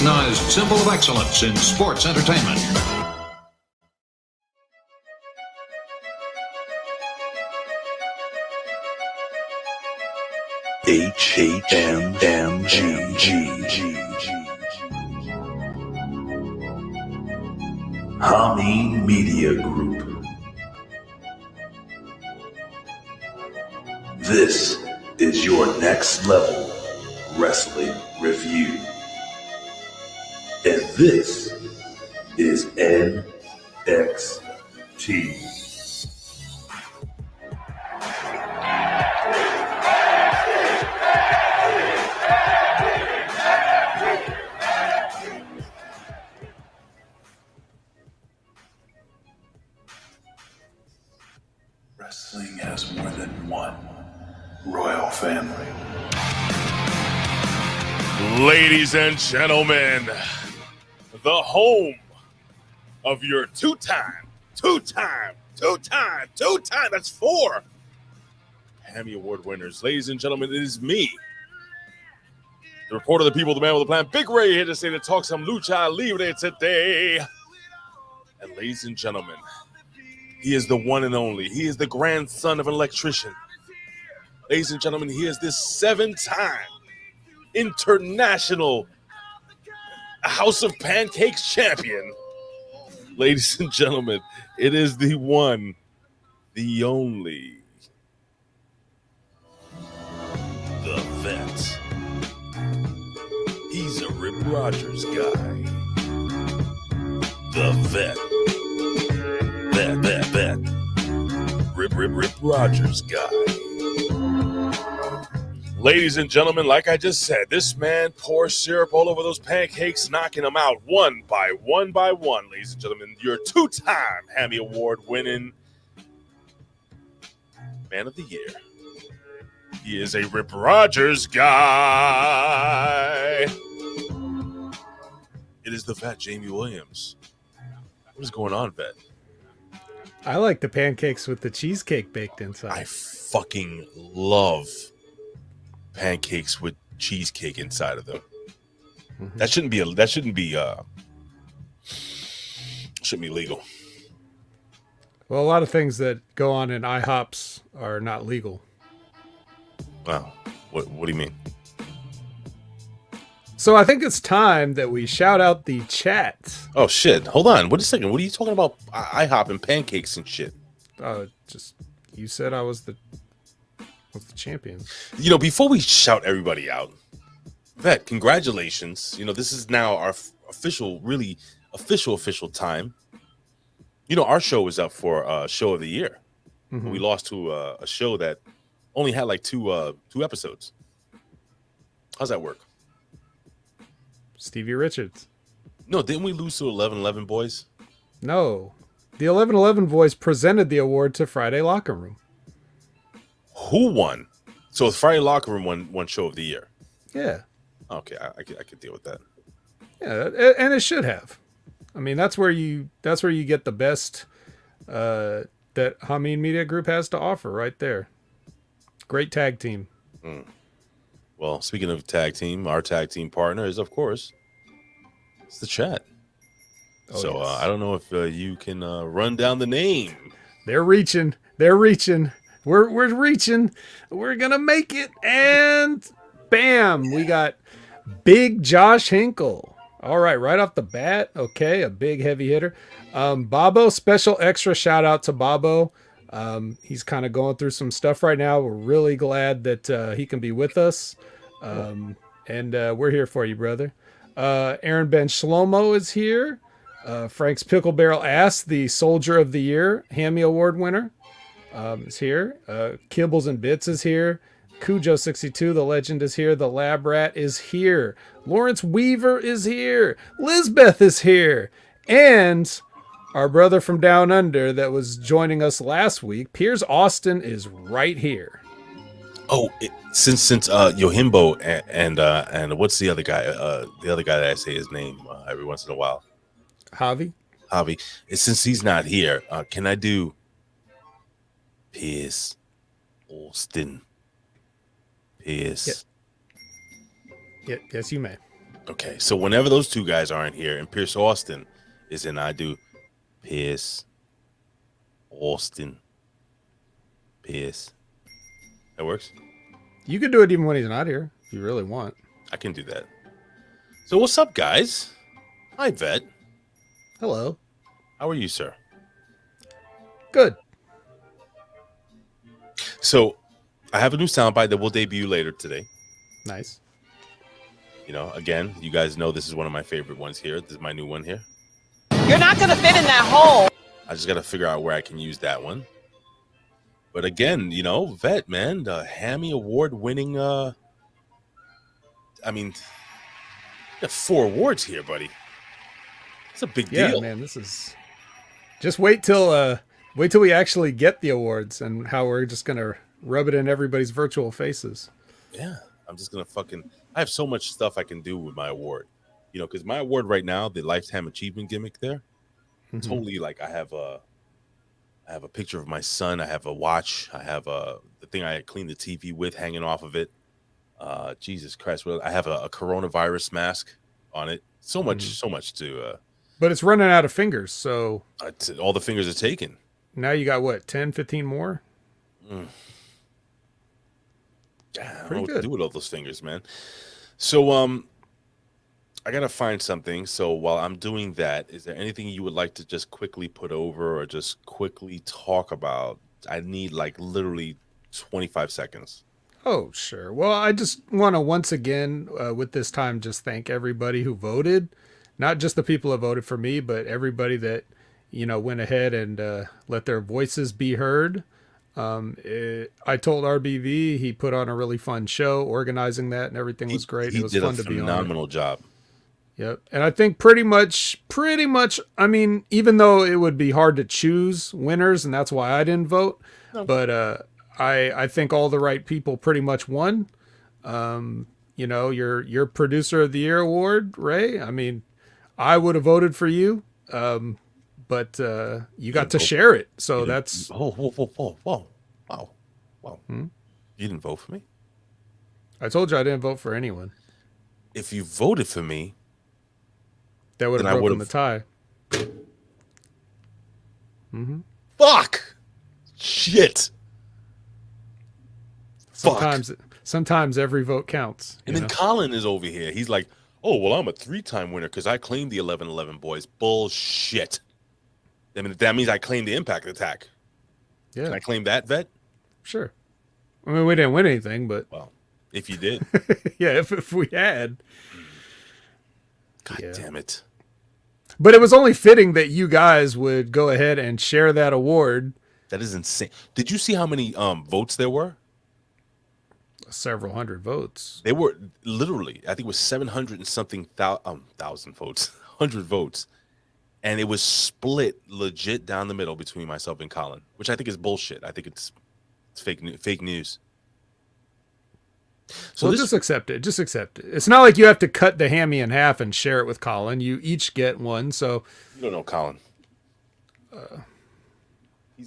recognized symbol of excellence in sports entertainment. HHMG. Hammie Media Group. This is your next level wrestling review. And this is NXT. Wrestling has more than one royal family. Ladies and gentlemen, the home of your two-time, that's 4 Hammie Award winners. Ladies and gentlemen, it is me, the reporter of the people, the man with the plan, Big Ray, here to say to talk some lucha libre today. And ladies and gentlemen, he is the one and only. He is the grandson of an electrician. Ladies and gentlemen, he is this 7-time international House of Pancakes champion. Ladies and gentlemen, it is the one, the only, the vet. He's a Rip Rogers guy. The vet. Vet. Rip Rogers guy. Ladies and gentlemen, like I just said, this man pours syrup all over those pancakes, knocking them out one by one. Ladies and gentlemen, your 2-time Hammie Award winning Man of the Year. He is a Rip Rogers guy. It is the vet, Jamie Williams. What is going on, vet? I like the pancakes with the cheesecake baked inside. I fucking love pancakes with cheesecake inside of them. Mm-hmm. That shouldn't be legal. Well, a lot of things that go on in IHOPs are not legal. Wow. What do you mean? So I think it's time that we shout out the chat. Oh shit. Hold on. Wait a second. What are you talking about? IHOP and pancakes and shit. Just you said I was the champion. You know, before we shout everybody out, vet, congratulations. You know, this is now our official time. You know, our show was up for show of the year. Mm-hmm. We lost to a show that only had like two episodes. How's that work? Stevie Richards. No, didn't we lose to 1111 Boys? No. The 1111 Boys presented the award to Friday Locker Room. Who won? So Friday Locker Room won show of the year. Yeah. Okay, I could deal with that. Yeah, and it should have. I mean, that's where you get the best that Hammie Media Group has to offer right there. Great tag team. Mm. Well, speaking of tag team, our tag team partner is, of course, it's the chat. Oh, so yes. I don't know if you can run down the name. They're reaching. We're reaching. We're gonna make it, and bam, we got Big Josh Hinkle. All right off the bat. Okay, a big heavy hitter. Bobo, special extra shout out to Bobo. He's kind of going through some stuff right now. We're really glad that he can be with us. And we're here for you, brother. Aaron Ben Shlomo is here. Frank's Pickle Barrel Ass, the Soldier of the Year Hammie Award winner, is here. Kibbles and Bits is here. Cujo62, the legend, is here. The Lab Rat is here. Lawrence Weaver is here. Lizbeth is here. And our brother from down under that was joining us last week, Piers Austin, is right here. Oh, since Yohimbo and what's the other guy? The other guy that I say his name every once in a while. Javi. Since he's not here, can I do Piers Austin? Piers. Yeah, yes, you may. Okay, so whenever those two guys aren't here and Pierce Austin is in, I do Pierce Austin. Pierce. That works? You can do it even when he's not here if you really want. I can do that. So what's up, guys? Hi, Vet. Hello. How are you, sir? Good. So I have a new soundbite that will debut later today. Nice. You know, again, you guys know this is one of my favorite ones here. This is my new one here. You're not going to fit in that hole. I just got to figure out where I can use that one. But again, you know, Vet, man, the Hammie Award winning, I mean, you got 4 awards here, buddy. It's a big deal. Yeah, man, this is... Just wait till we actually get the awards and how we're just going to rub it in everybody's virtual faces. Yeah, I'm just going to I have so much stuff I can do with my award. You know, because my award right now, the Lifetime Achievement gimmick there, totally like I have a picture of my son. I have a watch. I have the thing I cleaned the TV with hanging off of it. Jesus Christ. Well, I have a coronavirus mask on it. So much to... But it's running out of fingers, so... all the fingers are taken. Now you got, what, 10, 15 more? I don't Pretty know what good. to do with all those fingers, man. So, I got to find something. So while I'm doing that, is there anything you would like to just quickly put over or just quickly talk about? I need like literally 25 seconds. Oh, sure. Well, I just want to once again, with this time, just thank everybody who voted. Not just the people who voted for me, but everybody that, you know, went ahead and let their voices be heard. I told RBV he put on a really fun show, organizing that, and everything was great. It was fun to be on. Phenomenal job. Yep. And I think pretty much, I mean, even though it would be hard to choose winners, and that's why I didn't vote, but I think all the right people pretty much won. You know, your Producer of the Year award, Ray. I mean, I would have voted for you, but you got to share it. So that's... Whoa. Wow. You didn't vote for me? I told you I didn't vote for anyone. If you voted for me... That would have broken the tie. Fuck! Shit! Sometimes every vote counts. And then Colin is over here. He's like, oh, well, I'm a 3-time winner because I claimed the 11-11 boys. Bullshit. I mean, that means I claimed the Impact Attack. Yeah. Can I claim that, Vet? Sure. I mean, we didn't win anything, but... Well, if you did. Yeah, if we had. God damn it. But it was only fitting that you guys would go ahead and share that award. That is insane. Did you see how many votes there were? Several hundred votes. They were literally, I think it was 700 and something thousand votes, 100 votes. And it was split legit down the middle between myself and Colin, which I think is bullshit. I think it's fake news. So just accept it. Just accept it. It's not like you have to cut the hammy in half and share it with Colin. You each get one. So you don't know Colin.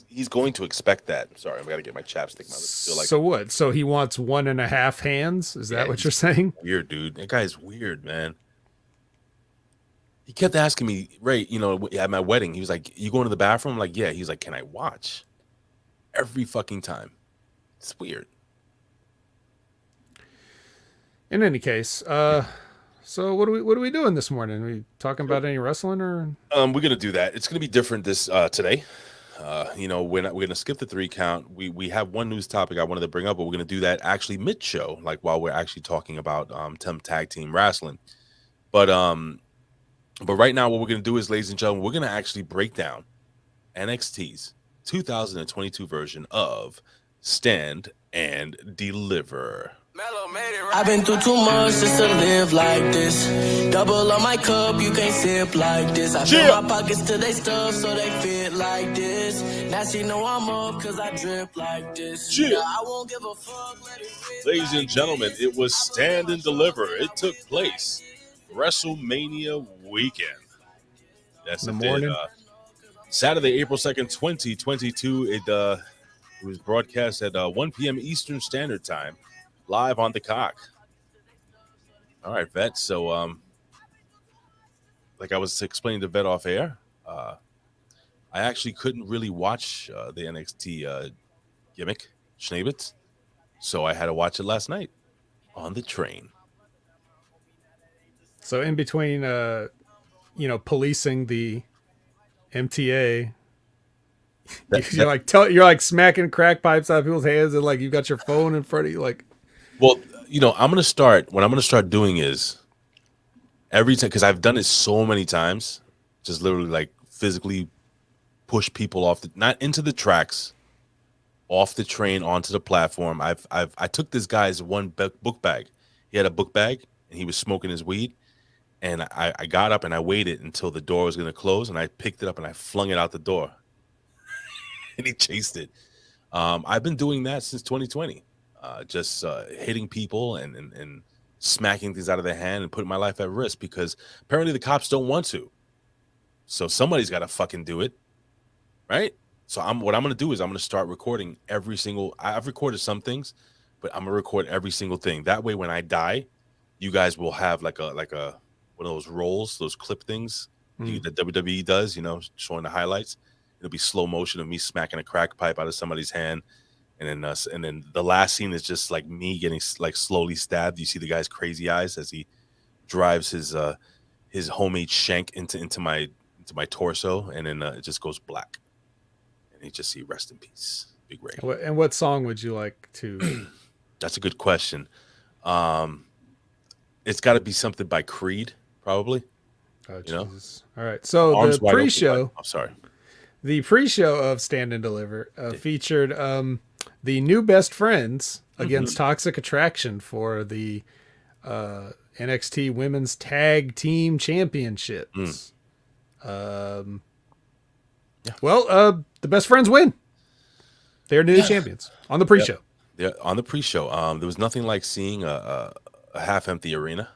He's going to expect that. Sorry, I've got to get my chapstick. So what? So he wants 1.5 hands? Is that what you're saying? Weird, dude. That guy's weird, man. He kept asking me, Ray, you know, at my wedding, he was like, you going to the bathroom? I'm like, yeah. He's like, can I watch? Every fucking time. It's weird. In any case, so what are we doing this morning? Are we talking about any wrestling or? We're gonna do that. It's gonna be different this today. You know, we're gonna skip the 3 count. We have one news topic I wanted to bring up, but we're gonna do that actually mid show, like while we're actually talking about tag team wrestling. But right now, what we're gonna do is, ladies and gentlemen, we're gonna actually break down NXT's 2022 version of Stand and Deliver. I've been through too much just to live like this. Double on my cup, you can't sip like this. I fill my pockets till they stuff so they fit like this. Now she know I'm up cause I drip like this. Yeah, I won't give a fuck. Ladies and gentlemen, it was Stand and Deliver. It took place WrestleMania weekend. That's the morning. Saturday, April 2nd, 2022. It was broadcast at 1 p.m. Eastern Standard Time. Live on the cock. All right, Vet. So like I was explaining to Vet off air, I actually couldn't really watch the NXT gimmick, Schneebitz. So I had to watch it last night on the train. So in between, policing the MTA, you're like smacking crack pipes out of people's hands, and like you've got your phone in front of you. Like, well, what I'm gonna start doing is every time, because I've done it so many times, just literally like physically push people off not into the tracks, off the train onto the platform. I took this guy's one book bag. He had a book bag and he was smoking his weed. And I got up and I waited until the door was going to close, and I picked it up and I flung it out the door. And he chased it. I've been doing that since 2020, just hitting people and smacking things out of their hand and putting my life at risk, because apparently the cops don't want to. So somebody's got to fucking do it, right? So what I'm going to do is I'm going to start recording every single. I've recorded some things, but I'm going to record every single thing. That way, when I die, you guys will have like a one of those rolls, those clip things that WWE does, showing the highlights. It'll be slow motion of me smacking a crack pipe out of somebody's hand, and then the last scene is just like me getting like slowly stabbed. You see the guy's crazy eyes as he drives his homemade shank into my torso, and then it just goes black, and you just see rest in peace, Big Ray. And what song would you like to? That's a good question. It's got to be something by Creed. Probably. Oh, Jesus. All right. So the pre-show. I'm sorry. The pre-show of Stand and Deliver featured the new best friends against Toxic Attraction for the NXT Women's Tag Team Championships. Well, the best friends win. They're new champions on the pre-show. Yeah, on the pre-show. There was nothing like seeing a half-empty arena.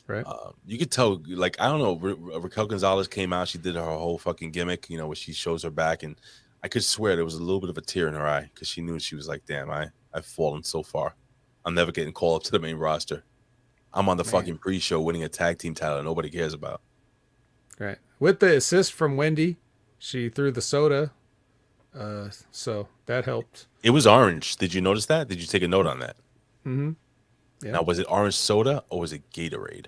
Right. You could tell, like, I don't know, Raquel Gonzalez came out, she did her whole fucking gimmick, where she shows her back, and I could swear there was a little bit of a tear in her eye, because she knew, she was like, damn, I've fallen so far. I'm never getting called up to the main roster. I'm on the fucking pre-show winning a tag team title that nobody cares about. Right. With the assist from Wendy, she threw the soda, so that helped. It was orange. Did you notice that? Did you take a note on that? Mm-hmm. Yeah. Now, was it orange soda or was it Gatorade?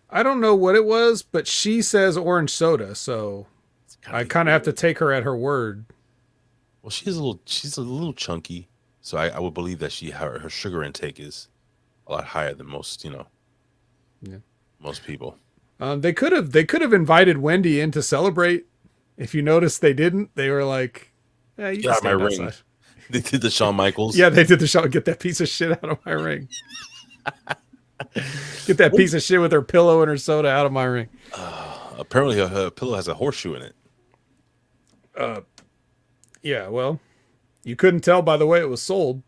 I don't know what it was, but she says orange soda, so I kind of have to take her at her word. Well, she's a little chunky, so I would believe that her sugar intake is a lot higher than most, most people. They could have invited Wendy in to celebrate. If you notice, they didn't. They were like, "Yeah, you can stand outside." Ring. They did the Shawn Michaels. Yeah, they did the Shawn. Get that piece of shit out of my ring. Get that piece of shit with her pillow and her soda out of my ring. Apparently, her pillow has a horseshoe in it. Yeah, well, you couldn't tell by the way it was sold.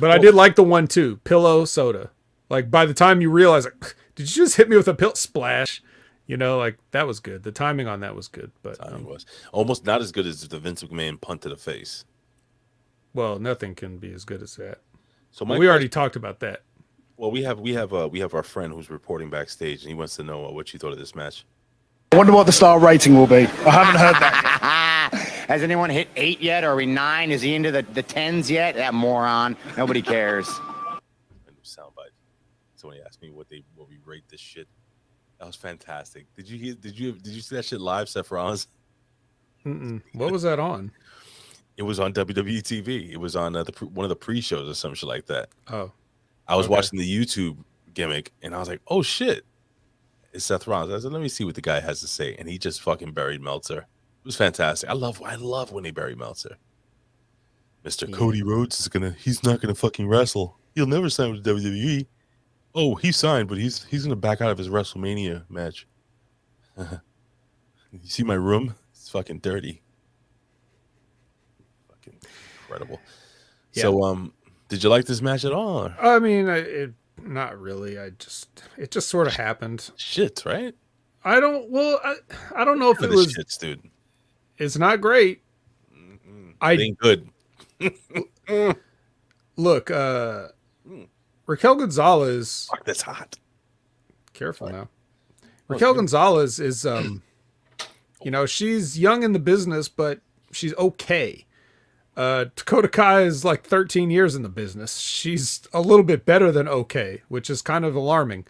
But I did like the one, too. Pillow, soda. Like, by the time you realize, like, did you just hit me with a pill? Splash. Like, that was good. The timing on that was good. But timing was almost not as good as the Vince McMahon punt to the face. Well, nothing can be as good as that. So we already talked about that. Well, we have our friend who's reporting backstage, and he wants to know what you thought of this match. I wonder what the star rating will be. I haven't heard that yet. Has anyone hit 8 yet? Are we 9? Is he into the 10s yet? That moron. Nobody cares. Soundbite. Somebody asked me what we rate this shit. That was fantastic. Did you see that shit live, Seth Rollins? What was that on? It was on WWE TV. It was on one of the pre-shows or some shit like that. Oh. I was watching the YouTube gimmick, and I was like, oh, shit. It's Seth Rollins. I said, let me see what the guy has to say. And he just fucking buried Meltzer. It was fantastic. I love when they bury Meltzer. Mr. Cody Rhodes he's not gonna fucking wrestle. He'll never sign with WWE. Oh, he signed, but he's gonna back out of his WrestleMania match. You see my room? It's fucking dirty. Fucking incredible. Yeah. So, did you like this match at all? Or? I mean, not really. It just sort of happened. Shit, right? I don't know if it was shits, dude. It's not great. It ain't good. Look, Raquel Gonzalez. Fuck, that's hot. Careful now. Raquel Gonzalez is, she's young in the business, but she's okay. Dakota Kai is like 13 years in the business. She's a little bit better than okay, which is kind of alarming.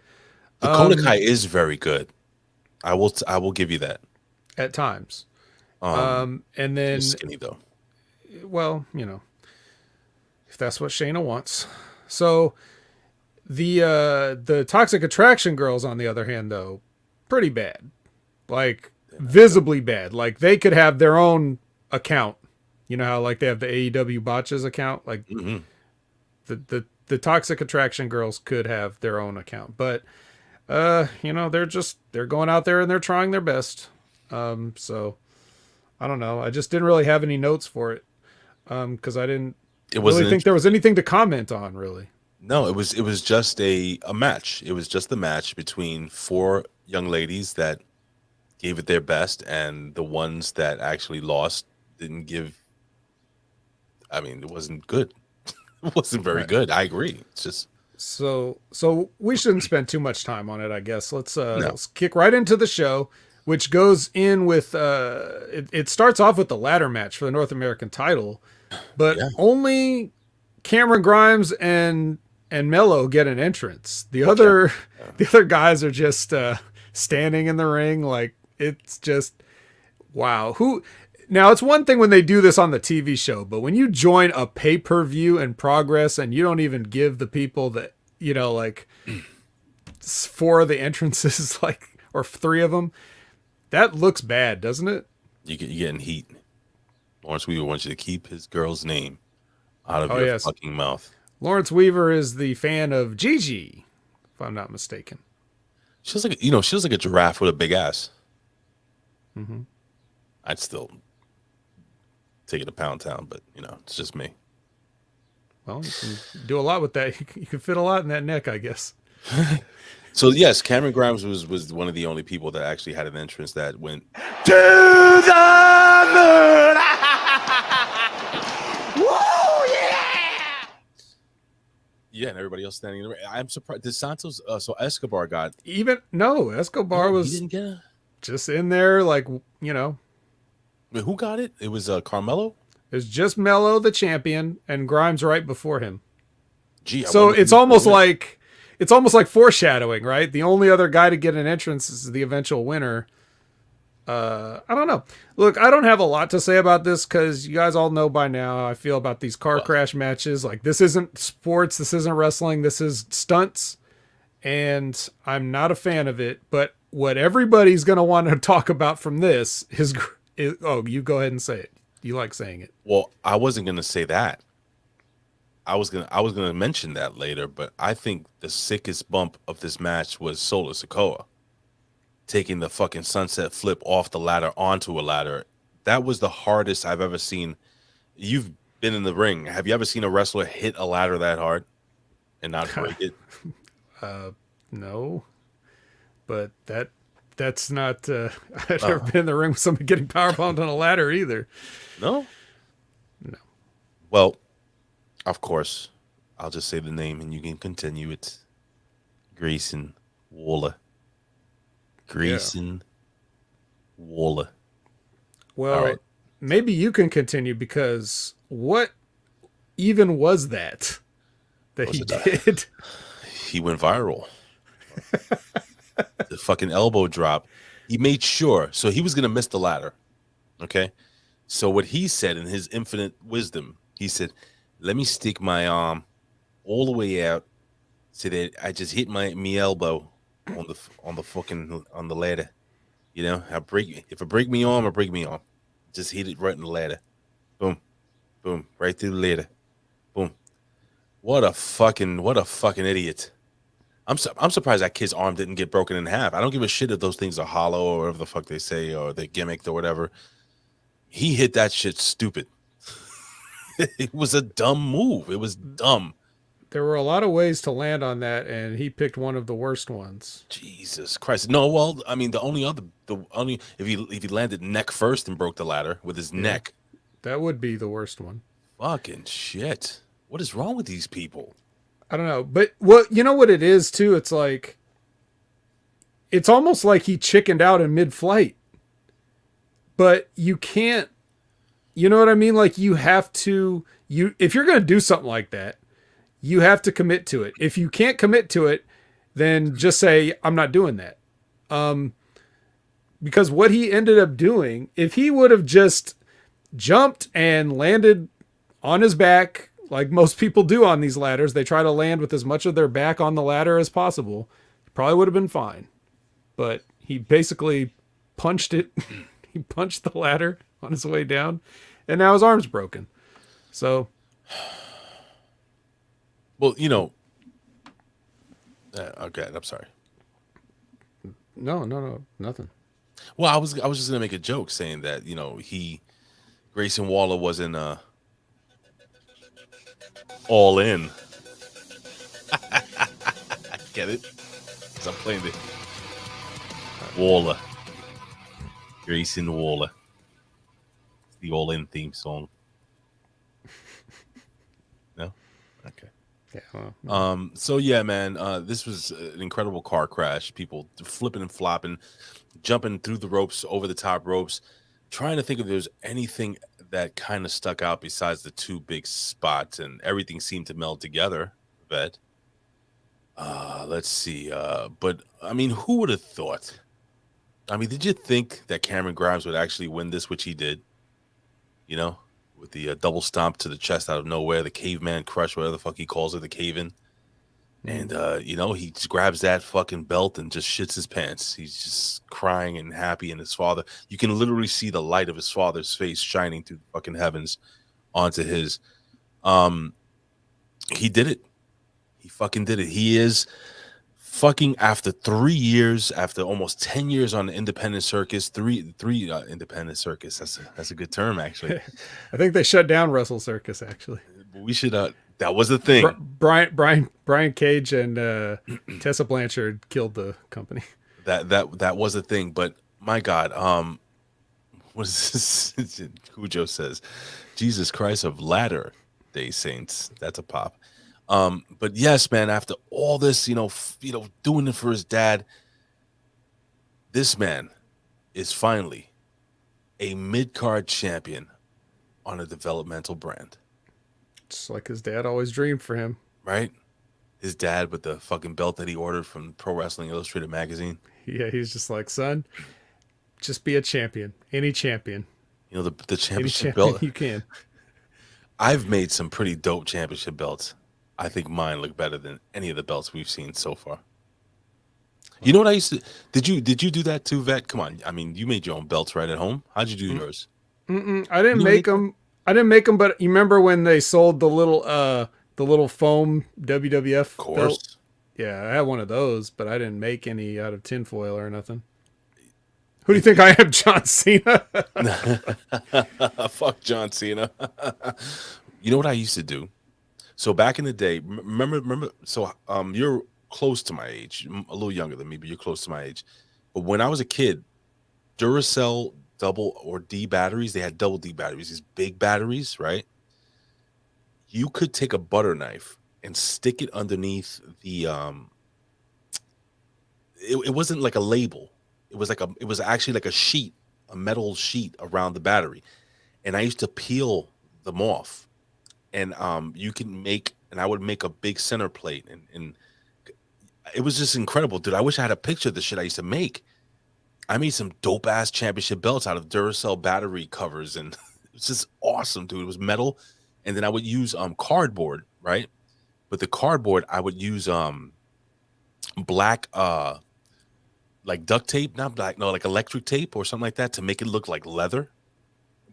Dakota Kai is very good. I will give you that at times. And then skinny though. Well, if that's what Shayna wants. So the Toxic Attraction girls, on the other hand, though, pretty bad, like visibly bad. Like they could have their own account. You know how like they have the AEW botches account, like the Toxic Attraction girls could have their own account, but they're going out there and they're trying their best. So I don't know. I just didn't really have any notes for it. Cause I didn't really think there was anything to comment on really. No, it was just a match. It was just the match between 4 young ladies that gave it their best, and the ones that actually lost didn't give. I mean, it wasn't good. It wasn't very good. I agree. It's just so we shouldn't spend too much time on it, I guess. Let's kick right into the show, which goes in with it starts off with the ladder match for the North American title, but only Cameron Grimes and Mello get an entrance. The other guys are just standing in the ring. Like, it's just wow. Now, it's one thing when they do this on the TV show, but when you join a pay-per-view in progress and you don't even give the people that, like 4 of the entrances, like, or 3 of them, that looks bad, doesn't it? You're getting heat. Lawrence Weaver wants you to keep his girl's name out of your fucking mouth. Lawrence Weaver is the fan of Gigi, if I'm not mistaken. She looks like a giraffe with a big ass. Mm-hmm. I'd still take it to Pound Town, but it's just me. Well, you can do a lot with that. You can fit a lot in that neck, I guess. So yes, Cameron Grimes was one of the only people that actually had an entrance that went to the moon. Woo, yeah! Yeah, and everybody else standing in the ring. I'm surprised. Did Santos? So Escobar got Escobar was he didn't get just in there, like Wait, who got it? It was Carmelo. It was just Mello, the champion, and Grimes right before him. Gee, so it's almost like foreshadowing, right? The only other guy to get an entrance is the eventual winner. I don't know. Look, I don't have a lot to say about this because you guys all know by now how I feel about these car crash matches. Like, this isn't sports, this isn't wrestling, this is stunts, and I'm not a fan of it. But what everybody's going to want to talk about from this is you go ahead and say it. You like saying it. Well, I wasn't going to say that. I was gonna mention that later, but I think the sickest bump of this match was Solo Sikoa taking the fucking sunset flip off the ladder onto a ladder. That was the hardest I've ever seen. You've been in the ring. Have you ever seen a wrestler hit a ladder that hard and not break it? No, but that's not. I've never been in the ring with somebody getting powerbombed on a ladder either. No. Well, of course, I'll just say the name and you can continue. It's Grayson Waller. Waller. Well, maybe you can continue, because what even was that he did? He went viral. The fucking elbow drop. He made sure. So he was going to miss the ladder. Okay. So what he said in his infinite wisdom, he said, let me stick my arm all the way out so that I just hit my elbow on the ladder. If I break me arm, I break me arm. Just hit it right in the ladder. Boom. Boom. Right through the ladder. Boom. What a fucking idiot. I'm surprised that kid's arm didn't get broken in half. I don't give a shit if those things are hollow or whatever the fuck they say, or they're gimmicked or whatever. He hit that shit stupid. It was a dumb move. It was dumb. There were a lot of ways to land on that, and he picked one of the worst ones. Jesus Christ! No, well, I mean, the only if he landed neck first and broke the ladder with his neck, that would be the worst one. Fucking shit! What is wrong with these people? I don't know, but you know what it is too. It's like it's almost like he chickened out in mid-flight. But you can't, you know what I mean? Like you have to, if you're going to do something like that, you have to commit to it. If you can't commit to it, then just say, I'm not doing that. Because what he ended up doing, if he would have just jumped and landed on his back, like most people do on these ladders, they try to land with as much of their back on the ladder as possible, probably would have been fine. But he basically punched it. He punched the ladder on his way down, and now his arm's broken. So, well, you know, okay, I'm sorry. No, nothing. Well, I was just gonna make a joke saying that, you know, Grayson Waller wasn't all in. Get it? Because I'm playing the Waller. Grayson Waller. It's the all in theme song. No? Okay. Yeah. Well, no. So yeah, man, this was an incredible car crash. People flipping and flopping, jumping through the ropes, over the top ropes. Trying to think if there's anything that kind of stuck out besides the two big spots, and everything seemed to meld together. But let's see. But I mean, who would have thought? I mean, did you think that Cameron Grimes would actually win this, which he did? You know, with the double stomp to the chest out of nowhere, the caveman crush, whatever the fuck he calls it, the cave-in. And, you know, he just grabs that fucking belt and just shits his pants. He's just crying and happy. And his father, you can literally see the light of his father's face shining through the fucking heavens onto his. He did it. He fucking did it. He is fucking, after 3 years, after almost 10 years on the independent circus, three independent circus. That's a good term, actually. I think they shut down Russell Circus, actually. We should, that was the thing. Brian Cage and Tessa Blanchard killed the company. That was a thing, but my God, what is this? Cujo says, Jesus Christ of Latter Day Saints. That's a pop. But yes, man, after all this, you know, doing it for his dad, this man is finally a mid-card champion on a developmental brand. Just like his dad always dreamed for him. Right? His dad with the fucking belt that he ordered from Pro Wrestling Illustrated magazine. Yeah, he's just like, son, just be a champion. Any champion. You know, the championship champion belt. you can. I've made some pretty dope championship belts. I think mine look better than any of the belts we've seen so far. You know what I used to? Did you do that too, Vet? Come on. I mean, you made your own belts right at home. How'd you do yours? I didn't make them. But you remember when they sold the little foam WWF belt? Yeah, I had one of those, but I didn't make any out of tinfoil or nothing. Who do you think I am, John Cena? Fuck John Cena. You know what I used to do? So back in the day, remember. So you're close to my age, a little younger than me, but you're close to my age. But when I was a kid, Duracell double or D batteries, they had double D batteries, these big batteries, right? You could take a butter knife and stick it underneath the it wasn't like a label. It was actually like a sheet, a metal sheet around the battery. And I used to peel them off. And you can make, and I would make a big center plate, and it was just incredible, dude. I wish I had a picture of the shit I used to make. I made some dope ass championship belts out of Duracell battery covers, and it was just awesome, dude. It was metal, and then I would use cardboard, right? But the cardboard I would use black like duct tape, not black, no, like electric tape or something like that to make it look like leather.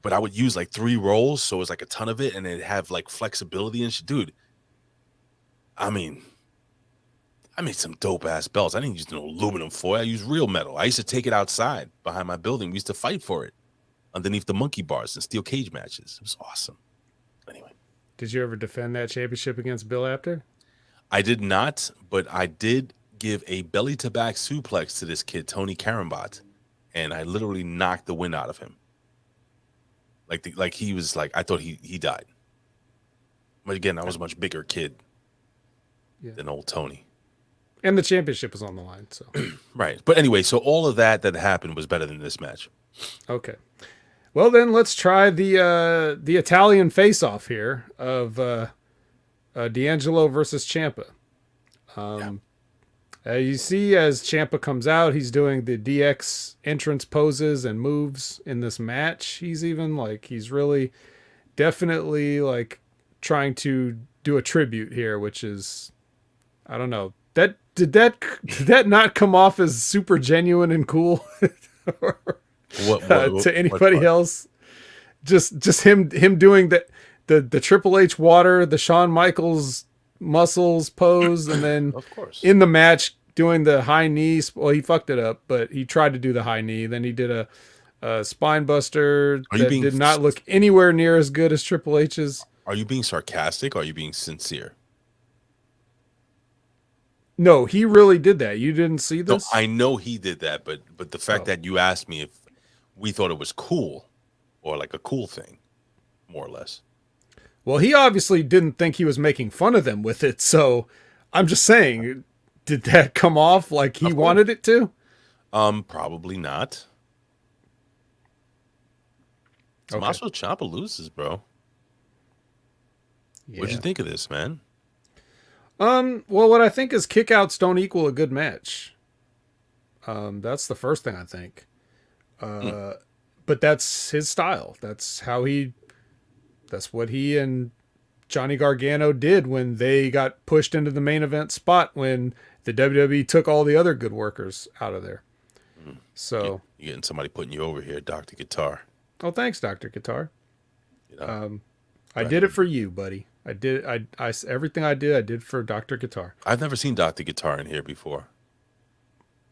But I would use like 3 rolls, so it was like a ton of it, and it'd have like flexibility and shit. Dude, I mean, I made some dope ass belts. I didn't use no aluminum foil. I used real metal. I used to take it outside behind my building. We used to fight for it underneath the monkey bars and steel cage matches. It was awesome. Anyway. Did you ever defend that championship against Bill Apter? I did not, but I did give a belly to back suplex to this kid, Tony Karambot, and I literally knocked the wind out of him. Like he was like, I thought he died. But again, I was a much bigger kid than old Tony. And the championship was on the line. So Right. But anyway, so all of that happened was better than this match. okay. Well, then let's try the Italian face-off here of D'Angelo versus Ciampa. You see, as Ciampa comes out, he's doing the DX entrance poses and moves in this match. He's even like, he's really definitely like trying to do a tribute here, which is, I don't know. Did that not come off as super genuine and cool? To anybody else? Just him doing the Triple H water, the Shawn Michaels muscles pose, and then of course in the match doing the high knee. Well, he fucked it up, but he tried to do the high knee. Then he did a spine buster that did not look anywhere near as good as Triple H's. Are you being sarcastic or are you being sincere? No, he really did that. You didn't see this? No, I know he did that, but the fact that you asked me if we thought it was cool or like a cool thing, more or less. Well, he obviously didn't think he was making fun of them with it. So I'm just saying, did that come off like he wanted it to? Probably not. Okay. Tommaso Ciampa loses, bro. Yeah. What'd you think of this, man? Well, what I think is kickouts don't equal a good match. That's the first thing I think. But that's his style. That's what he and Johnny Gargano did when they got pushed into the main event spot when the WWE took all the other good workers out of there. So you're getting somebody putting you over here, Dr. Guitar. Oh, thanks, Dr. Guitar. You know, I did it for you, buddy. I did. I everything I did for Dr. Guitar. I've never seen Dr. Guitar in here before.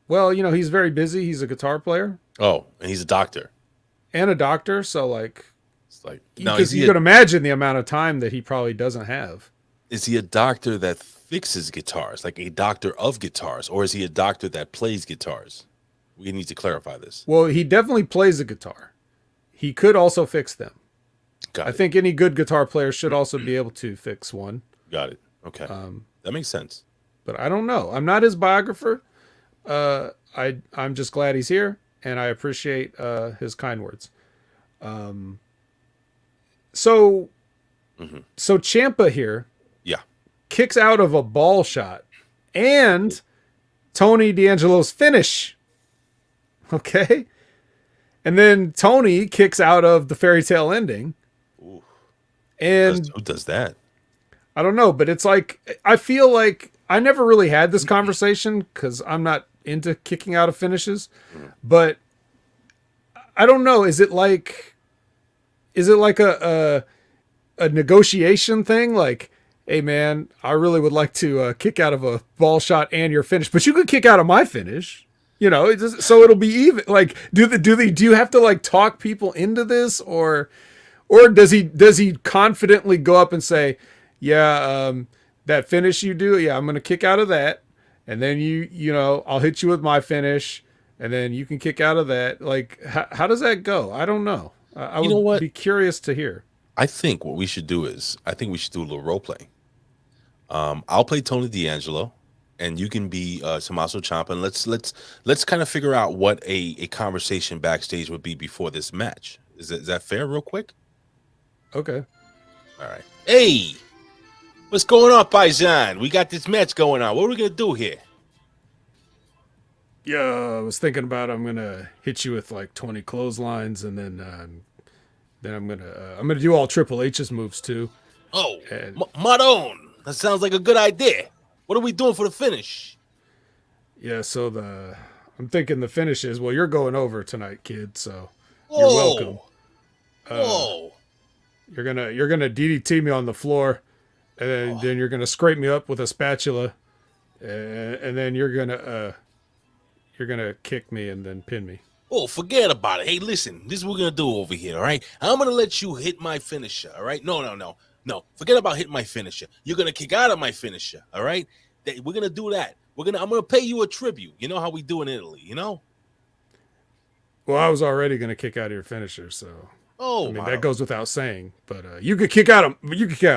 Well, he's very busy. He's a guitar player. Oh, and he's a doctor. And a doctor, so like, it's like because you can imagine the amount of time that he probably doesn't have. Is he a doctor that fixes guitars, like a doctor of guitars, or is he a doctor that plays guitars? We need to clarify this. Well, he definitely plays the guitar. He could also fix them. I think any good guitar player should also be able to fix one. Got it. Okay. That makes sense. But I don't know. I'm not his biographer. I'm just glad he's here, and I appreciate his kind words. So Ciampa here, kicks out of a ball shot, and Tony D'Angelo's finish. Okay, and then Tony kicks out of the fairy tale ending. Ooh. And who does that? I don't know, but it's like, I feel like I never really had this conversation because I'm not into kicking out of finishes, but I don't know. Is it like a negotiation thing? Like, hey man, I really would like to kick out of a ball shot and your finish, but you could kick out of my finish, so it'll be even. Like, do you have to like talk people into this, or does he confidently go up and say, yeah, that finish you do, yeah, I'm going to kick out of that. And then I'll hit you with my finish, and then you can kick out of that. Like, how does that go? I don't know. I would be curious to hear. I think what we should do is, I think we should do a little role play. I'll play Tony D'Angelo, and you can be Tommaso Ciampa, and let's kind of figure out what a conversation backstage would be before this match. Is that fair, real quick? Okay. All right. Hey, what's going on, Paisan? We got this match going on. What are we gonna do here? Yeah, I was thinking about I'm gonna hit you with like 20 clotheslines, and then I'm gonna do all Triple H's moves too. Oh, Madon, that sounds like a good idea. What are we doing for the finish? Yeah, so I'm thinking the finish is, well, you're going over tonight, kid. So you're welcome. Whoa. You're gonna DDT me on the floor, and then you're gonna scrape me up with a spatula, and then you're gonna kick me and then pin me. Oh, forget about it. Hey, listen, this is what we're gonna do over here, all right? I'm gonna let you hit my finisher, all right? No. Forget about hitting my finisher. You're gonna kick out of my finisher, all right? We're gonna do that. I'm gonna pay you a tribute. You know how we do in Italy, you know? Well, I was already gonna kick out of your finisher, so. Oh, I mean, that goes without saying, but you could kick out of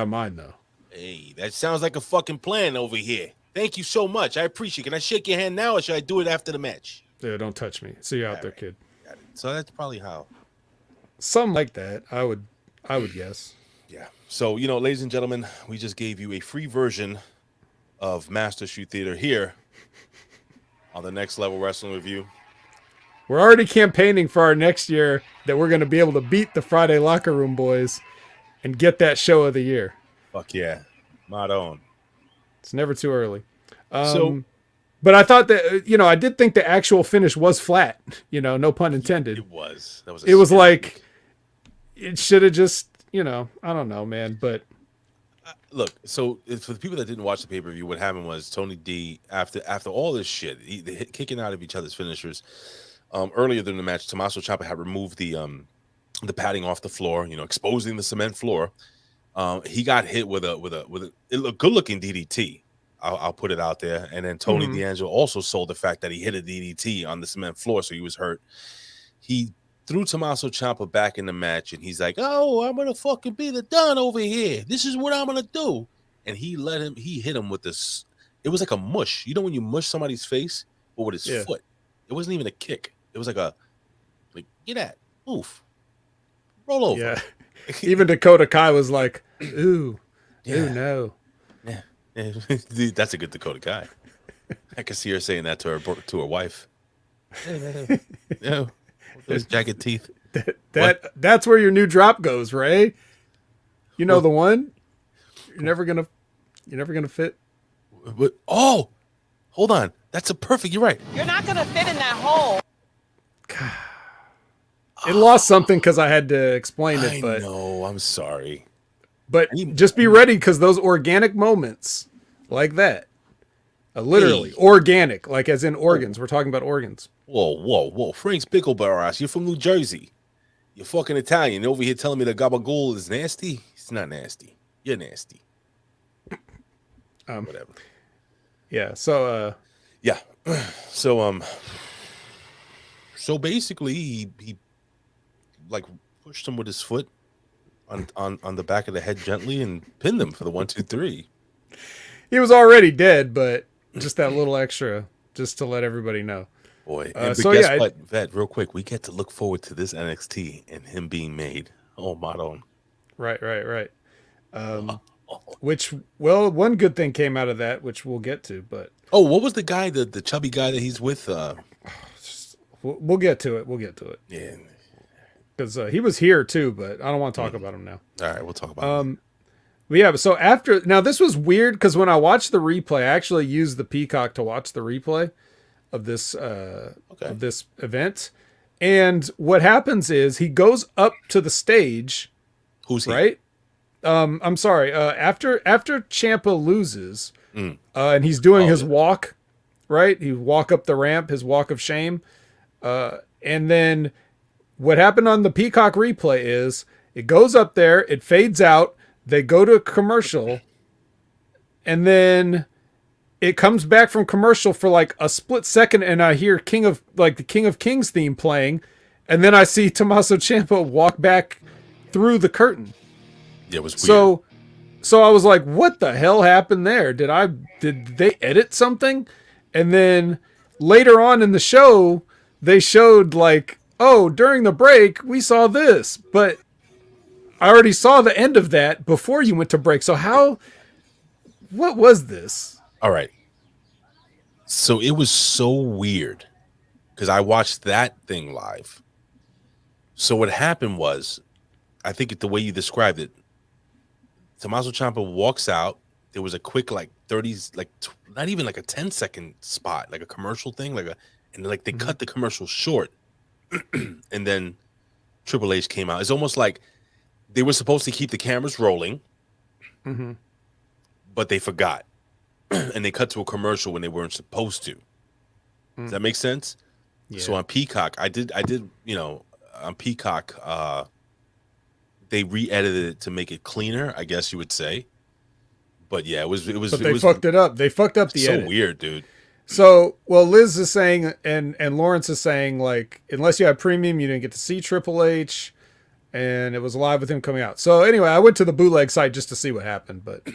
mine though. Hey, that sounds like a fucking plan over here. Thank you so much. I appreciate it. Can I shake your hand now or should I do it after the match? Yeah, don't touch me. See you out there, kid. So that's probably how. Something like that, I would guess. Yeah. So, ladies and gentlemen, we just gave you a free version of Master Shoot Theater here on the Next Level Wrestling Review. We're already campaigning for our next year that we're going to be able to beat the Friday Locker Room Boys and get that show of the year. Fuck yeah. Mod on. It's never too early. But I thought that, I did think the actual finish was flat, no pun intended. It was. It was like, it should have just, I don't know, man. But look, so for the people that didn't watch the pay-per-view, what happened was Tony D, after all this shit, kicking out of each other's finishers, earlier during the match, Tommaso Ciampa had removed the padding off the floor, exposing the cement floor. He got hit with a good-looking DDT. I'll put it out there. And then Tony D'Angelo also sold the fact that he hit a DDT on the cement floor, so he was hurt. He threw Tommaso Ciampa back in the match, and he's like, "Oh, I'm gonna fucking be the Don over here. This is what I'm gonna do." And he hit him with this. It was like a mush. You know when you mush somebody's face, but with his foot. It wasn't even a kick. It was like get that, move, roll over. Yeah. Even Dakota Kai was like, "Ooh, ooh, no." Yeah. That's a good Dakota Kai. I can see her saying that to her wife. Those jagged teeth. That's where your new drop goes, Ray. You know the one. You're never gonna fit. But, oh, hold on. That's a perfect. You're right. You're not gonna fit in that hole. It lost something because I had to explain it. I know. I'm sorry. But just be ready because those organic moments like that, literally organic, like as in organs. We're talking about organs. Whoa. Frank's Pickleborough ass. You're from New Jersey. You're fucking Italian. You're over here telling me the gabagool is nasty? It's not nasty. You're nasty. Whatever. Yeah. So, yeah. So basically he like pushed him with his foot on the back of the head gently and pinned him for the 1, 2, 3. He was already dead, but just that little extra, just to let everybody know. Boy, but guess what, Vet, real quick, we get to look forward to this NXT and him being made. Oh, Madon. Right. Which, well, one good thing came out of that, which we'll get to, but. Oh, what was the guy, the chubby guy that he's with? We'll get to it. Yeah. Because he was here too, but I don't want to talk about him now. All right, we'll talk about him. But yeah, so now this was weird because when I watched the replay, I actually used the Peacock to watch the replay of this of this event. And what happens is he goes up to the stage. Who's he? Right? I'm sorry. After Ciampa loses, and he's doing his walk, right? He walk up the ramp, his walk of shame. And then what happened on the Peacock replay is it goes up there, it fades out, they go to a commercial, and then it comes back from commercial for like a split second, and I hear the King of Kings theme playing, and then I see Tommaso Ciampa walk back through the curtain. Yeah, it was weird. So I was like, what the hell happened there? Did they edit something? And then later on in the show, they showed like, oh, during the break, we saw this, but I already saw the end of that before you went to break. So what was this? All right. So it was so weird because I watched that thing live. So what happened was, I think the way you described it, Tommaso Ciampa walks out. There was a quick 30s, not even a 10-second spot, like a commercial thing, and they cut the commercial short. And then Triple H came out. It's almost like they were supposed to keep the cameras rolling, but they forgot. And they cut to a commercial when they weren't supposed to. Does that make sense? Yeah. So on Peacock, I did, on Peacock, they re-edited it to make it cleaner, I guess you would say. But yeah, it was. But they fucked it up. They fucked up the edit. So weird, dude. So, well, Liz is saying, and Lawrence is saying, unless you have premium, you didn't get to see Triple H, and it was live with him coming out. So anyway, I went to the bootleg site just to see what happened, but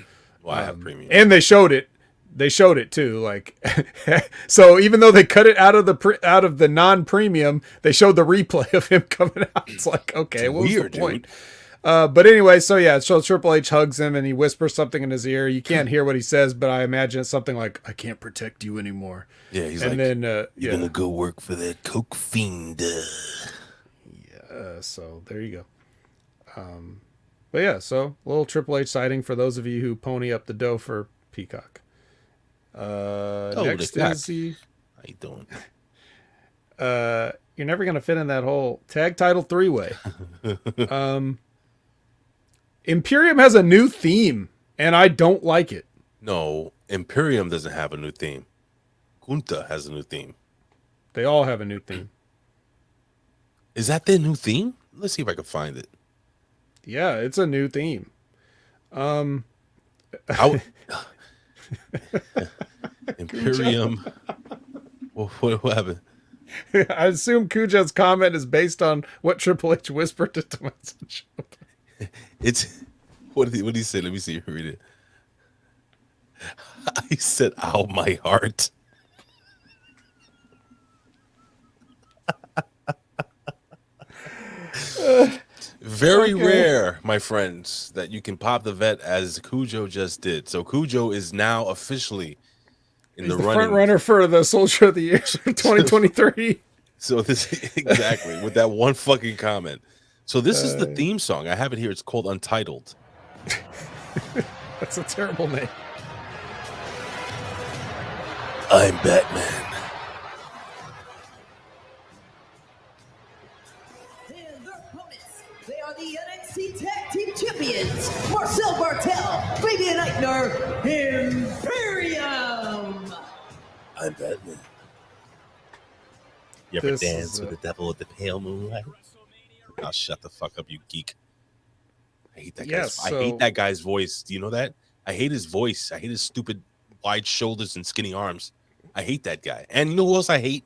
I have premium, and they showed it they showed it too. Like, so even though they cut it out of the non-premium, they showed the replay of him coming out. It's like, okay, what was the point? But anyway, so yeah, so Triple H hugs him and he whispers something in his ear. You can't hear what he says, but I imagine it's something like, "I can't protect you anymore." Yeah, he's and like, then "You're gonna go work for that coke fiend." Yeah, so there you go. But yeah, so a little Triple H sighting for those of you who pony up the dough for Peacock. Next is the. How you doing? You're never gonna fit in that whole tag title 3-way. Imperium has a new theme, and I don't like it. No, Imperium doesn't have a new theme. Kunta has a new theme. They all have a new theme. Is that their new theme? Let's see if I can find it. Yeah, it's a new theme. Imperium. What happened? I assume Cujo's comment is based on what Triple H whispered to Thomas. It's what did he say? Let me see. Read it. He said, "Ow, my heart." Very rare, my friends, that you can pop the vet as Cujo just did. So Cujo is now officially in the running. Front runner for the Soldier of the Year 2023. So this exactly with that one fucking comment. So this is the theme song. I have it here. It's called Untitled. That's a terrible name. I'm Batman. And their opponents, they are the NXT Tag Team Champions, Marcel Bartel, Fabian Eichner, Imperium. I'm Batman. You ever dance with the devil at the pale moonlight? Oh, shut the fuck up, you geek. I hate that guy. I hate that guy's voice. Do you know that? I hate his voice. I hate his stupid wide shoulders and skinny arms. I hate that guy. And you know who else I hate?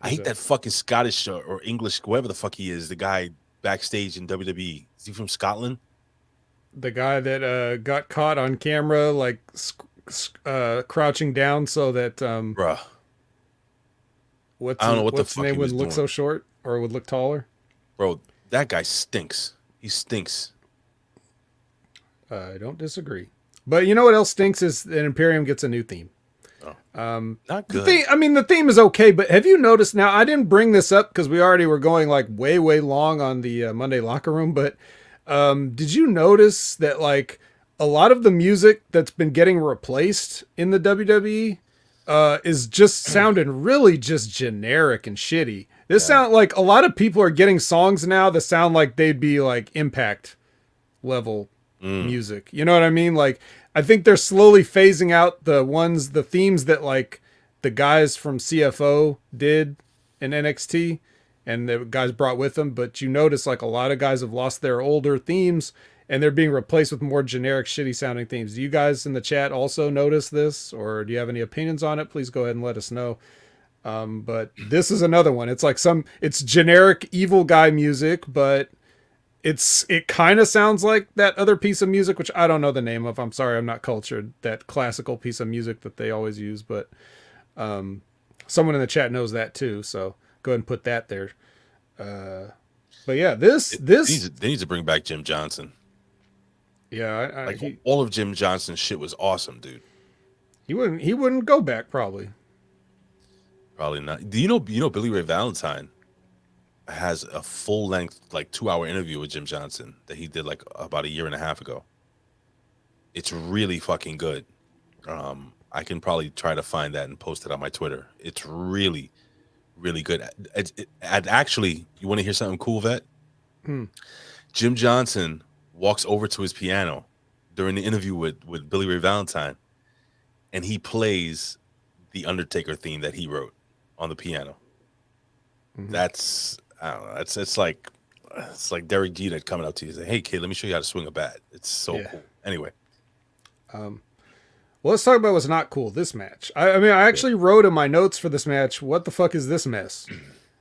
I hate that fucking Scottish or English, whoever the fuck he is, the guy backstage in WWE. Is he from Scotland? The guy that got caught on camera, like crouching down so that bruh. I don't know what the fuck name would look so short or would look taller. Bro, that guy stinks. He stinks. I don't disagree. But you know what else stinks is that Imperium gets a new theme. Not good. The theme is okay, but have you noticed now? I didn't bring this up because we already were going like way long on the Monday Locker Room. But did you notice that like a lot of the music that's been getting replaced in the WWE is just sounding really just generic and shitty? This sound like a lot of people are getting songs now that sound like they'd be like Impact level music. You know what I mean? Like, I think they're slowly phasing out the themes that like the guys from CFO did in NXT and the guys brought with them. But you notice like a lot of guys have lost their older themes and they're being replaced with more generic, shitty sounding themes. Do you guys in the chat also notice this, or do you have any opinions on it? Please go ahead and let us know. But this is another one. It's like it's generic evil guy music, but it kind of sounds like that other piece of music, which I don't know the name of. I'm sorry, I'm not cultured. That classical piece of music that they always use, but someone in the chat knows that too. So go ahead and put that there. But yeah, they need to bring back Jim Johnson. Yeah, all of Jim Johnson's shit was awesome, dude. He wouldn't go back probably. Probably not. Do you know Billy Ray Valentine has a full length, like 2-hour interview with Jim Johnson that he did like about 1.5 years ago. It's really fucking good. I can probably try to find that and post it on my Twitter. It's really, really good. Actually, you want to hear something cool, Vet? Jim Johnson walks over to his piano during the interview with Billy Ray Valentine, and he plays the Undertaker theme that he wrote on the piano. That's, I don't know. It's like Derek Jeter coming up to you and say, "Hey kid, let me show you how to swing a bat." It's so cool. Anyway, well, let's talk about what's not cool. This match. I mean, I actually wrote in my notes for this match, "What the fuck is this mess?"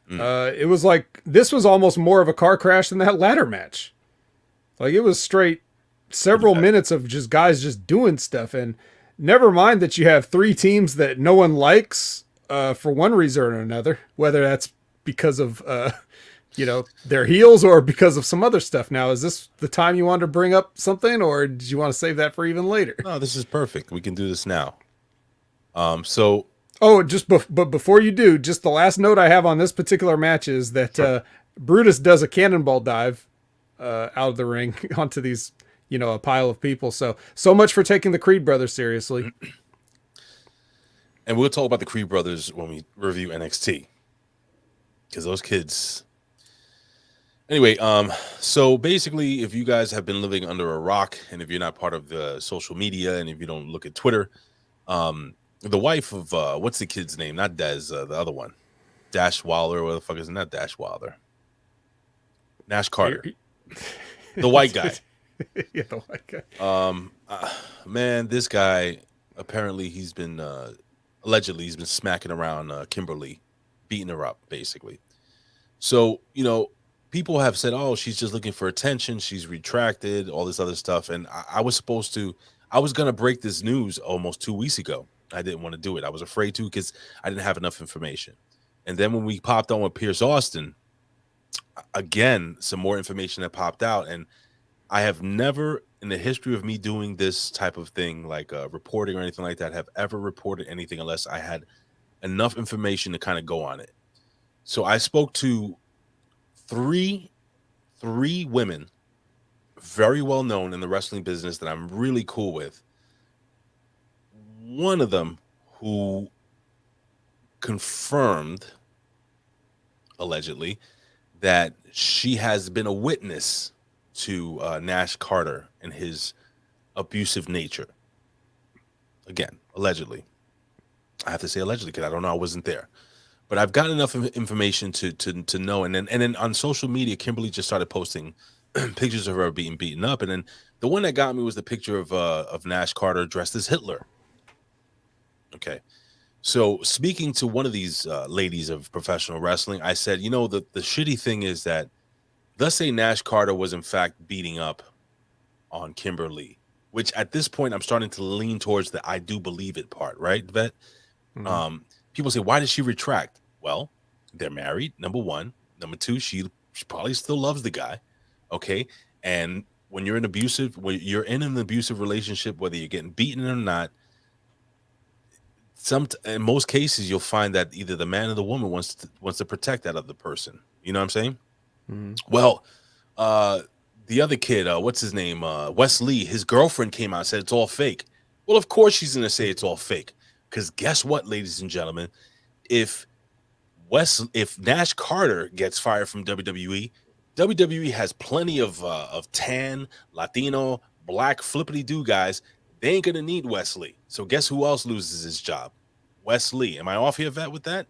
It was like this was almost more of a car crash than that ladder match. Like it was straight several minutes of just guys just doing stuff, and never mind that you have 3 teams that no one likes for one reason or another, whether that's because of their heels or because of some other stuff. Now, is this the time you wanted to bring up something, or did you want to save that for even later? No, this is perfect. We can do this now. But before you do, just the last note I have on this particular match is that Brutus does a cannonball dive out of the ring onto these, a pile of people. So much for taking the Creed brothers seriously. And we'll talk about the Creed brothers when we review NXT, because those kids. Anyway, so basically, if you guys have been living under a rock, and if you're not part of the social media, and if you don't look at Twitter, the wife of what's the kid's name? Not Dez, the other one, Dash Wilder. What the fuck is not Dash Wilder? Nash Carter, the white guy. Yeah, the white guy. Man, this guy apparently allegedly he's been smacking around Kimberly, beating her up, basically. So people have said, "Oh, she's just looking for attention. She's retracted, all this other stuff." And I was gonna break this news almost 2 weeks ago. I didn't want to do it. I was afraid to because I didn't have enough information. And then when we popped on with Pierce Austin, again, some more information that popped out. And I have never, in the history of me doing this type of thing, like reporting or anything like that, have ever reported anything unless I had enough information to kind of go on it. So I spoke to three women very well known in the wrestling business that I'm really cool with. One of them who confirmed, allegedly, that she has been a witness to Nash Carter and his abusive nature. Again, allegedly. I have to say allegedly because I don't know, I wasn't there. But I've got enough information to know. And then on social media, Kimberly just started posting pictures of her being beaten up. And then the one that got me was the picture of Nash Carter dressed as Hitler. Okay. So speaking to one of these ladies of professional wrestling, I said, the shitty thing is that, let's say Nash Carter was in fact beating up on Kimberly, which at this point I'm starting to lean towards the I do believe it part, right, Vet? Mm-hmm. People say, why did she retract? Well, they're married, number one. Number two, she probably still loves the guy, okay? And when you're in an abusive relationship, whether you're getting beaten or not, in most cases you'll find that either the man or the woman wants to protect that other person. You know what I'm saying? Mm-hmm. Well, the other kid, what's his name? Wes Lee, his girlfriend came out and said it's all fake. Well, of course she's going to say it's all fake. Because guess what, ladies and gentlemen? If Nash Carter gets fired from WWE has plenty of tan, Latino, black, flippity-doo guys. They ain't going to need Wesley. So guess who else loses his job? Wes Lee. Am I off here, Vet, with that?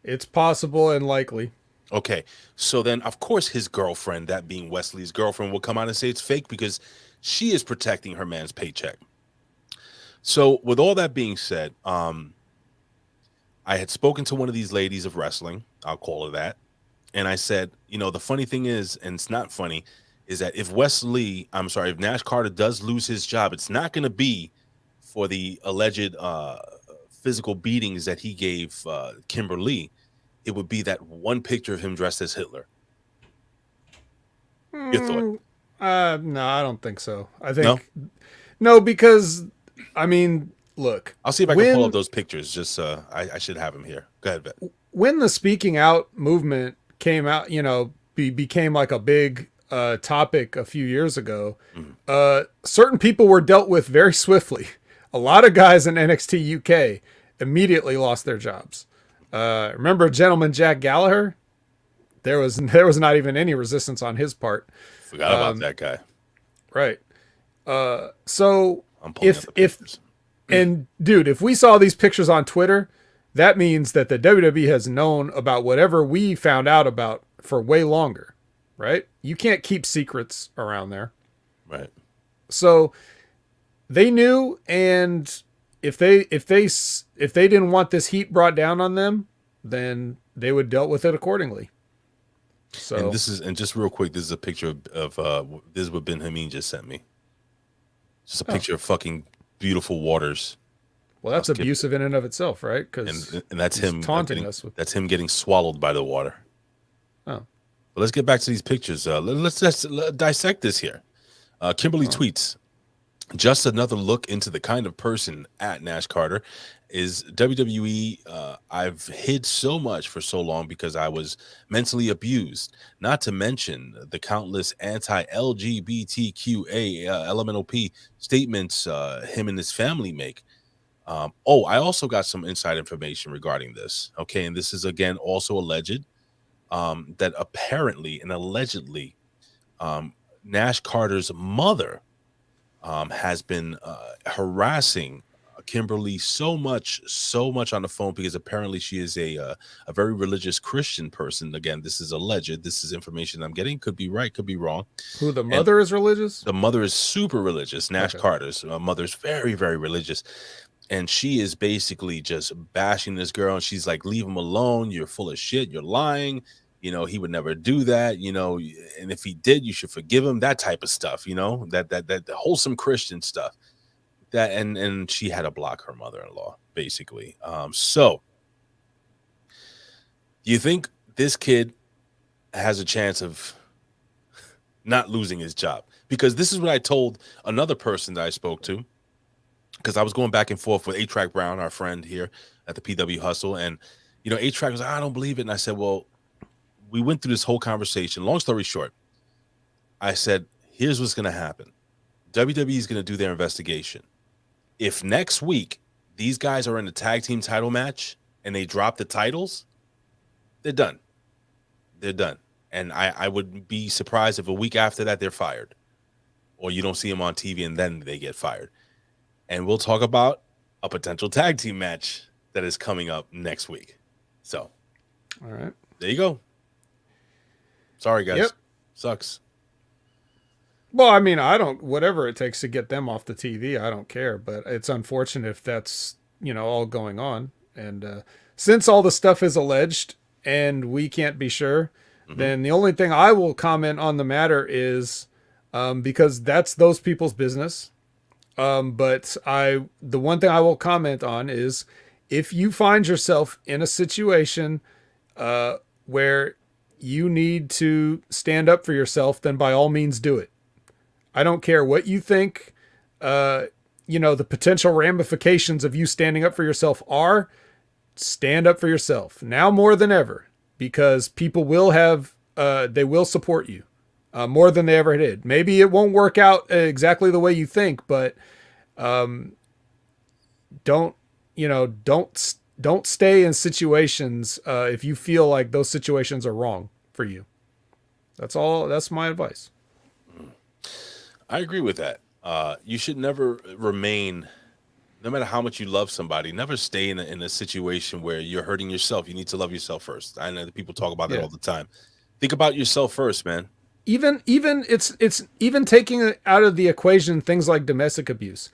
It's possible and likely. Okay. So then, of course, his girlfriend, that being Wesley's girlfriend, will come out and say it's fake because she is protecting her man's paycheck. So with all that being said, I had spoken to one of these ladies of wrestling, I'll call her that, and I said, the funny thing is, and it's not funny, is that if if Nash Carter does lose his job, it's not going to be for the alleged physical beatings that he gave Kimberly. It would be that one picture of him dressed as Hitler. Your thought? No, I don't think so. I think no, because look. I'll see if I can pull up those pictures. Just I should have them here. Go ahead, Vet. When the speaking out movement came out, became like a big topic a few years ago, certain people were dealt with very swiftly. A lot of guys in NXT UK immediately lost their jobs. Remember gentleman Jack Gallagher? There was not even any resistance on his part. Forgot about that guy. Right. So if we saw these pictures on Twitter, that means that the WWE has known about whatever we found out about for way longer, right? You can't keep secrets around there. Right. So they knew, and if they didn't want this heat brought down on them, then they would dealt with it accordingly. So and just real quick, this is a picture of this is what Ben Hameen just sent me. Just a picture of fucking beautiful waters. Well, that's abusive in and of itself, right? Because And that's him taunting us with. that's him getting swallowed by the water. Oh, But let's get back to these pictures. Let's just dissect this here. Kimberly tweets, just another look into the kind of person at Nash Carter is WWE. I've hid so much for so long because I was mentally abused, not to mention the countless anti-LGBTQA elemental P statements him and his family make. I also got some inside information regarding this. Okay, and this is again also alleged that apparently and allegedly Nash Carter's mother has been harassing Kimberly so much on the phone because apparently she is a very religious Christian person. Again, this is alleged. This is information I'm getting. Could be right, could be wrong. Who, the mother is religious? The mother is super religious. Nash Carter's mother's very, very religious. And she is basically just bashing this girl. And she's like, leave him alone. You're full of shit. You're lying. You know, he would never do that, you know, and if he did, you should forgive him, that type of stuff, you know, that wholesome Christian stuff. That and she had to block her mother-in-law, basically. So you think this kid has a chance of not losing his job? Because this is what I told another person that I spoke to, because I was going back and forth with A-Track Brown, our friend here at the PW Hustle, and you know, A-Track was like, I don't believe it. And I said, well, we went through this whole conversation. Long story short, I said, here's what's going to happen. WWE is going to do their investigation. If next week these guys are in a tag team title match and they drop the titles, they're done. They're done. And I would be surprised if a week after that they're fired, or you don't see them on TV and then they get fired. And we'll talk about a potential tag team match that is coming up next week. So, all right. There you go. Sorry, guys. Yep. Sucks. Well, I mean, I don't, whatever it takes to get them off the TV, I don't care. But it's unfortunate if that's, you know, all going on. And since all the stuff is alleged and we can't be sure, then the only thing I will comment on the matter is because that's those people's business. But the one thing I will comment on is if you find yourself in a situation where you need to stand up for yourself, then by all means do it. I don't care what you think, you know, the potential ramifications of you standing up for yourself are. Stand up for yourself now more than ever, because people will have, they will support you more than they ever did. Maybe it won't work out exactly the way you think, but don't stay in situations if you feel like those situations are wrong for you. That's all. That's my advice. I agree with that. You should never remain, no matter how much you love somebody, never stay in a situation where you're hurting yourself. You need to love yourself first. I know that people talk about that all the time. Think about yourself first, man. Even it's even taking out of the equation things like domestic abuse.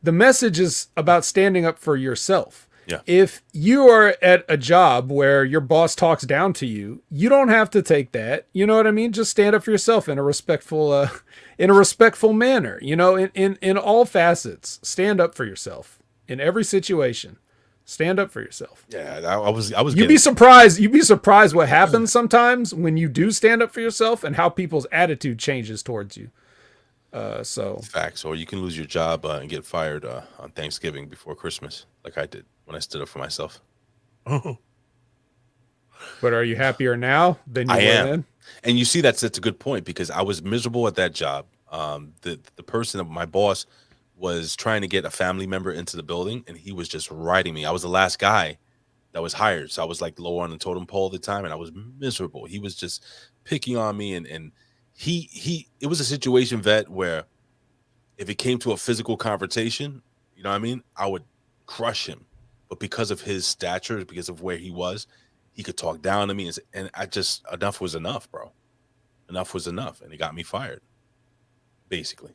The message is about standing up for yourself. Yeah. If you are at a job where your boss talks down to you, you don't have to take that. You know what I mean? Just stand up for yourself in a respectful manner. You know, in all facets, stand up for yourself in every situation. Stand up for yourself. Yeah, I was. You'd be surprised what happens sometimes when you do stand up for yourself and how people's attitude changes towards you. So facts, or you can lose your job and get fired on Thanksgiving before Christmas, like I did when I stood up for myself. But are you happier now than you were then? And you see, that's a good point, because I was miserable at that job. The person, my boss, was trying to get a family member into the building, and he was just riding me. I was the last guy that was hired, so I was like low on the totem pole at the time, and I was miserable. He was just picking on me, and he it was a situation, Vet, where if it came to a physical confrontation, you know what I mean, I would crush him. But because of his stature, because of where he was, he could talk down to me, and I just, enough was enough, bro. Enough was enough, and he got me fired, basically.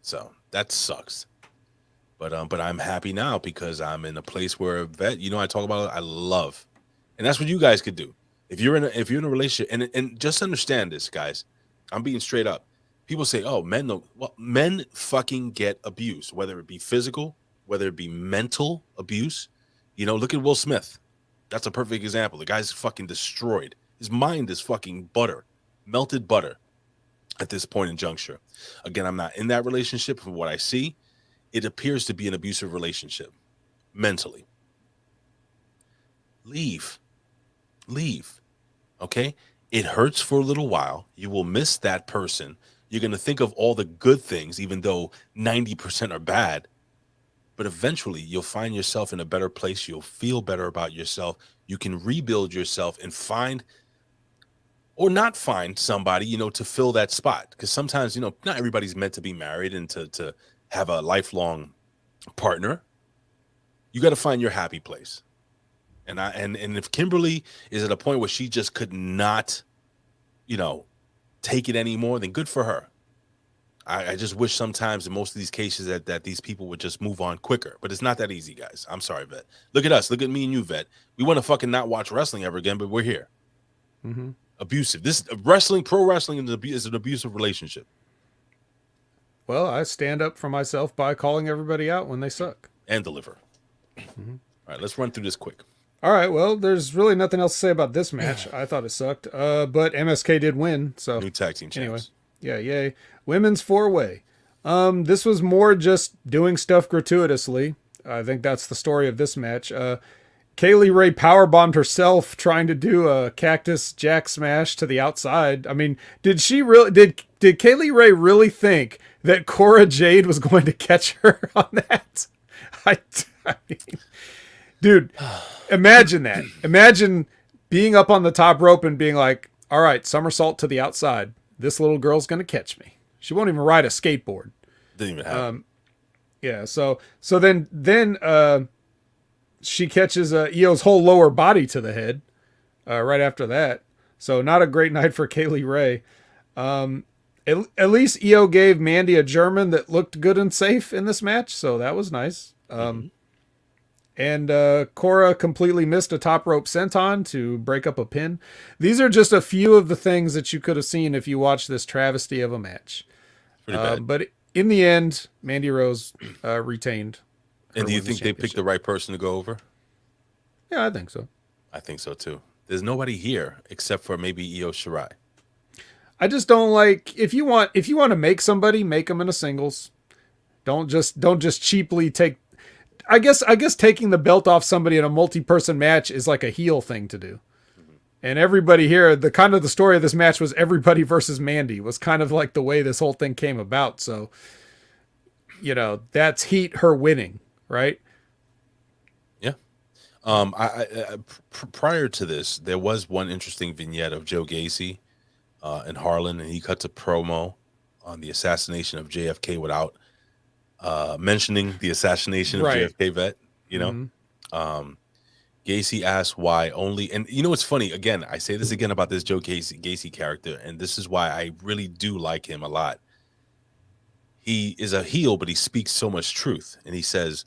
So that sucks. But I'm happy now because I'm in a place where, Vet, you know, I talk about it, I love, and that's what you guys could do if you're in a relationship. And just understand this, guys. I'm being straight up. people say, "Oh, men don't." Well, men fucking get abused, whether it be physical, whether it be mental abuse. You know, look at Will Smith. That's a perfect example. The guy's fucking destroyed. His mind is fucking butter, melted butter at this point in juncture. Again, I'm not in that relationship. From what I see, it appears to be an abusive relationship mentally. Leave. Okay? It hurts for a little while. You will miss that person. You're going to think of all the good things, even though 90% are bad. But eventually, you'll find yourself in a better place. You'll feel better about yourself. You can rebuild yourself and find or not find somebody, you know, to fill that spot. Because sometimes, you know, not everybody's meant to be married and to have a lifelong partner. You got to find your happy place. And if Kimberly is at a point where she just could not, you know, take it anymore, then good for her. I just wish sometimes in most of these cases that these people would just move on quicker. But it's not that easy, guys. I'm sorry, Vet. Look at us. Look at me and you, Vet. We want to fucking not watch wrestling ever again, but we're here. Mm-hmm. Abusive. This wrestling, pro wrestling is an abusive relationship. Well, I stand up for myself by calling everybody out when they suck. And deliver. Mm-hmm. All right, let's run through this quick. All right, well, there's really nothing else to say about this match. I thought it sucked, but MSK did win. So new tag team champs. Anyway, yeah, yay. Women's 4-way. This was more just doing stuff gratuitously. I think that's the story of this match. Kaylee Ray powerbombed herself trying to do a Cactus Jack smash to the outside. I mean, did Kaylee Ray really think that Cora Jade was going to catch her on that? I mean, dude, imagine that. Imagine being up on the top rope and being like, all right, somersault to the outside. This little girl's going to catch me. She won't even ride a skateboard. Didn't even happen. Yeah, so then she catches Io's whole lower body to the head right after that. So not a great night for Kaylee Ray. At least Io gave Mandy a German that looked good and safe in this match, so that was nice. And Cora completely missed a top rope senton to break up a pin. These are just a few of the things that you could have seen if you watched this travesty of a match. Pretty bad. But in the end, Mandy Rose retained. And do you think they picked the right person to go over? Yeah, I think so. I think so too. There's nobody here except for maybe Io Shirai. I just don't like if you want to make somebody, make them in a singles. Don't just cheaply take. I guess taking the belt off somebody in a multi-person match is like a heel thing to do. Mm-hmm. And everybody here, the story of this match was everybody versus Mandy was kind of like the way this whole thing came about. So, you know, that's heat her winning, right? Yeah. Prior to this, there was one interesting vignette of Joe Gacy in Harlan, and he cuts a promo on the assassination of JFK without mentioning the assassination of JFK vet, you know. Mm-hmm. Gacy asked why only, and you know what's funny, again, I say this again about this Joe Gacy character, and this is why I really do like him a lot. He is a heel, but he speaks so much truth, and he says,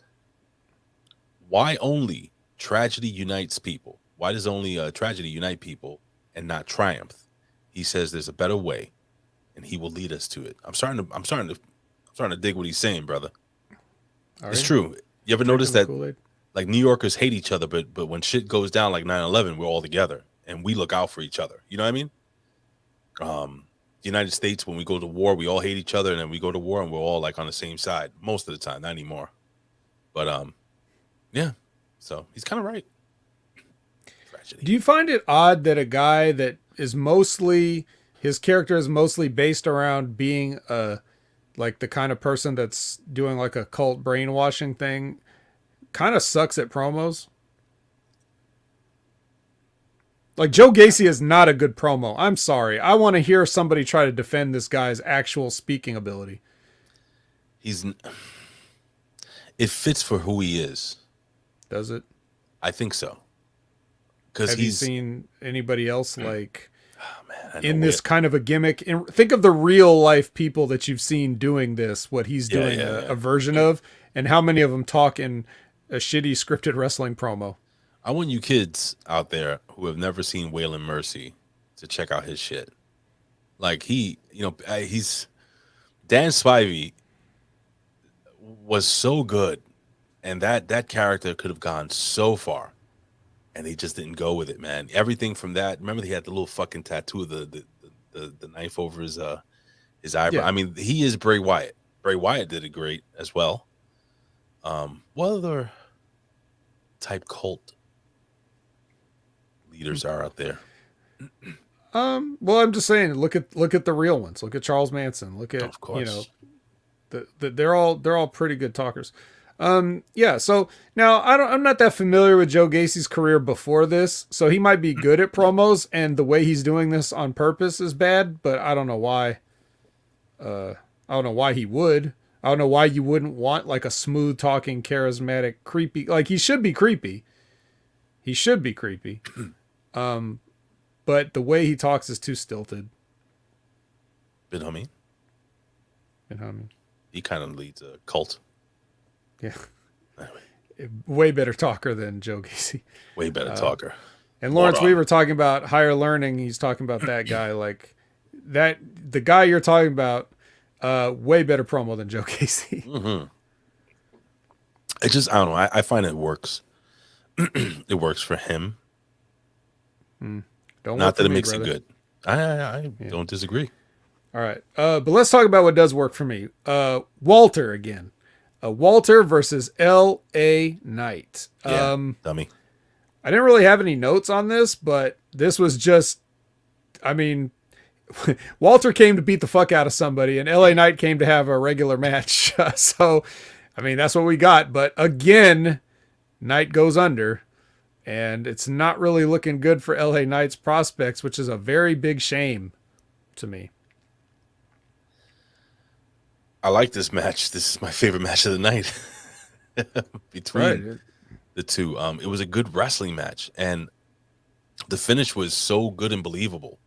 why only tragedy unites people? Why does only tragedy unite people and not triumph? He says there's a better way, and he will lead us to it. I'm starting to dig what he's saying, brother. It's true. You ever notice that like New Yorkers hate each other, but when shit goes down like 9/11, we're all together and we look out for each other. You know what I mean? The United States, when we go to war, we all hate each other, and then we go to war and we're all like on the same side most of the time, not anymore. But yeah. So he's kind of right. Tragedy. Do you find it odd that a guy that is his character is mostly based around being like the kind of person that's doing like a cult brainwashing thing, kind of sucks at promos? Like Joe Gacy is not a good promo. I'm sorry. I want to hear somebody try to defend this guy's actual speaking ability. It fits for who he is. Does it? I think so. Have you seen anybody else like in this kind of a gimmick? And think of the real life people that you've seen doing this, what he's doing a version of, and how many of them talk in a shitty scripted wrestling promo. I want you kids out there who have never seen Waylon Mercy to check out his shit. Like he's Dan Spivey was so good, and that character could have gone so far, and he just didn't go with it, man. Everything from that. Remember, he had the little fucking tattoo of the knife over his eyebrow. Yeah. I mean, he is Bray Wyatt. Bray Wyatt did it great as well. What other type cult leaders are out there? Well, I'm just saying, look at the real ones. Look at Charles Manson. Look at, Of course. they're all pretty good talkers. Yeah. So now I'm not that familiar with Joe Gacy's career before this, so he might be good at promos, and the way he's doing this on purpose is bad. But I don't know why. I don't know why he would. I don't know why you wouldn't want like a smooth talking, charismatic, creepy. Like he should be creepy. He should be creepy. But the way he talks is too stilted. Ben Hameen. You know what I mean? He kind of leads a cult. Yeah. Anyway, Way better talker than Joe Gacy. way better talker. And Lawrence Hold on. Weaver talking about higher learning. He's talking about that guy like that. The guy you're talking about, way better promo than Joe Gacy. Mm-hmm. It just, I don't know. I find it works. It works for him. Don't Not work that for it me, makes brother. it good. I don't disagree. All right. But let's talk about what does work for me. Walter again. Walter versus L.A. Knight. Yeah, dummy. I didn't really have any notes on this, but this was just, I mean, Walter came to beat the fuck out of somebody, and L.A. Knight came to have a regular match. So, I mean, that's what we got. But again, Knight goes under, and it's not really looking good for L.A. Knight's prospects, which is a very big shame to me. I like this match. This is my favorite match of the night between the two. It was a good wrestling match, and the finish was so good and believable.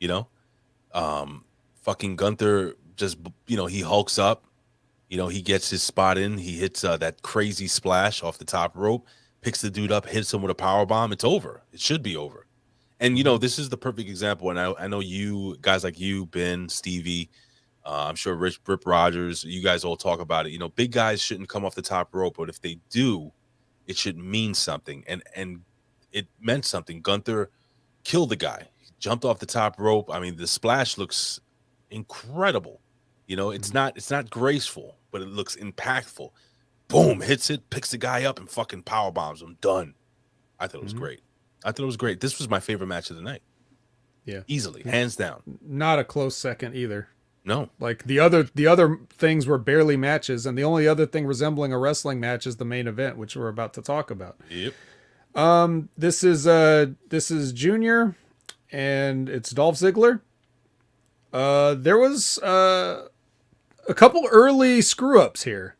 You know, fucking Gunther just, you know, he hulks up. You know, he gets his spot in. He hits that crazy splash off the top rope, picks the dude up, hits him with a power bomb. It's over. It should be over. And you know, this is the perfect example. And I know you guys like you, Ben, Stevie. I'm sure Rip Rogers, you guys all talk about it. You know, big guys shouldn't come off the top rope, but if they do, it should mean something. And it meant something. Gunther killed the guy. He jumped off the top rope. I mean, the splash looks incredible. You know, it's not graceful, but it looks impactful. Boom, hits it, picks the guy up, and fucking power bombs him. Done. I thought it was great. I thought it was great. This was my favorite match of the night. Yeah, easily, hands down. Not a close second either. No, like the other things were barely matches, and the only other thing resembling a wrestling match is the main event, which we're about to talk about. Yep. This is Junior, and it's Dolph Ziggler. There was a couple early screw ups here,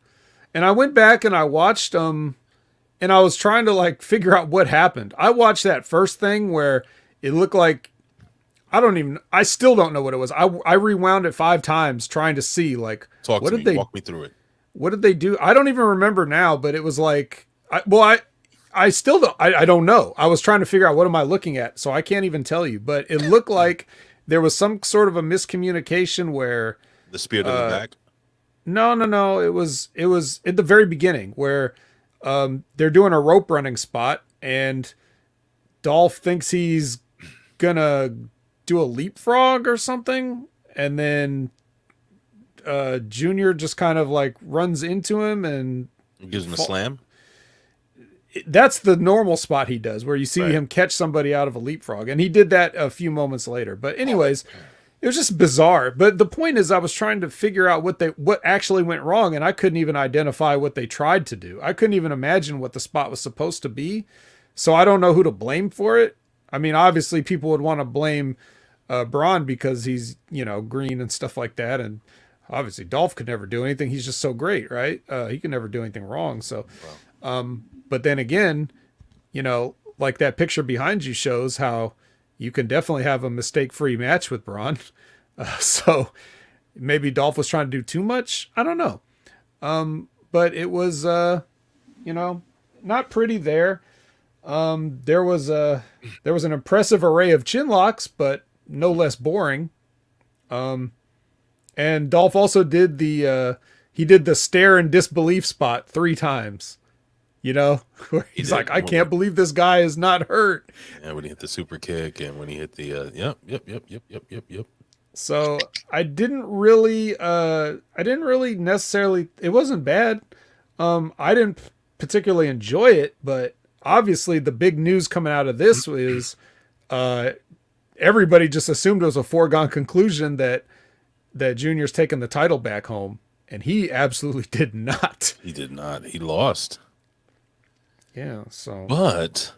and I went back and I watched them, and I was trying to like figure out what happened. I watched that first thing where it looked like, I still don't know what it was. I rewound it 5 times trying to see like, walk me through it. What did they do? I don't even remember now, but it was like, I still don't, I don't know. I was trying to figure out what am I looking at. So I can't even tell you, but it looked like there was some sort of a miscommunication where the spear to the back. No. It was at the very beginning where, they're doing a rope running spot and Dolph thinks he's gonna do a leapfrog or something, and then Junior just kind of like runs into him and gives him a slam. That's the normal spot he does, where you see him catch somebody out of a leapfrog, and he did that a few moments later. But anyways, it was just bizarre. But the point is, I was trying to figure out what actually went wrong, and I couldn't even identify what they tried to do. I couldn't even imagine what the spot was supposed to be. So I don't know who to blame for it. I mean, obviously people would want to blame Braun because he's, you know, green and stuff like that. And obviously Dolph could never do anything. He's just so great, right? He can never do anything wrong. So, but then again, you know, like that picture behind you shows how you can definitely have a mistake-free match with Braun. So maybe Dolph was trying to do too much. I don't know. But it was, you know, not pretty there. There was an impressive array of chin locks, but no less boring. And Dolph also did the stare and disbelief spot 3 times. You know, where he's like, I can't believe this guy is not hurt. Yeah, when he hit the super kick and when he hit the yep. So I didn't really necessarily, it wasn't bad. I didn't particularly enjoy it, but obviously the big news coming out of this is everybody just assumed it was a foregone conclusion that Junior's taking the title back home, and he absolutely did not. He did not. He lost. Yeah, so. But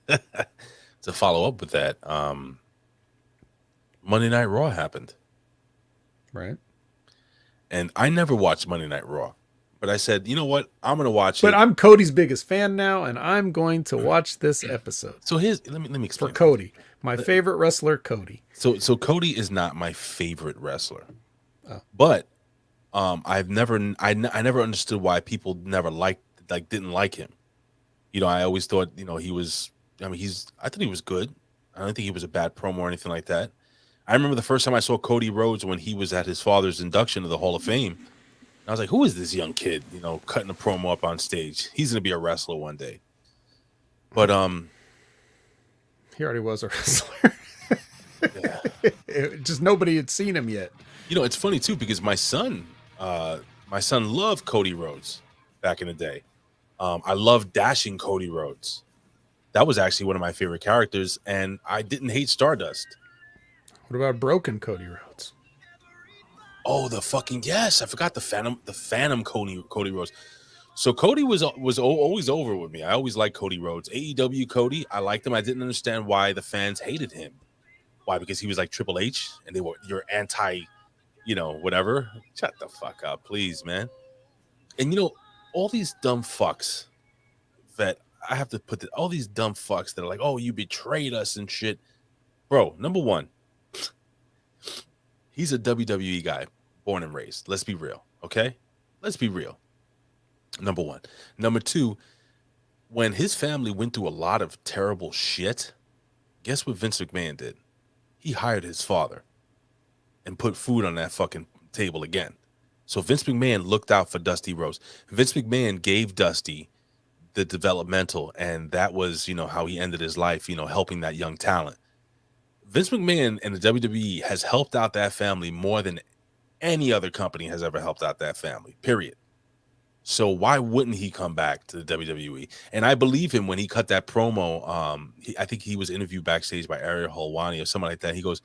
to follow up with that, Monday Night Raw happened. Right. And I never watched Monday Night Raw. But I said, you know what? I'm going to watch it. But I'm Cody's biggest fan now, and I'm going to watch this episode. So let me explain. For Cody, my favorite wrestler, Cody. So Cody is not my favorite wrestler. But I never understood why people never didn't like him. You know, I always thought, you know, I thought he was good. I don't think he was a bad promo or anything like that. I remember the first time I saw Cody Rhodes when he was at his father's induction to the Hall of Fame. I was like, who is this young kid, you know, cutting a promo up on stage? He's going to be a wrestler one day. But he already was a wrestler. Just nobody had seen him yet. You know, it's funny too because my son loved Cody Rhodes back in the day. I loved dashing Cody Rhodes. That was actually one of my favorite characters, and I didn't hate Stardust. What about broken Cody Rhodes? Oh, yes! I forgot the Phantom Cody Rhodes. So Cody was always over with me. I always liked Cody Rhodes. AEW Cody, I liked him. I didn't understand why the fans hated him. Why? Because he was like Triple H, and you're anti, you know, whatever. Shut the fuck up, please, man. And you know, all these dumb fucks that I have to put all these dumb fucks that are like, oh, you betrayed us and shit. Bro, number one, he's a WWE guy, born and raised. Let's be real, okay? Let's be real. Number one. Number two, when his family went through a lot of terrible shit, guess what Vince McMahon did? He hired his father and put food on that fucking table again. So Vince McMahon looked out for Dusty Rhodes. Vince McMahon gave Dusty the developmental, and that was, you know, how he ended his life, you know, helping that young talent. Vince McMahon and the WWE has helped out that family more than any other company has ever helped out that family, period. So why wouldn't he come back to the WWE? And I believe him when he cut that promo. I think he was interviewed backstage by Ariel Helwani or something like that. He goes,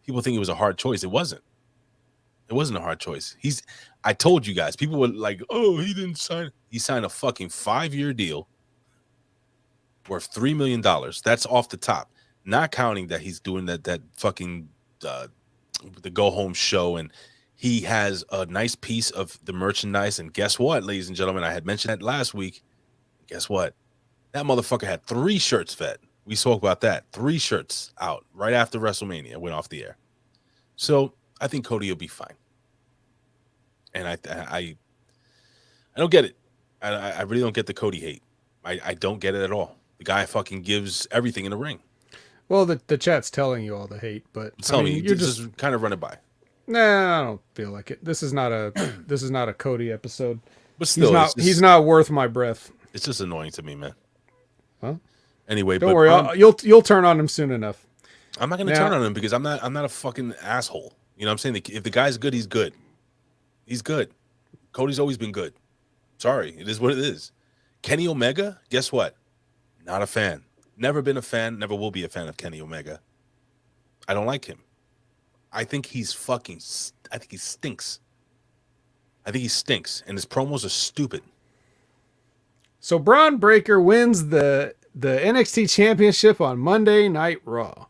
people think it was a hard choice. It wasn't. It wasn't a hard choice. I told you guys, people were like, oh, he didn't sign. He signed a fucking 5-year deal worth $3 million. That's off the top, not counting that he's doing that fucking the go home show, and he has a nice piece of the merchandise. And guess what, ladies and gentlemen, I had mentioned that last week. Guess what? That motherfucker had 3 shirts fed. We spoke about that. 3 shirts out right after WrestleMania went off the air. So I think Cody will be fine. And I don't get it. I really don't get the Cody hate. I don't get it at all. The guy fucking gives everything in the ring. Well, the chat's telling you all the hate, but tell me, you're just kind of run it by. Nah, I don't feel like it. This is not a Cody episode. But still, he's not worth my breath. It's just annoying to me, man. Huh? Anyway, don't worry. You'll turn on him soon enough. I'm not going to turn on him because I'm not a fucking asshole. You know what I'm saying? If the guy's good, he's good. He's good. Cody's always been good. Sorry, it is what it is. Kenny Omega, guess what? Not a fan. Never been a fan. Never will be a fan of Kenny Omega. I don't like him. I think he stinks. I think he stinks, and his promos are stupid. So Braun Breaker wins the NXT Championship on Monday Night Raw.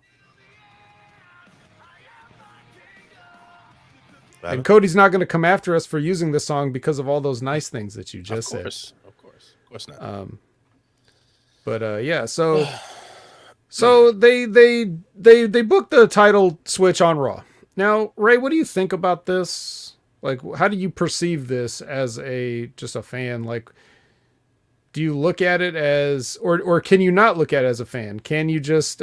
And Cody's not going to come after us for using the song because of all those nice things that you just said. Of course not. But yeah, so they booked the title switch on Raw. Now, Ray, what do you think about this? Like, how do you perceive this as just a fan? Like, do you look at it as, or can you not look at it as a fan? Can you just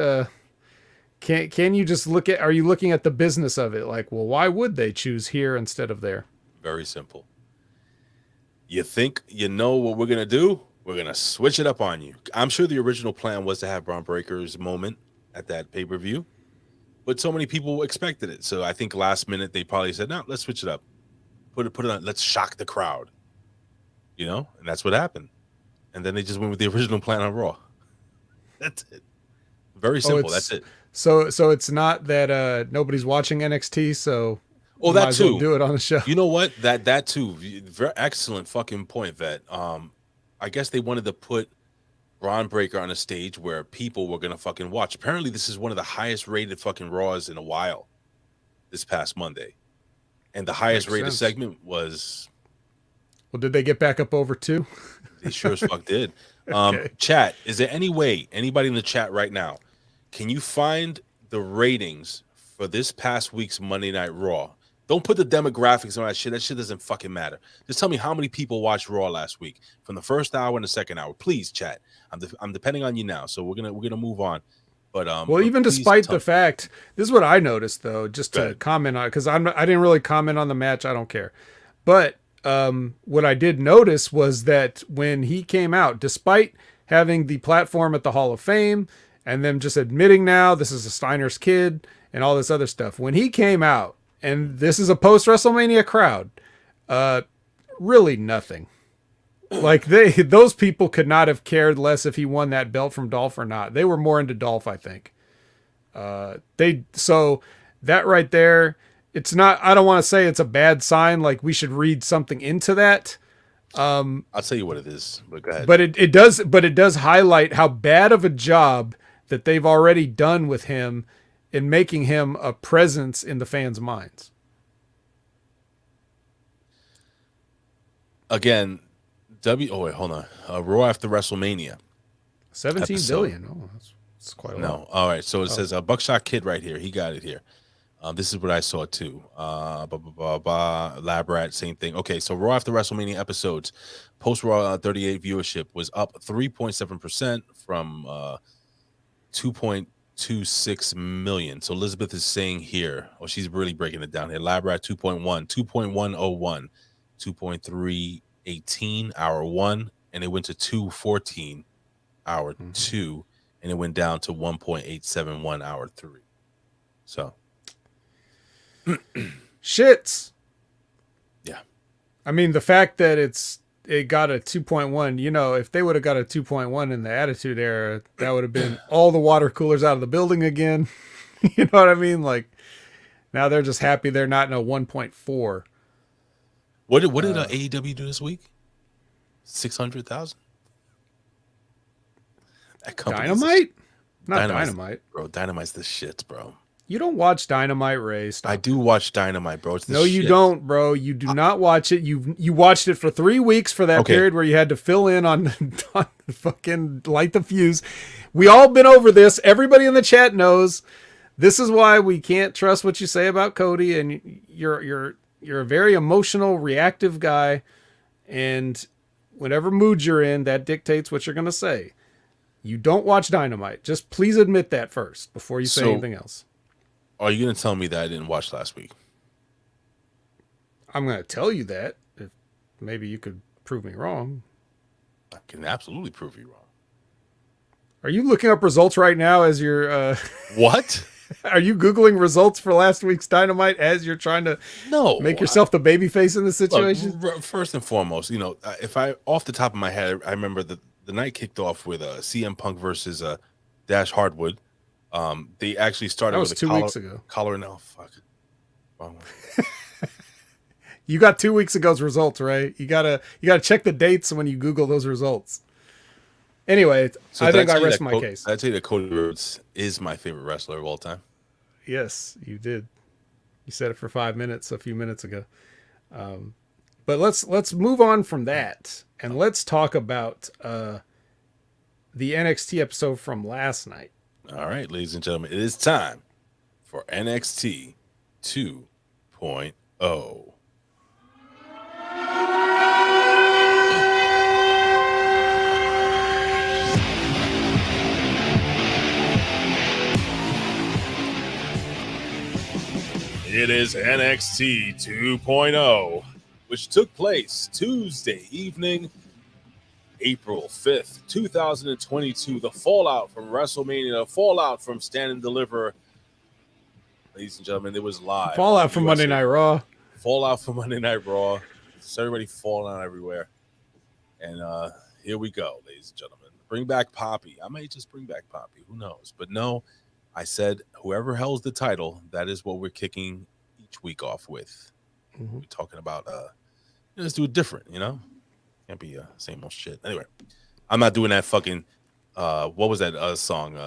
Can you just look at, are you looking at the business of it? Like, well, why would they choose here instead of there? Very simple. You think you know what we're going to do? We're going to switch it up on you. I'm sure the original plan was to have Braun Breaker's moment at that pay-per-view, but so many people expected it. So I think last minute they probably said, no, let's switch it up. Put it on. Let's shock the crowd. You know, and that's what happened. And then they just went with the original plan on Raw. That's it. Very simple. That's it. So it's not that nobody's watching NXT, so that too. Do it on the show. You know what? That too. Very excellent fucking point, Vet. I guess they wanted to put Braun Breaker on a stage where people were gonna fucking watch. Apparently, this is one of the highest rated fucking Raws in a while. This past Monday, and the highest rated segment was. Well, did they get back up over 2? They sure as fuck did. Okay. Chat, is there any way, anybody in the chat right now, can you find the ratings for this past week's Monday Night Raw? Don't put the demographics on that shit. That shit doesn't fucking matter. Just tell me how many people watched Raw last week from the first hour and the second hour. Please, chat. I'm depending on you now, so we're gonna move on. But well, even despite the fact, this is what I noticed though, just to comment on it, because I didn't really comment on the match. I don't care, but what I did notice was that when he came out, despite having the platform at the Hall of Fame and them just admitting now this is a Steiner's kid and all this other stuff, when he came out, and this is a post WrestleMania crowd, really nothing. Like those people could not have cared less if he won that belt from Dolph or not. They were more into Dolph, I think. So that right there, it's not, I don't want to say it's a bad sign. Like we should read something into that. I'll tell you what it is, but go ahead. But it does highlight how bad of a job that they've already done with him in making him a presence in the fans' minds. Again, hold on. Raw after WrestleMania. 17 billion. Oh, that's quite a lot. No. All right. So it says Buckshot Kid right here. He got it here. This is what I saw too. Lab Rat, same thing. Okay, so Raw after WrestleMania episodes, post Raw 38 viewership was up 3.7% from 2.26 million. So Elizabeth is saying here, she's really breaking it down here. Lab Rat 2.1, 2.101, 2.318 hour 1, and it went to 2.14 hour 2, and it went down to 1.871 hour 3. So. Shits. Yeah. I mean, the fact that it got a 2.1, you know, if they would have got a 2.1 in the Attitude Era, that would have been all the water coolers out of the building again. You know what I mean? Like now they're just happy they're not in a 1.4. What did AEW do this week? 600,000. Dynamite? Not Dynamite. Bro, Dynamite's the shit, bro. You don't watch Dynamite, Ray. Stop. I do watch Dynamite, bro. It's the no, you shit. don't, bro. You do not watch it. You watched it for 3 weeks for that period where you had to fill in on fucking light the fuse. We all been over this. Everybody in the chat knows. This is why we can't trust what you say about Cody. And you're a very emotional, reactive guy. And whatever mood you're in, that dictates what you're going to say. You don't watch Dynamite. Just please admit that first before you say anything else. Are you going to tell me that I didn't watch last week? I'm going to tell you that. If maybe you could prove me wrong. I can absolutely prove you wrong. Are you looking up results right now as you're... What? Are you Googling results for last week's Dynamite as you're trying to make yourself the babyface in the situation? Look, first and foremost, you know, if I, off the top of my head, I remember the night kicked off with CM Punk versus Dash Hardwood. They actually started with 2 weeks ago. Collar and fuck. Wrong one. You got 2 weeks ago's results, right? You gotta check the dates when you Google those results. Anyway, so I think I rest my case. I'd say that Cody Rhodes is my favorite wrestler of all time. Yes, you did. You said it for 5 minutes a few minutes ago. But let's move on from that and let's talk about the NXT episode from last night. All right, ladies and gentlemen, it is time for NXT 2.0. It is NXT 2.0, which took place Tuesday evening, April 5th, 2022. The fallout from WrestleMania, the fallout from Stand and Deliver. Ladies and gentlemen, it was live. Fallout from Monday Night Raw. Fallout from Monday Night Raw. It's everybody falling out everywhere. And here we go, ladies and gentlemen. Bring back Poppy. I might just bring back Poppy. Who knows? But no, I said whoever holds the title, that is what we're kicking each week off with. We're talking about, let's do it different, you know? Can't be same old shit. Anyway, I'm not doing that fucking, what was that song?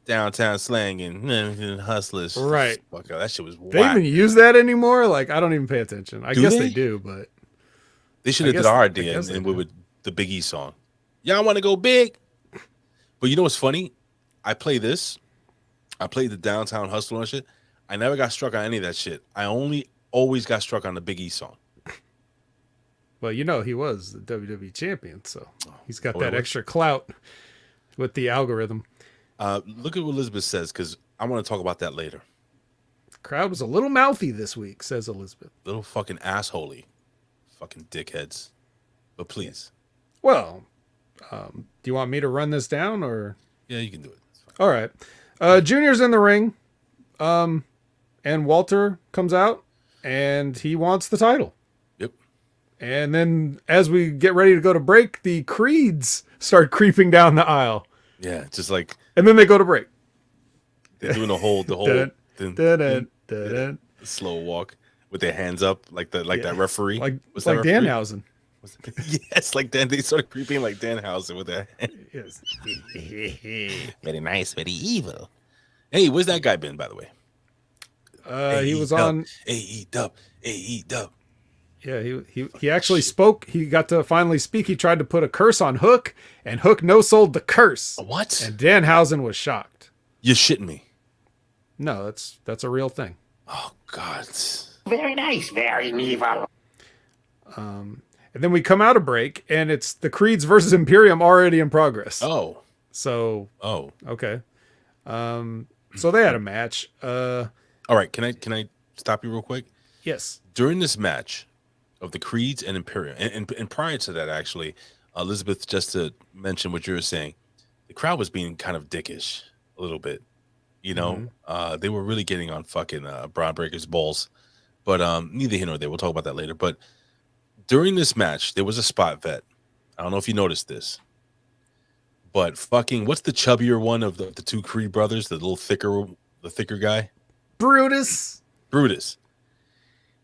Downtown Slang and Hustlers. Right. Fuck, that shit was They whack. even use that anymore? Like, I don't even pay attention. I guess they do, but They should have did our idea and with the Big E song. Y'all want to go big? But you know what's funny? I play this. I played the Downtown Hustle and shit. I never got struck on any of that shit. I always got struck on the Big E song. Well, you know, he was the WWE champion, so he's got that was? extra clout with the algorithm. Look at what Elizabeth says, because I want to talk about that later. The crowd was a little mouthy this week, says Elizabeth. Little fucking assholey. Fucking dickheads. But please. Well, do you want me to run this down, or? Yeah, you can do it. All right. Junior's in the ring, and Walter comes out, and he wants the title. Yep. And then as we get ready to go to break, the Creeds start creeping down the aisle. Yeah, just like. And then they go to break. They're doing the whole Dun. slow walk with their hands up, like that referee. Like Was that referee? Danhausen. Yes, like Dan. They started creeping like Danhausen with that. Yes. Very nice, very evil. Hey, where's that guy been, by the way? He was on AE-Dub. Yeah, he actually spoke. He got to finally speak. He tried to put a curse on Hook, and Hook no-sold the curse. What? And Danhausen was shocked. You're shitting me. No, that's a real thing. Oh God. Very nice, very evil. And then we come out of break, and it's the Creeds versus Imperium already in progress. Oh. So. Oh. Okay. So they had a match. All right. Can I stop you real quick? Yes. During this match of the Creeds and Imperium, and prior to that, actually, Elizabeth, just to mention what you were saying, the crowd was being kind of dickish a little bit. You know, they were really getting on fucking Braun Breaker's balls. But neither here nor there. We'll talk about that later. But during this match, there was a spot vet. I don't know if you noticed this. But fucking, what's the chubbier one of the two Creed brothers? The thicker guy? Brutus.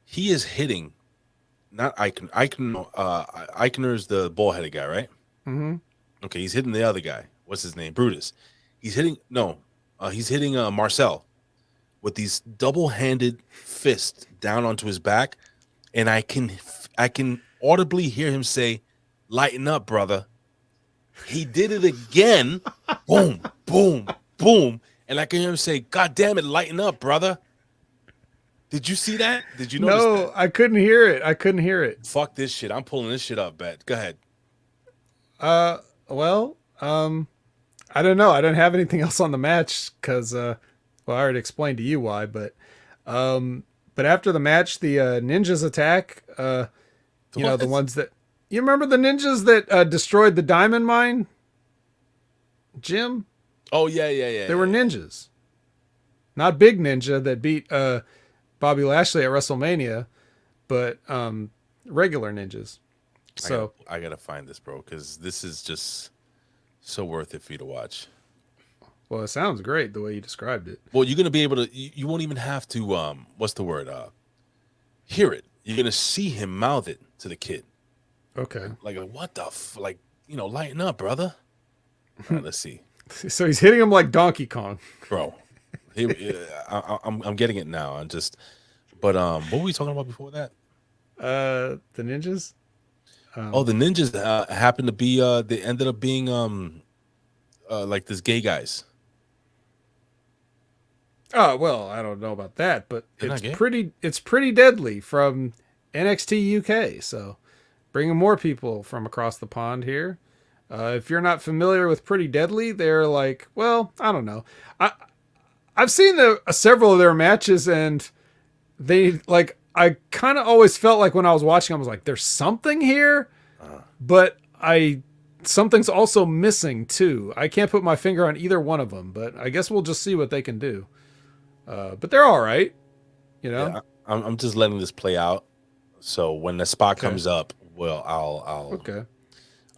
He is hitting, not Icon. Eichner's the ball-headed guy, right? Mm-hmm. Okay, he's hitting the other guy. What's his name? Brutus. He's hitting Marcel with these double-handed fists down onto his back, and I can audibly hear him say, "Lighten up, brother." He did it again. Boom, boom, boom. And I can hear him say, "God damn it, lighten up, brother." Did you see that? Did you notice that? No, I couldn't hear it. Fuck this shit. I'm pulling this shit up, Bet. Go ahead. Well, I don't know. I didn't have anything else on the match because, I already explained to you why, but after the match, the ninjas attack, the ones that, you remember the ninjas that destroyed the diamond mine, Jim? Oh, yeah. They were ninjas. Not Big Ninja that beat Bobby Lashley at WrestleMania, but regular ninjas. So I gotta find this, bro, because this is just so worth it for you to watch. Well, it sounds great the way you described it. Well, you're gonna be able to. You won't even have to. What's the word? Hear it. You're gonna see him mouth it to the kid. Okay. Like what the lighten up, brother. All right, let's see. So he's hitting him like Donkey Kong, bro. I'm getting it now. But what were we talking about before that? The ninjas. The ninjas happened to be. They ended up being like this gay guys. Oh well, I don't know about that, but They're it's not gay? pretty deadly from NXT UK. So bringing more people from across the pond here. If you're not familiar with Pretty Deadly, they're like, well, I don't know. I've seen several of their matches, and they like I kind of always felt like when I was watching, I was like, there's something here, but something's also missing too. I can't put my finger on either one of them, but I guess we'll just see what they can do. But they're all right, you know. Yeah, I'm just letting this play out. So when the spot comes up, well, I'll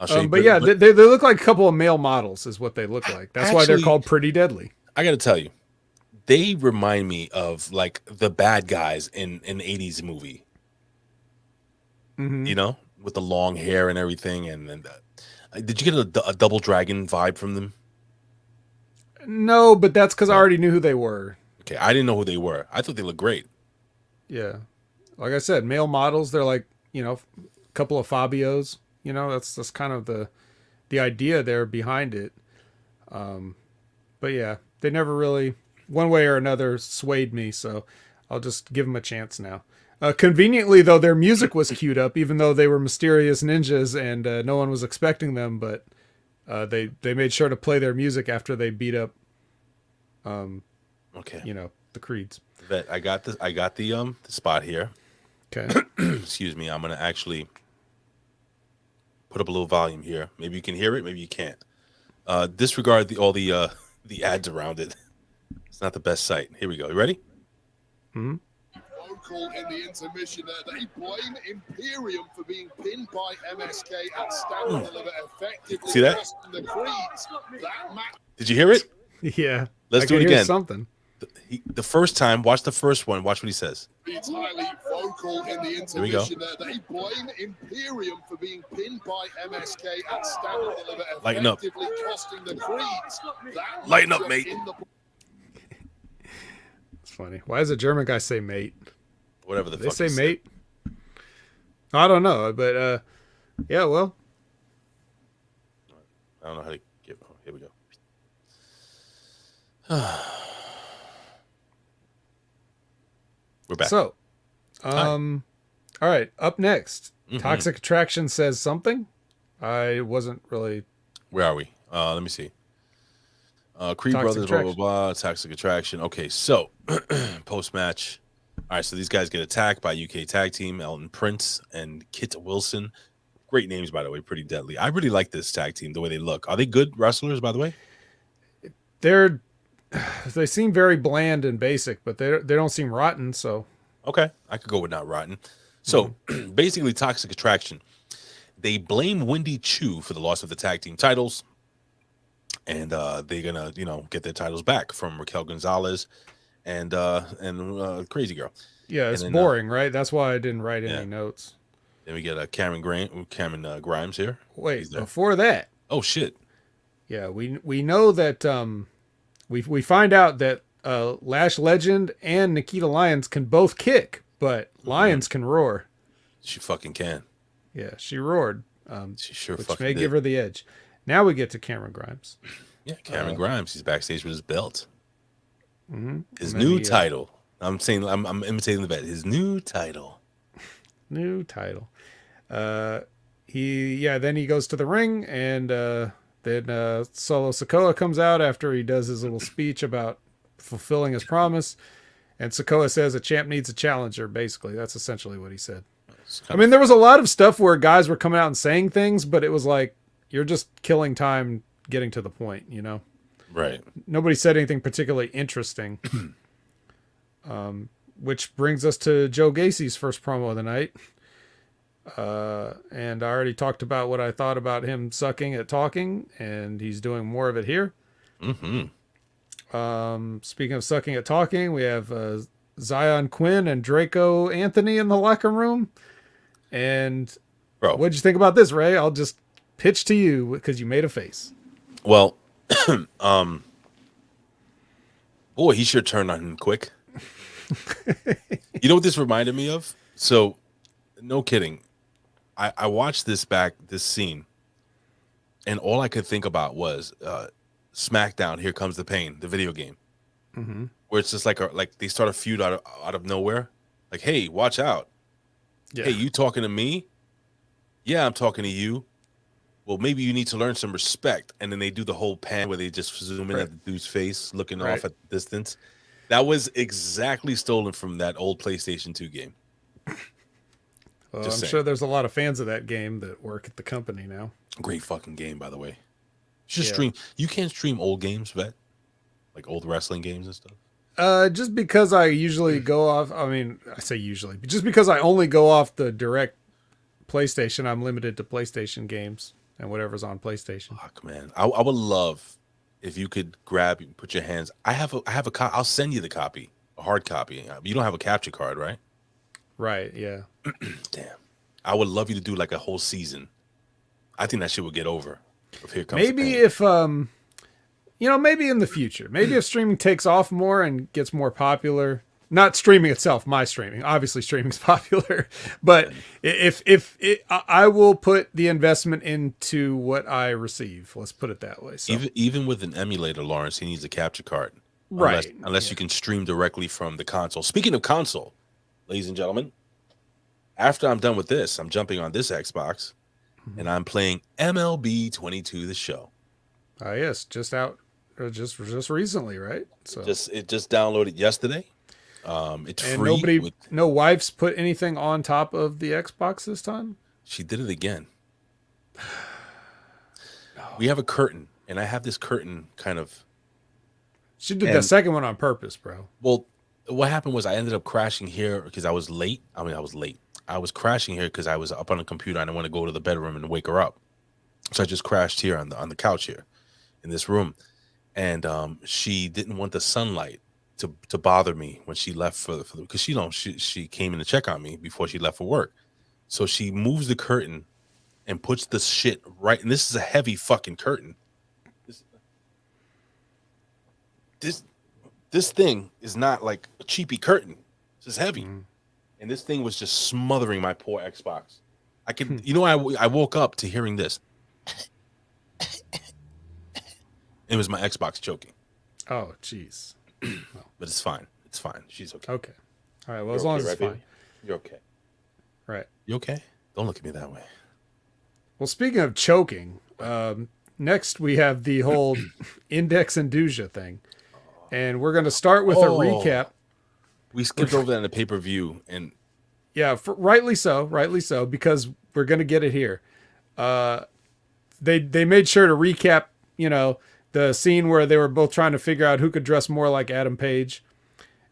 show you. But yeah, they look like a couple of male models, is what they look like. That's why they're called Pretty Deadly. I got to tell you, they remind me of like the bad guys in an 80s movie. You know, with the long hair and everything. And did you get a Double Dragon vibe from them? No, but that's because I already knew who they were. Okay, I didn't know who they were. I thought they looked great. Yeah, like I said, male models. They're like, you know, a couple of Fabios. You know, that's kind of the idea there behind it. But yeah, they never really, one way or another, swayed me. So I'll just give them a chance now. Conveniently, though, their music was queued up, even though they were mysterious ninjas and no one was expecting them. But they made sure to play their music after they beat up, you know, the Creeds. I got the spot here. Okay. Excuse me. I'm gonna actually put up a little volume here. Maybe you can hear it. Maybe you can't. Disregard all the ads around it. It's not the best sight. Here we go. You ready? Hmm. Vocal in the intermission there. They blame Imperium for being pinned by MSK at Stand and Deliver effectively. See that? The Creeds. Did you hear it? Yeah. Let's do it again. Something. The first time, watch the first one. Watch what he says. It's highly vocal in the intermission there. They blame Imperium for being pinned by MSK at Stand and Deliver Lighten up. effectively costing the Creeds. Lighten up, mate. It's funny. Why does a German guy say mate? Whatever the they fuck say he mate. I don't know, but yeah, well, I don't know how to get. Oh, here we go. We're back. So, all right. Up next, Toxic Attraction says something. I wasn't really. Where are we? Let me see. Creed Brothers, blah, blah, blah. Toxic Attraction. Okay, so post match. All right, so these guys get attacked by UK tag team, Elton Prince and Kit Wilson. Great names, by the way. Pretty deadly. I really like this tag team, the way they look. Are they good wrestlers, by the way? They seem very bland and basic, but they don't seem rotten. So okay, I could go with not rotten. So basically, Toxic Attraction. They blame Wendy Chu for the loss of the tag team titles, and they're gonna, get their titles back from Raquel Gonzalez and Crazy Girl. Yeah, it's boring, right? That's why I didn't write any notes. Then we get Cameron Grimes here. Wait, before that. Oh shit. Yeah, we know that we find out that Lash Legend and Nikita Lyons can both kick, but Lyons can roar. She fucking can. Yeah, she roared. She sure which fucking may did. give her the edge. Now we get to Cameron Grimes. Yeah, Cameron Grimes. He's backstage with his belt. Mm-hmm. His new title. I'm imitating the vet. His new title. New title. Then he goes to the ring, and then Solo Sikoa comes out after he does his little speech about fulfilling his promise. And Sikoa says a champ needs a challenger, basically. That's essentially what he said. I mean, there was a lot of stuff where guys were coming out and saying things, but it was like, you're just killing time getting to the point, Right. Nobody said anything particularly interesting. Which brings us to Joe Gacy's first promo of the night. And I already talked about what I thought about him sucking at talking, and he's doing more of it here. Speaking of sucking at talking, we have Zion Quinn and Draco Anthony in the locker room. And what'd you think about this, Ray? I'll just pitch to you because you made a face. Well, boy, he sure turned on him quick. You know what this reminded me of? So, no kidding. I watched this scene, and all I could think about was SmackDown, Here Comes the Pain, the video game. Where it's just like they start a feud out of nowhere. Like, hey, watch out. Yeah. Hey, you talking to me? Yeah, I'm talking to you. Well, maybe you need to learn some respect. And then they do the whole pan where they just zoom in at the dude's face, looking off at the distance. That was exactly stolen from that old PlayStation 2 game. Well, Just I'm saying. sure there's a lot of fans of that game that work at the company now. Great fucking game, by the way. You should Yeah. stream. You can't stream old games, vet, like old wrestling games and stuff. Just because I usually go off, I mean, I say usually, but just because I only go off the direct PlayStation, I'm limited to PlayStation games and whatever's on PlayStation. Fuck, man. I would love if you could grab and put your hands. I have a I'll send you the copy, a hard copy. You don't have a capture card, right? Right, yeah. Damn. I would love you to do like a whole season. I think that shit would get over. If Here Comes the Maybe Pain. if maybe in the future, maybe if streaming takes off more and gets more popular, not streaming itself, my streaming, obviously streaming's popular, but I will put the investment into what I receive. Let's put it that way. So Even with an emulator, Lawrence, he needs a capture card. Right. Unless you can stream directly from the console. Speaking of console, ladies and gentlemen, after I'm done with this, I'm jumping on this Xbox and I'm playing MLB 22 The Show. yes, just out just recently, right? So It just downloaded yesterday. It's and free. no wife's put anything on top of the Xbox this time? She did it again. We have a curtain, and I have this curtain kind of. She did that second one on purpose, bro. Well, what happened was I ended up crashing here because I was late. I was late. I was crashing here because I was up on the computer and I want to go to the bedroom and wake her up. So I just crashed here on the couch here in this room. And she didn't want the sunlight to bother me when she left for because she came in to check on me before she left for work. So she moves the curtain and puts the shit right. And this is a heavy fucking curtain. This thing is not like a cheapy curtain. This is heavy. And this thing was just smothering my poor Xbox. I could, I woke up to hearing this. It was my Xbox choking. Oh, jeez. But it's fine. It's fine. She's okay. Okay. All right. Well, as long as it's fine. Baby? You're okay. Right. You okay? Don't look at me that way. Well, speaking of choking, next we have the whole Index and Duja thing. And we're going to start with a recap. We skipped over that in the pay-per-view. And yeah, rightly so, because we're going to get it here. They made sure to recap, the scene where they were both trying to figure out who could dress more like Adam Page.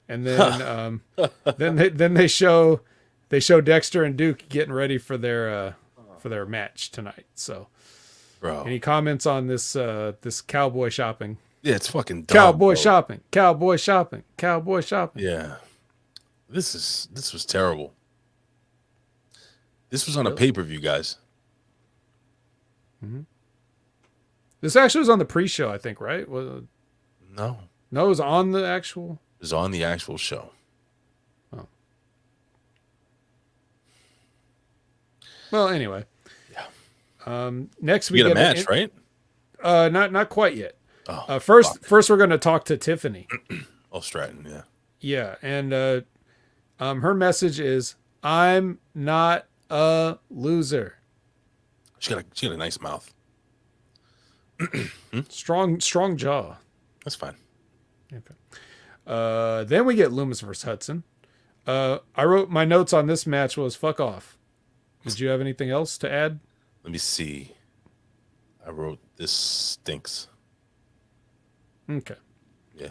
And then then they show Dexter and Duke getting ready for their match tonight. So, bro, any comments on this cowboy shopping? Yeah, it's fucking dumb, cowboy bro. shopping. Yeah, this was terrible. This was on a pay-per-view, guys. Mm-hmm. This actually was on the pre-show, I think, right? No, it was on the actual. It was on the actual show. Oh. Well, anyway. Yeah. Next we get a match, right? Not quite yet. Oh, first we're going to talk to Tiffany. Oh, Stratton, yeah. Yeah, and her message is, "I'm not a loser." She got a nice mouth. Strong jaw. That's fine. Okay. Then we get Loomis versus Hudson. I wrote my notes on this match was fuck off. Did you have anything else to add? Let me see. I wrote this stinks. Okay. Yeah.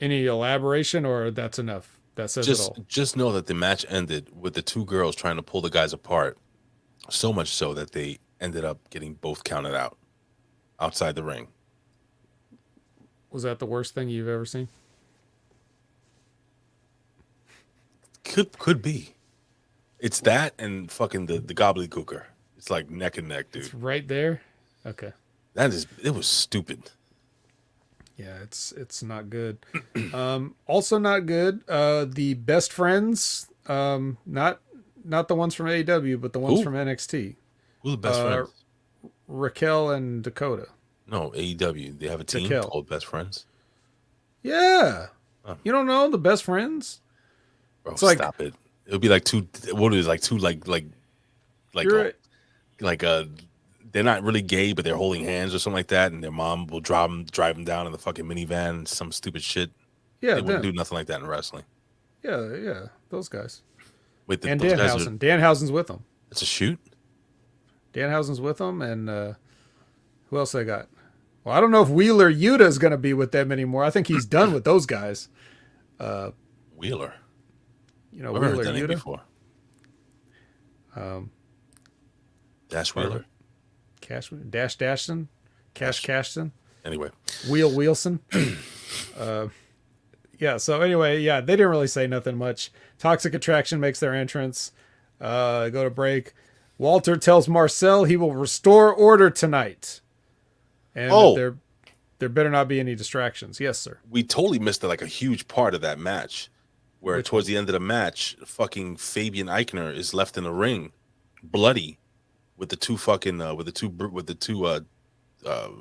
Any elaboration or that's enough? That says it all. Just know that the match ended with the two girls trying to pull the guys apart. So much so that they ended up getting both counted out outside the ring. Was that the worst thing you've ever seen? Could be. It's that and fucking the gobbledygooker. It's like neck and neck, dude. It's right there. Okay. It was stupid. Yeah, it's not good. Also not good. The best friends, not the ones from AEW, but the ones from NXT. Who are the best friends? Raquel and Dakota. No, AEW. They have a team called Best Friends. Yeah. Oh. You don't know the best friends? Bro, stop it. It'll be like two. What is it, like two they're not really gay, but they're holding hands or something like that, and their mom will drive them down in the fucking minivan, some stupid shit. Yeah, They wouldn't them. do nothing like that in wrestling. Yeah, those guys. Wait, And those guys Danhausen. Danhausen's with them. It's a shoot? Danhausen's with them, and who else they got? Well, I don't know if Wheeler Yuta is going to be with them anymore. I think he's done with those guys. Wheeler. You know, I've heard Wheeler that name Yuta. before. Dash Wheeler? Dashton? Cashton? Anyway. Wheelson. Yeah, so anyway, yeah, they didn't really say nothing much. Toxic Attraction makes their entrance. Go to break. Walter tells Marcel he will restore order tonight. And that there better not be any distractions. Yes, sir. We totally missed like a huge part of that match where towards the end of the match, fucking Fabian Eichner is left in the ring, bloody, with the two fucking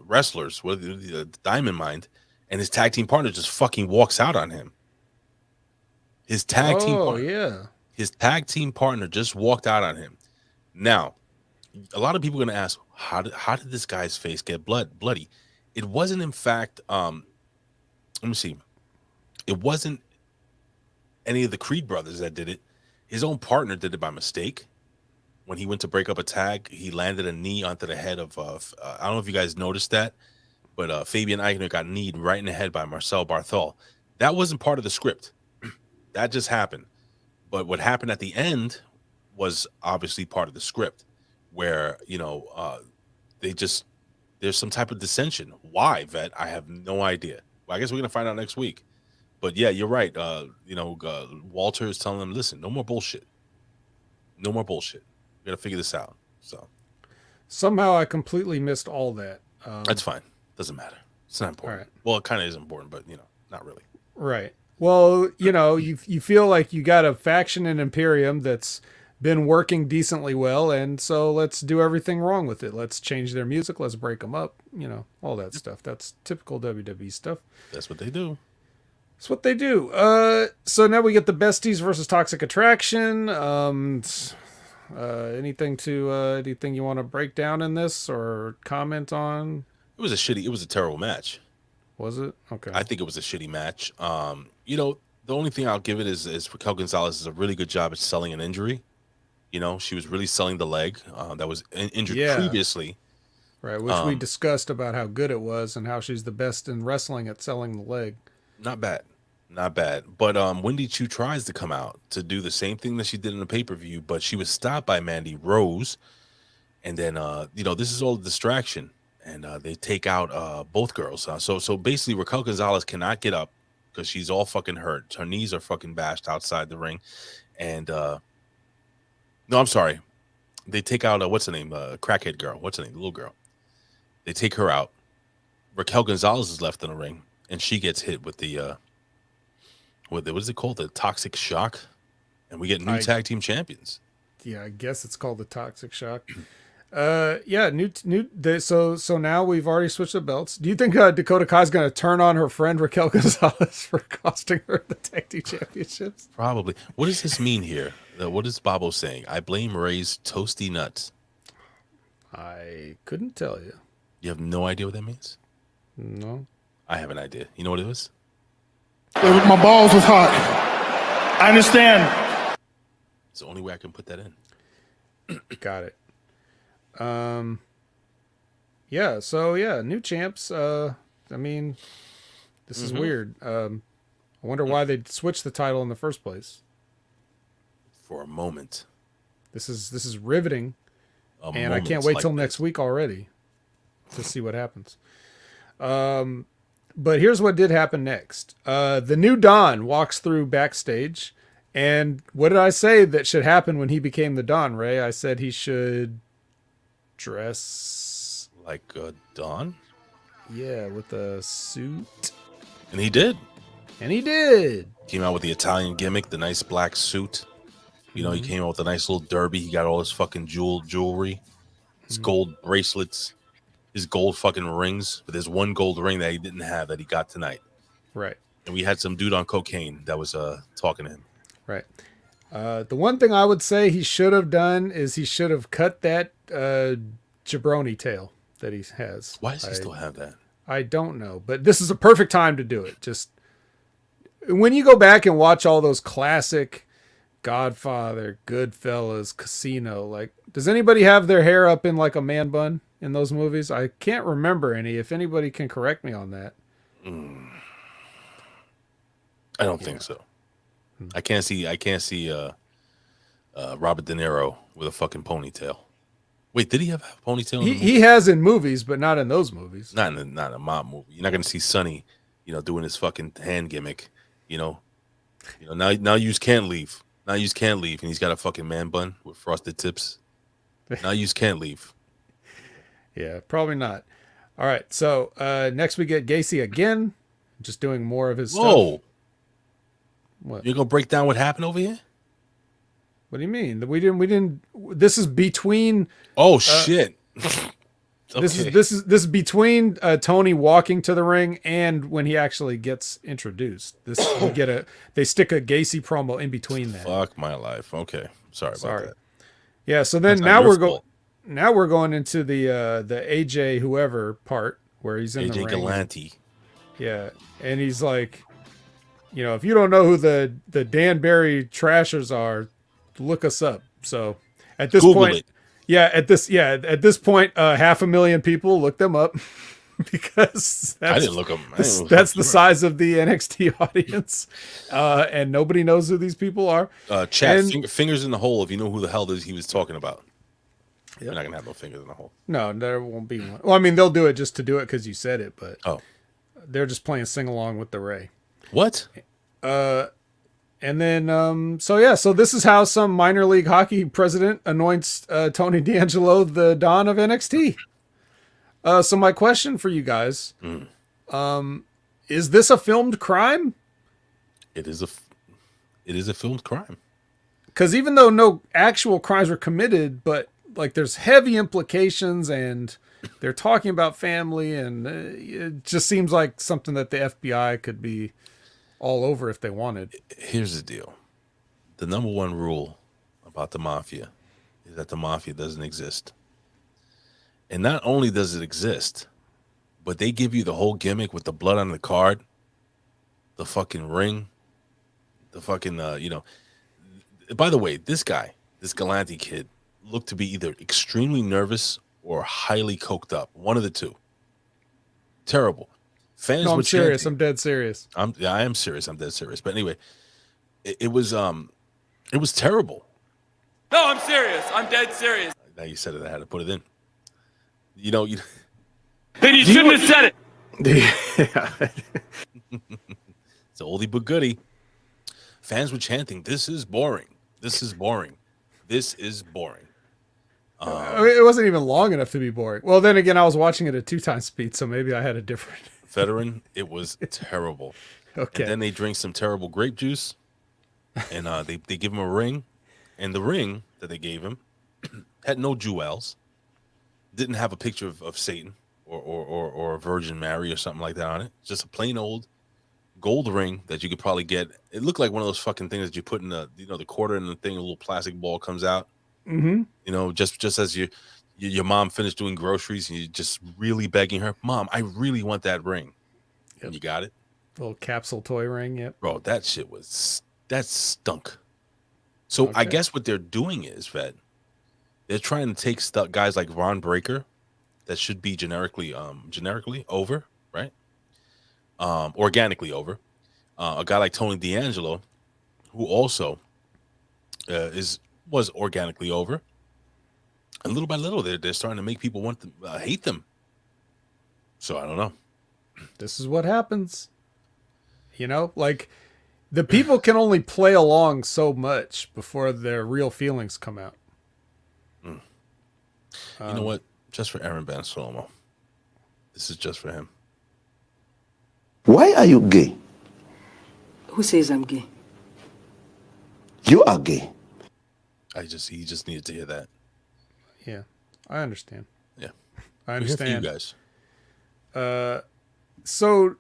wrestlers, with the Diamond Mind, and his tag team partner just fucking walks out on him. His tag team partner just walked out on him. Now, a lot of people are going to ask, how did this guy's face get bloody? It wasn't, in fact, let me see. It wasn't any of the Creed brothers that did it. His own partner did it by mistake. When he went to break up a tag, he landed a knee onto the head of, I don't know if you guys noticed that, but Fabian Eichner got kneed right in the head by Marcel Barthol. That wasn't part of the script. That just happened. But what happened at the end was obviously part of the script, where, there's some type of dissension. Why, Vet? I have no idea. Well, I guess we're going to find out next week. But yeah, you're right. Walter is telling them, listen, no more bullshit. No more bullshit. We got to figure this out. So somehow I completely missed all that. That's fine. Doesn't matter. It's not important. Right. Well, it kind of is important, but not really. Right. Well, you feel like you got a faction in Imperium that's been working decently well, and so let's do everything wrong with it. Let's change their music. Let's break them up. All that stuff. That's typical WWE stuff. That's what they do. That's what they do. So now we get the Besties versus Toxic Attraction. Anything you want to break down in this or comment on? It was a terrible match. Was it? Okay. I think it was a shitty match. The only thing I'll give it is Raquel Gonzalez does a really good job at selling an injury. She was really selling the leg that was injured previously. Right, which we discussed about how good it was and how she's the best in wrestling at selling the leg. Not bad. But Wendy Chu tries to come out to do the same thing that she did in the pay-per-view, but she was stopped by Mandy Rose. And then, this is all a distraction. And they take out both girls. So basically, Raquel Gonzalez cannot get up because she's all fucking hurt. Her knees are fucking bashed outside the ring. And, no, I'm sorry. They take out, what's her name? Crackhead girl. What's her name? The little girl. They take her out. Raquel Gonzalez is left in the ring. And she gets hit with the, what is it called? The Toxic Shock. And we get new tag team champions. Yeah, I guess it's called the Toxic Shock. So now we've already switched the belts. Do you think Dakota Kai's going to turn on her friend Raquel Gonzalez for costing her the tag team championships? Probably. What does this mean here? What is Bobo saying? I blame Ray's toasty nuts. I couldn't tell you. You have no idea what that means? No. I have an idea. You know what it was? My balls was hot. I understand. It's the only way I can put that in. Got it. New champs. This is weird. I wonder why they switched the title in the first place. For a moment. This is riveting. And I can't wait till next week already to see what happens. But here's what did happen next. The new Don walks through backstage, and what did I say that should happen when he became the Don, Ray? I said he should dress like a Don? Yeah, with a suit. And he did. Came out with the Italian gimmick, the nice black suit. He came out with a nice little derby. He got all his fucking jewelry, his gold bracelets, his gold fucking rings. But there's one gold ring that he didn't have that he got tonight. Right. And we had some dude on cocaine that was talking to him. Right. The one thing I would say he should have done is he should have cut that jabroni tail that he has. Why does he still have that? I don't know, but this is a perfect time to do it. Just when you go back and watch all those classic Godfather, Goodfellas, Casino, like, does anybody have their hair up in like a man bun in those movies? I can't remember any. If anybody can correct me on that. I don't think so. I can't see Robert De Niro with a fucking ponytail. Wait, did he have a ponytail? In the movie? He has in movies, but not in those movies. Not in a mob movie. You're not gonna see Sonny, doing his fucking hand gimmick. Now you can't leave. Now you can't leave, and he's got a fucking man bun with frosted tips. Now you can't leave. Yeah, probably not. All right, so next we get Gacy again, just doing more of his stuff. What? You're gonna break down what happened over here? What do you mean? We didn't. This is between. Oh shit! Okay. This is between Tony walking to the ring and when he actually gets introduced. They stick a Gacy promo in between that. Fuck my life. Okay, sorry about that. Yeah. So then now we're going into the AJ whoever part where he's in the ring. AJ Galante. Yeah, and he's like, if you don't know who the Danbury Trashers are, look us up. So at this Google point. It. At this point, 500,000 people look them up because I didn't look them. That's the size of the NXT audience, and nobody knows who these people are. Chat, fingers in the hole if you know who the hell he was talking about. Yep. You're not gonna have no fingers in the hole. No, there won't be one. Well, I mean, they'll do it just to do it because you said it, but they're just playing sing along with the Ray. What? And then, so this is how some minor league hockey president anoints Tony D'Angelo the Don of NXT. So my question for you guys, is this a filmed crime? It is a filmed crime. Because even though no actual crimes were committed, but like there's heavy implications and they're talking about family, and it just seems like something that the FBI could be all over if they wanted. Here's the deal. The number one rule about the mafia is that the mafia doesn't exist. And not only does it exist, but they give you the whole gimmick with the blood on the card, the fucking ring, the fucking, By the way, this Galante kid, looked to be either extremely nervous or highly coked up. One of the two. Terrible. Fans no, I'm serious. chanting. I'm dead serious. I am serious. I'm dead serious. But anyway, it was terrible. No, I'm serious. I'm dead serious. Now you said it. I had to put it in. Then you shouldn't have said it. It's an oldie but goodie. Fans were chanting, "This is boring. This is boring. This is boring." It wasn't even long enough to be boring. Well, then again, I was watching it at 2x speed, so maybe I had a different. Veteran, it was terrible. Okay. And then they drink some terrible grape juice, and they give him a ring, and the ring that they gave him had no jewels, didn't have a picture of Satan or a Virgin Mary or something like that on it. Just a plain old gold ring that you could probably get. It looked like one of those fucking things that you put in the quarter in the thing, a little plastic ball comes out. Mm-hmm. Just as your mom finished doing groceries and you're just really begging her, "Mom, I really want that ring." Yep. And you got it. Little capsule toy ring. Yep. Bro, that stunk. So okay. I guess what they're doing is that they're trying to take guys like Ron Breaker that should be generically over, right? Organically over. A guy like Tony D'Angelo, who also was organically over. And little by little, they're starting to make people want to hate them. So I don't know. This is what happens. Like the people can only play along so much before their real feelings come out. You know what? Just for Aaron Van Slomo. This is just for him. Why are you gay? Who says I'm gay? You are gay. He just needed to hear that. Yeah, I understand. Yeah, I understand. You guys. So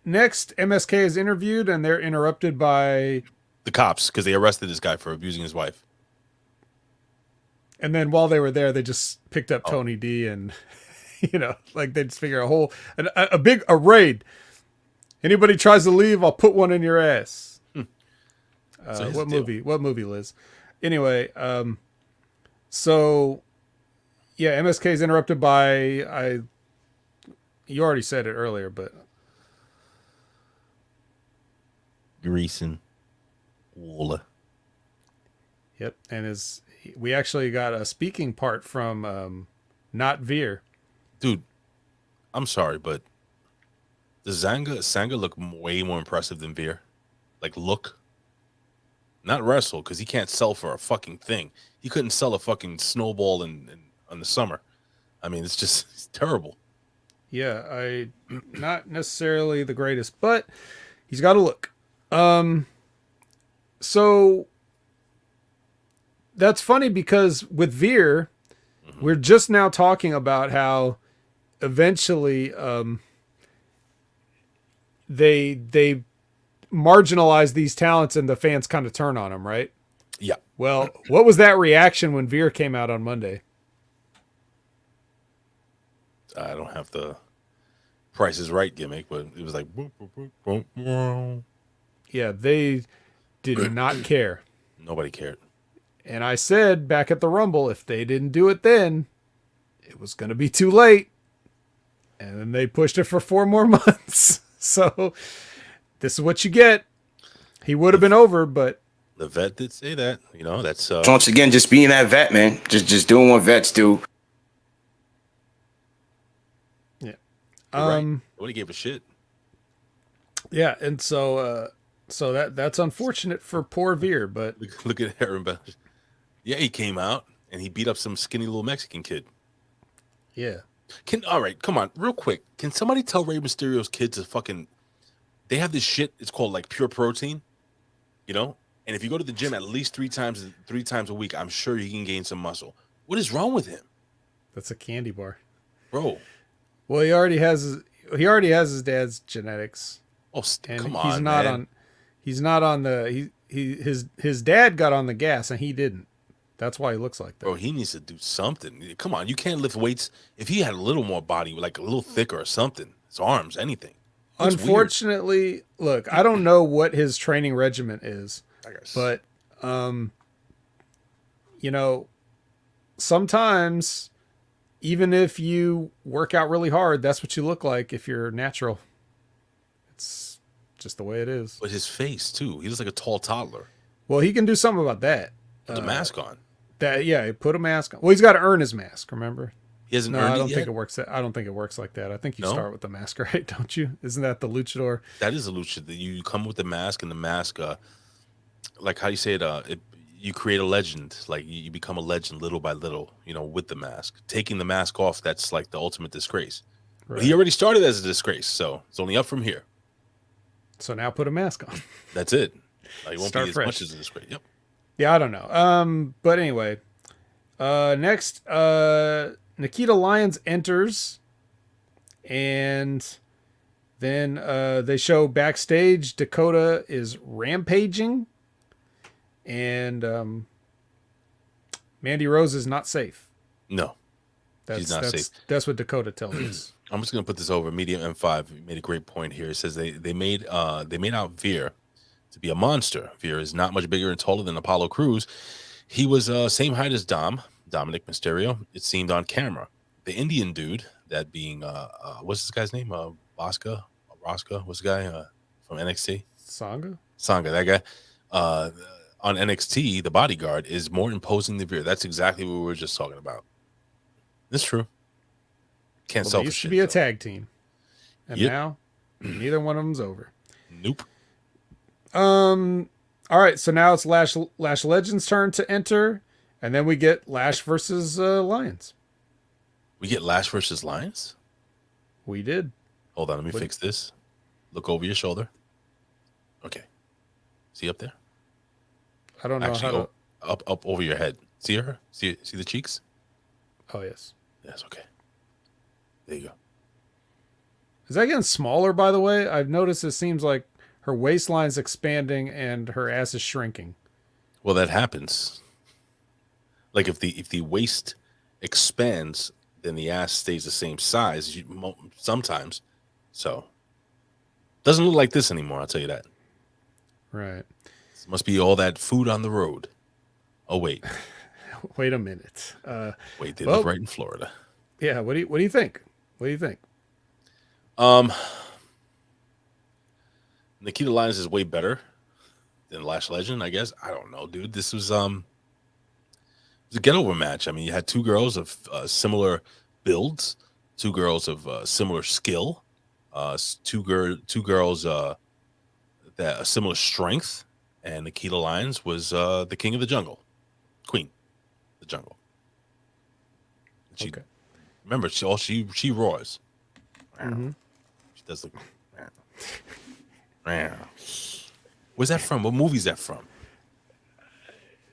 next, MSK is interviewed, and they're interrupted by the cops because they arrested this guy for abusing his wife. And then while they were there, they just picked up Tony D, and like they just figure a raid. Anybody tries to leave, I'll put one in your ass. So What movie? What movie, Liz? Anyway, so yeah, MSK is interrupted by you already said it earlier, but Greasing Waller. Yep, and we actually got a speaking part from not Veer. Dude, I'm sorry, but does Sanga look way more impressive than Veer? Like look, not wrestle, because he can't sell for a fucking thing. He couldn't sell a fucking snowball in the summer. I mean, it's terrible. Yeah, not necessarily the greatest, but he's got a look. So that's funny because with Veer, we're just now talking about how eventually they marginalize these talents and the fans kind of turn on them, right? Yeah. Well, what was that reaction when Veer came out on Monday? I don't have the Price is Right gimmick, but it was like boop, boop, boop, boop, boop. Yeah, they did not care. Nobody cared. And I said back at the Rumble, if they didn't do it then, it was going to be too late. And then they pushed it for 4 more months. So this is what you get. He would have been over, but the vet did say that. You know, that's once again just being that vet, man. Just doing what vets do. Yeah. Right. Nobody gave a shit. Yeah, and so that's unfortunate for poor Veer, but look at Aaron Bell. Yeah, he came out and he beat up some skinny little Mexican kid. Yeah. All right, come on, real quick. Can somebody tell Rey Mysterio's kids to fucking? They have this shit. It's called like Pure Protein, you know. And if you go to the gym at least 3 times a week, I'm sure you can gain some muscle. What is wrong with him? That's a candy bar, bro. Well, he already has his dad's genetics. Oh, and come on, he's not on the his dad got on the gas and he didn't. That's why he looks like that. Bro, he needs to do something. Come on, you can't lift weights. If he had a little more body, like a little thicker or something, his arms, anything. That's unfortunately, weird. Look, I don't know what his training regimen is, but you know, sometimes even if you work out really hard, that's what you look like if you're natural. It's just the way it is. But his face too. He looks like a tall toddler. Well, he can do something about that. Put the mask on. He put a mask on. Well, he's got to earn his mask. Remember? He hasn't earned it yet? I don't think it works like that. I think you start with the mask, right? Don't you? Isn't that the luchador? That is a luchador. You come with the mask, and the mask, like how you say it, you create a legend. Like you become a legend little by little. You know, with the mask. Taking the mask off, that's like the ultimate disgrace. Right. But he already started as a disgrace, so it's only up from here. So now put a mask on. That's it. Like, it won't Start be fresh. as much as a disgrace. Yep. Yeah, I don't know. But anyway, next, Nikita Lyons enters, and then they show backstage Dakota is rampaging, and Mandy Rose is not safe. No, she's not safe. That's what Dakota tells us. I'm just gonna put this over. Medium M5 you made a great point here. It says they made out Veer to be a monster. Veer is not much bigger and taller than Apollo Crews. He was same height as Dominic Mysterio. It seemed on camera. The Indian dude, that being what's this guy's name? Rosca, what's the guy from NXT? Sanga, that guy. On NXT, the bodyguard is more imposing than Veer. That's exactly what we were just talking about. That's true. Can't sell. They used to be a tag team, and now neither one of them's over. Nope. All right, so now it's Lash Legend's turn to enter, and then we get Lash versus Lions. We get Lash versus Lions? We did. Hold on, let me fix this. Look over your shoulder. Okay. See up there? I don't know. Actually, up over your head. See her? See the cheeks? Oh, yes. Yes, okay. There you go. Is that getting smaller, by the way? I've noticed it seems like her waistline's expanding and her ass is shrinking. Well, that happens. Like if the waist expands, then the ass stays the same size sometimes. So Doesn't look like this anymore. I'll tell you that. Right. This must be all that food on the road. Oh wait, wait a minute. Wait, they live right in Florida. Yeah. What do you think? What do you think? Nikita Lyons is way better than Lash Legend, I guess. I don't know, dude. This was it was a get over match. I mean, you had two girls of similar builds, two girls of similar skill, two girls that a similar strength, and Nikita Lyons was the king of the jungle, queen, of the jungle. She, remember, she roars. Mm-hmm. She does look. Where's that from? What movie is that from?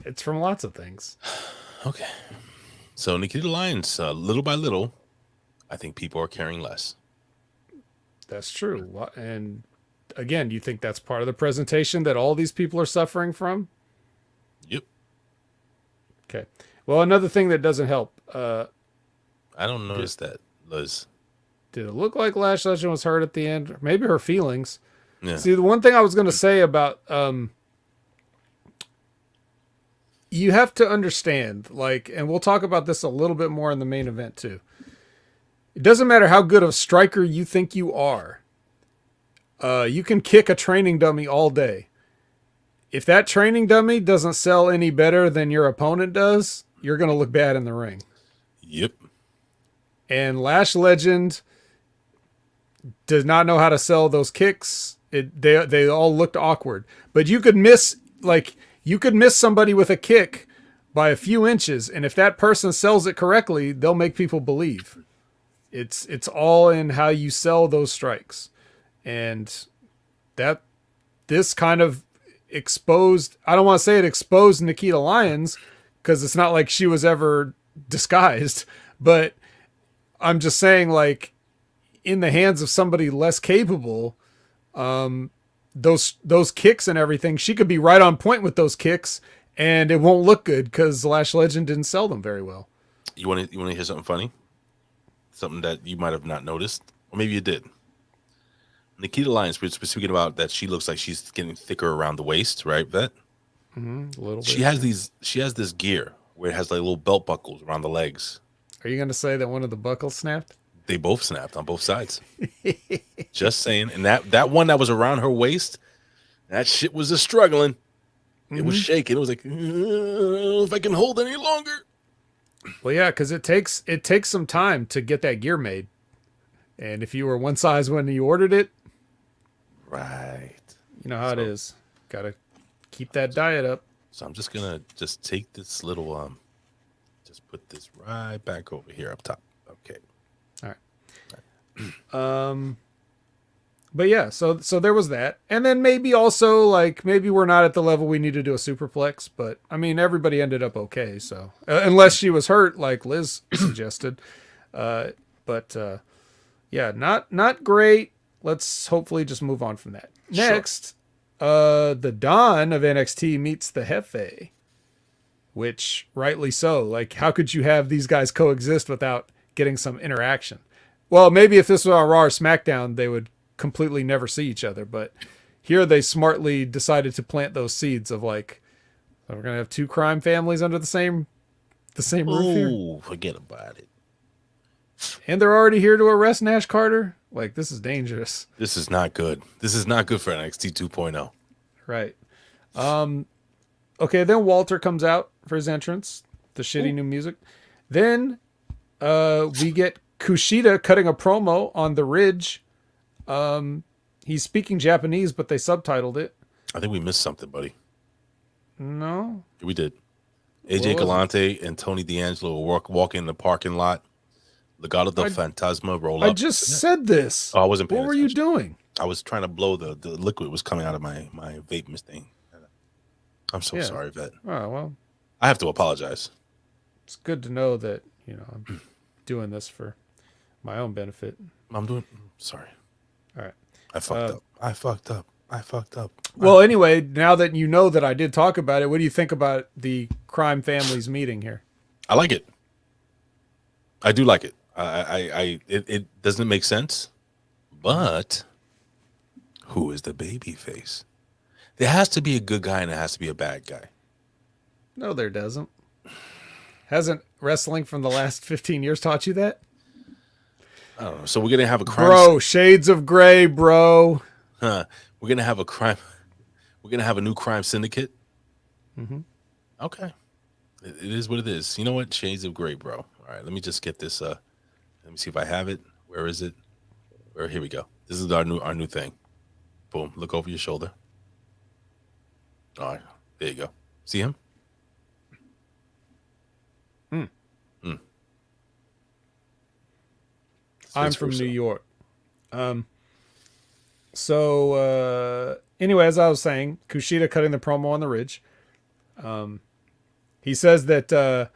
It's from lots of things. Okay. So Nikita Lyons, little by little, I think people are caring less. That's true. And again, you think that's part of the presentation that all these people are suffering from? Yep. Okay. Well, another thing that doesn't help. I don't notice that, Liz. Did it look like Lash Legend was hurt at the end? Maybe her feelings. Yeah. See, the one thing I was going to say about you have to understand, like, and we'll talk about this a little bit more in the main event too. It doesn't matter how good of a striker you think you are. You can kick a training dummy all day. If that training dummy doesn't sell any better than your opponent does, you're going to look bad in the ring. Yep. And Lash Legend does not know how to sell those kicks. They all looked awkward. But you could miss somebody with a kick by a few inches, and if that person sells it correctly, they'll make people believe. It's all in how you sell those strikes. And that this kind of exposed, I don't want to say it exposed Nikita Lyons, because it's not like she was ever disguised, but I'm just saying, like, in the hands of somebody less capable, those kicks and everything, she could be right on point with those kicks, and it won't look good because Lash Legend didn't sell them very well. You want to hear something funny? Something that you might have not noticed, or maybe you did. Nikita Lyons, we're speaking about that she looks like she's getting thicker around the waist, right? That a little bit. She has this gear where it has like little belt buckles around the legs. Are you going to say that one of the buckles snapped? They both snapped on both sides. Just saying. And that one that was around her waist, that shit was just struggling. It was shaking. It was like, if I can hold any longer. Well, yeah, because it takes some time to get that gear made. And if you were one size when you ordered it, right, you know how it is. Got to keep that diet up. So I'm just gonna take this little just put this right back over here up top. Okay. All right. But yeah, so there was that. And then maybe also, like, maybe we're not at the level we need to do a superplex, but I mean, everybody ended up okay. So unless she was hurt, like Liz suggested, yeah, not great. Let's hopefully just move on from that. Next, the Don of NXT meets the Jefe, which rightly so. Like, how could you have these guys coexist without getting some interaction? Well, maybe if this was on Raw or SmackDown, they would completely never see each other. But here they smartly decided to plant those seeds of, like, we're going to have two crime families under the same roof here. Ooh, forget about it. And they're already here to arrest Nash Carter. Like, this is dangerous. This is not good. This is not good for NXT 2.0. Right. Okay, then Walter comes out for his entrance. The shitty new music. Then we get Kushida cutting a promo on the Ridge. He's speaking Japanese, but they subtitled it. I think we missed something, buddy. No. We did. AJ Galante and Tony D'Angelo walk in the parking lot. Legado del Fantasma roll up. I just said this. Oh, I wasn't paying What were you doing? I was trying to blow the liquid was coming out of my vape thing. I'm so sorry, Vet. Oh, well. I have to apologize. It's good to know that, I'm doing this for my own benefit. Sorry. All right. I fucked up. Well, anyway, now that you know that I did talk about it, what do you think about the crime families meeting here? I like it. I do like it. It doesn't make sense, but Who is the baby face? There has to be a good guy and there has to be a bad guy. No, there doesn't. Hasn't wrestling from the last 15 years taught you that? I don't know. So we're gonna have a crime. Bro, shades of gray, bro. Huh. We're gonna have a crime. We're gonna have a new crime syndicate. Mm-hmm. Okay. It is what it is. You know what? Shades of gray, bro. All right. Let me just get this. Let me see if I have it. Where is it? Here we go. This is our new thing. Boom. Look over your shoulder. All right. There you go. See him? I'm from New York. So anyway, as I was saying, Kushida cutting the promo on the Ridge. He says that the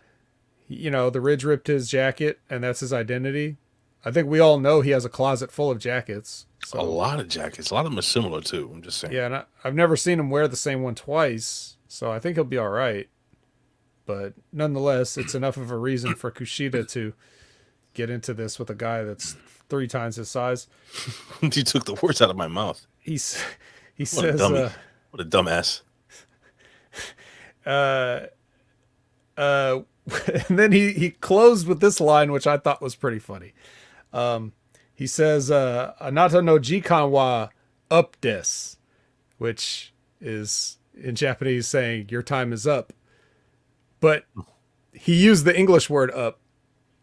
Ridge ripped his jacket and that's his identity. I think we all know he has a closet full of jackets. So. A lot of jackets. A lot of them are similar too. I'm just saying. Yeah, and I've never seen him wear the same one twice, so I think he'll be all right. But nonetheless, it's enough of a reason for Kushida to get into this with a guy that's 3 times his size. You took the words out of my mouth. He says, what a dumbass. And then he closed with this line, which I thought was pretty funny. He says, "Anata no jikan wa up des," which is in Japanese saying your time is up. But he used the English word up,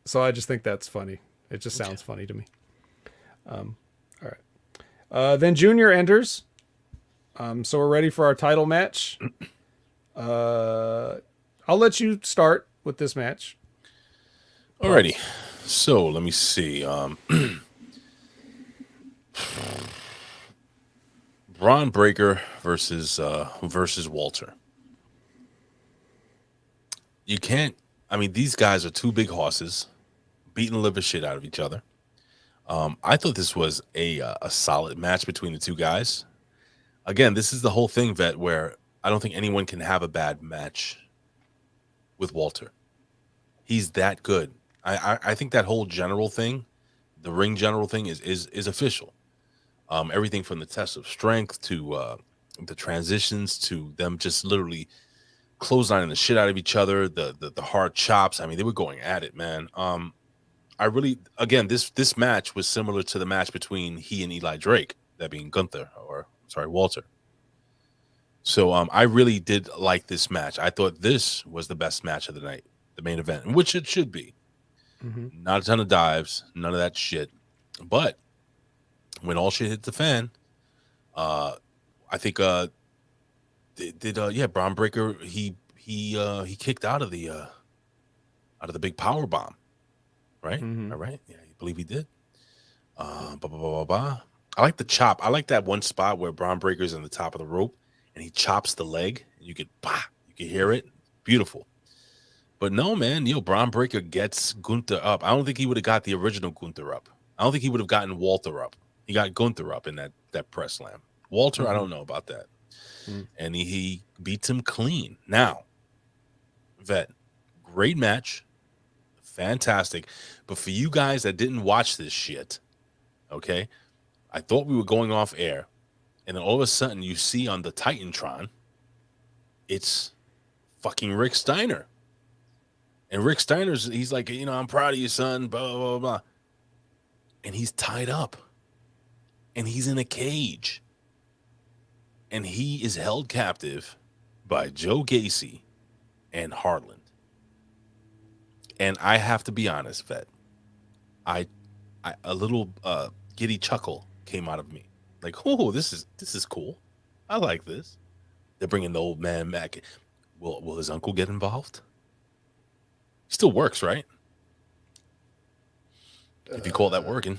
so I just think that's funny. It just sounds funny to me. All right. Then Junior enters. So we're ready for our title match. I'll let you start with this match. Alrighty. So let me see. Braun Breaker versus Walter. You can't. I mean, these guys are 2 big horses, beating the liver shit out of each other. I thought this was a solid match between the 2 guys. Again, this is the whole thing, Vet, where I don't think anyone can have a bad match with Walter. He's that good. I think that whole general thing, the ring general thing, is official. Everything from the test of strength to the transitions to them just literally clotheslining the shit out of each other, the hard chops. I mean, they were going at it, man. I really, again, this match was similar to the match between he and Eli Drake, that being Walter. So I really did like this match. I thought this was the best match of the night, the main event, which it should be. Mm-hmm. Not a ton of dives, none of that shit. But when all shit hit the fan, I think Braun Breaker he kicked out of the big power bomb, right? Mm-hmm. All right, yeah, I believe he did. I like the chop. I like that one spot where Braun Breaker's on the top of the rope and he chops the leg. And you can hear it. Beautiful. But no, man, Braun Breaker gets Gunther up. I don't think he would have got the original Gunther up. I don't think he would have gotten Walter up. He got Gunther up in that press slam. Walter, I don't know about that. And he beats him clean. Now, Vet, great match. Fantastic. But for you guys that didn't watch this shit, okay, I thought we were going off air. And then all of a sudden you see on the Titantron, it's fucking Rick Steiner. And Rick he's like, I'm proud of you, son, blah, blah, blah, blah. And he's tied up. And he's in a cage. And he is held captive by Joe Gacy and Harland. And I have to be honest, Vet. A little giddy chuckle came out of me. Like, oh, this is cool. I like this. They're bringing the old man back. Will his uncle get involved? He still works, right? If you call that working.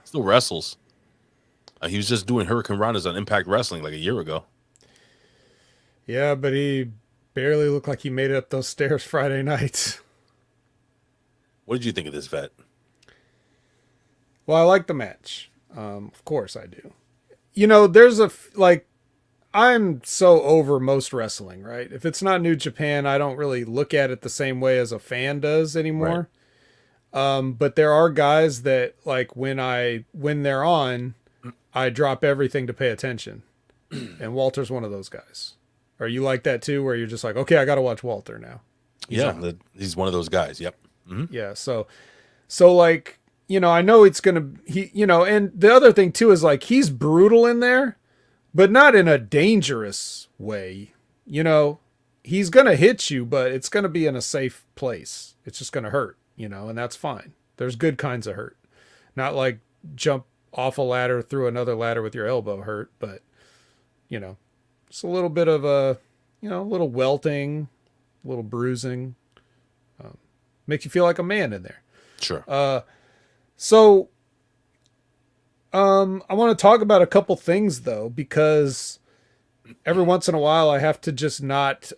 Still wrestles. He was just doing Hurricane Rondas on Impact Wrestling like a year ago. Yeah, but he barely looked like he made it up those stairs Friday night. What did you think of this, Vet? Well, I like the match. Of course I do. There's I'm so over most wrestling, right? If it's not New Japan, I don't really look at it the same way as a fan does anymore. Right. But there are guys that when they're on, I drop everything to pay attention. And Walter's one of those guys. Are you like that too, where you're just like, okay, I got to watch Walter now? He's one of those guys. Yep. Mm-hmm. Yeah. So like, I know it's going to, and the other thing too is like, he's brutal in there, but not in a dangerous way. He's going to hit you, but it's going to be in a safe place. It's just going to hurt, and that's fine. There's good kinds of hurt. Not like jump off a ladder through another ladder with your elbow hurt, but just a little bit of a little welting, a little bruising, makes you feel like a man in there. Sure. So I want to talk about a couple things though, because every once in a while I have to just not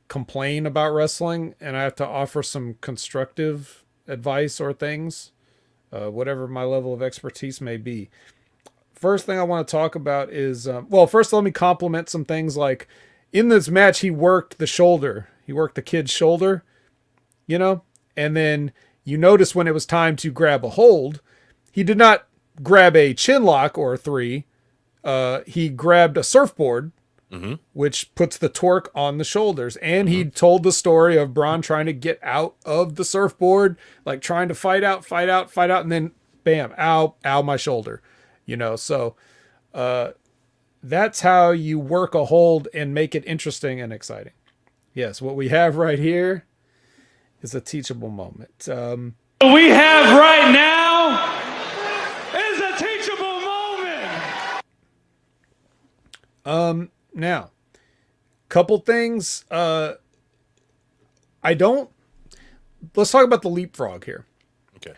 complain about wrestling, and I have to offer some constructive advice or things, whatever my level of expertise may be. First thing I want to talk about is, first let me compliment some things. Like in this match, he worked the shoulder. He worked the kid's shoulder, and then you notice when it was time to grab a hold, he did not grab a chin lock or a 3. He grabbed a surfboard, which puts the torque on the shoulders. And he told the story of Braun trying to get out of the surfboard, like trying to fight out. And then bam, ow, my shoulder, so, that's how you work a hold and make it interesting and exciting. Yes. What we have right here is a teachable moment. What we have right now is a teachable moment. Now, couple things. Let's talk about the leapfrog here. Okay.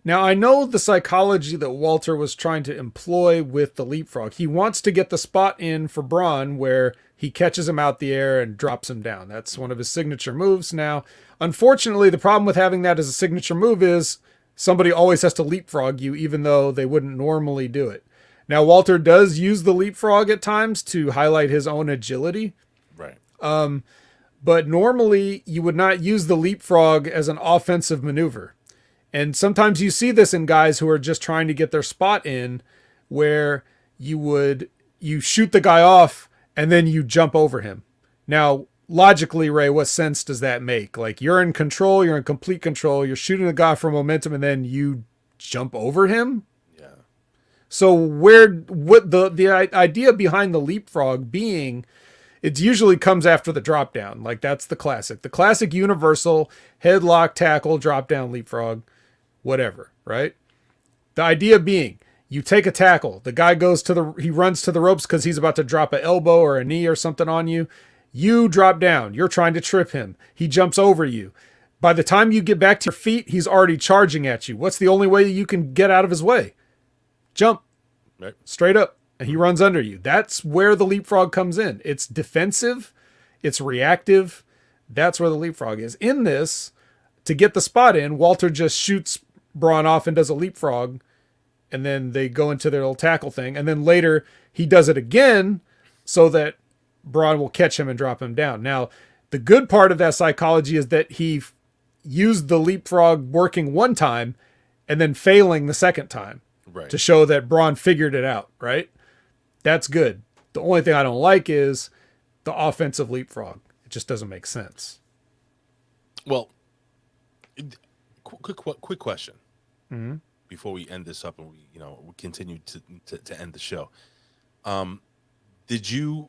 Now, I know the psychology that Walter was trying to employ with the leapfrog. He wants to get the spot in for Braun where he catches him out the air and drops him down. That's one of his signature moves. Now, unfortunately, the problem with having that as a signature move is somebody always has to leapfrog you, even though they wouldn't normally do it. Now, Walter does use the leapfrog at times to highlight his own agility. Right. But normally you would not use the leapfrog as an offensive maneuver. And sometimes you see this in guys who are just trying to get their spot in, where you shoot the guy off and then you jump over him. Now, logically, Ray, what sense does that make? Like, you're in control, you're in complete control, you're shooting the guy for momentum, and then you jump over him? Yeah. So what the idea behind the leapfrog being, it usually comes after the drop down. Like, that's the classic universal headlock, tackle, drop down, leapfrog, whatever, right? The idea being, you take a tackle, the guy he runs to the ropes because he's about to drop an elbow or a knee or something on you. You drop down, you're trying to trip him. He jumps over you. By the time you get back to your feet, he's already charging at you. What's the only way you can get out of his way? Jump. Right. Straight up. And he runs under you. That's where the leapfrog comes in. It's defensive. It's reactive. That's where the leapfrog is. In this, to get the spot in, Walter just shoots Braun off and does a leapfrog, and then they go into their little tackle thing. And then later he does it again so that Braun will catch him and drop him down. Now, the good part of that psychology is that he used the leapfrog working one time and then failing the second time, right, to show that Braun figured it out, right? That's good. The only thing I don't like is the offensive leapfrog. It just doesn't make sense. Well, quick question. Mm-hmm. Before we end this up and we continue to end the show. Did you,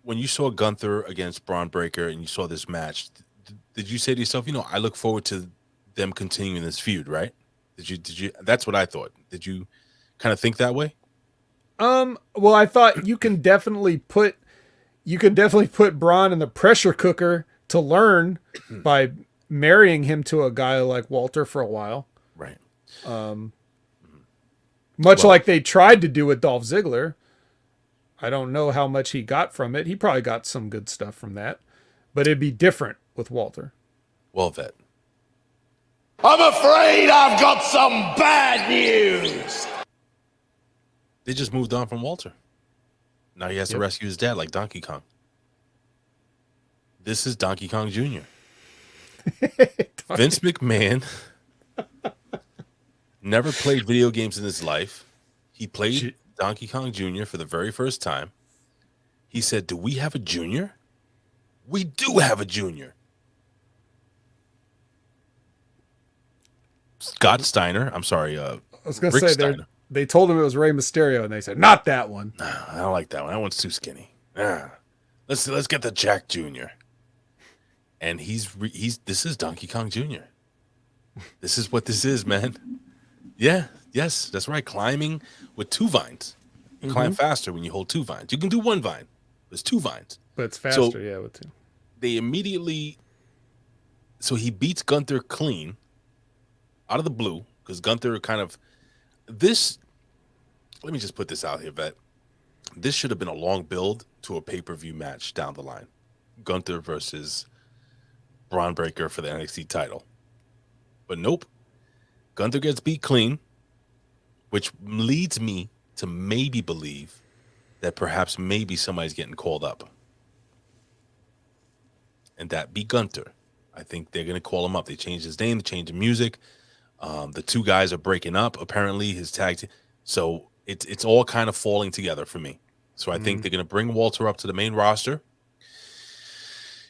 when you saw Gunther against Braun Breaker and you saw this match, did you say to yourself, I look forward to them continuing this feud, right? Did you? That's what I thought. Did you kind of think that way? Well, I thought you can definitely put Braun in the pressure cooker to learn by marrying him to a guy like Walter for a while. Right. Much like they tried to do with Dolph Ziggler. I don't know how much he got from it. He probably got some good stuff from that, but it'd be different with Walter. Well, Vet. I'm afraid I've got some bad news. They just moved on from Walter. Now he has to rescue his dad like Donkey Kong. This is Donkey Kong Jr. Vince McMahon never played video games in his life. He played Donkey Kong Jr. for the very first time. He said, "Do we have a junior? We do have a junior." Scott Steiner. I'm sorry. I was going Rick to say Steiner. they told him it was Rey Mysterio, and they said, "Not that one." I don't like that one. That one's too skinny. Let's get the Jack Jr. And this is Donkey Kong Jr. This is what this is, man. Yeah, yes, that's right. Climbing with 2 vines. You climb faster when you hold 2 vines. You can do 1 vine. There's 2 vines. But it's faster, So yeah, with 2. they immediately, so he beats Gunther clean out of the blue because Gunther kind of this. Let me just put this out here, Vet. This should have been a long build to a pay-per-view match down the line. Gunther versus Braun Breaker for the NXT title. But nope. Gunther gets beat clean, which leads me to maybe believe that perhaps maybe somebody's getting called up. And that be Gunther. I think they're going to call him up. They changed his name, they changed the music. The 2 guys are breaking up, apparently, his tag team. So it's all kind of falling together for me. So I think they're going to bring Walter up to the main roster.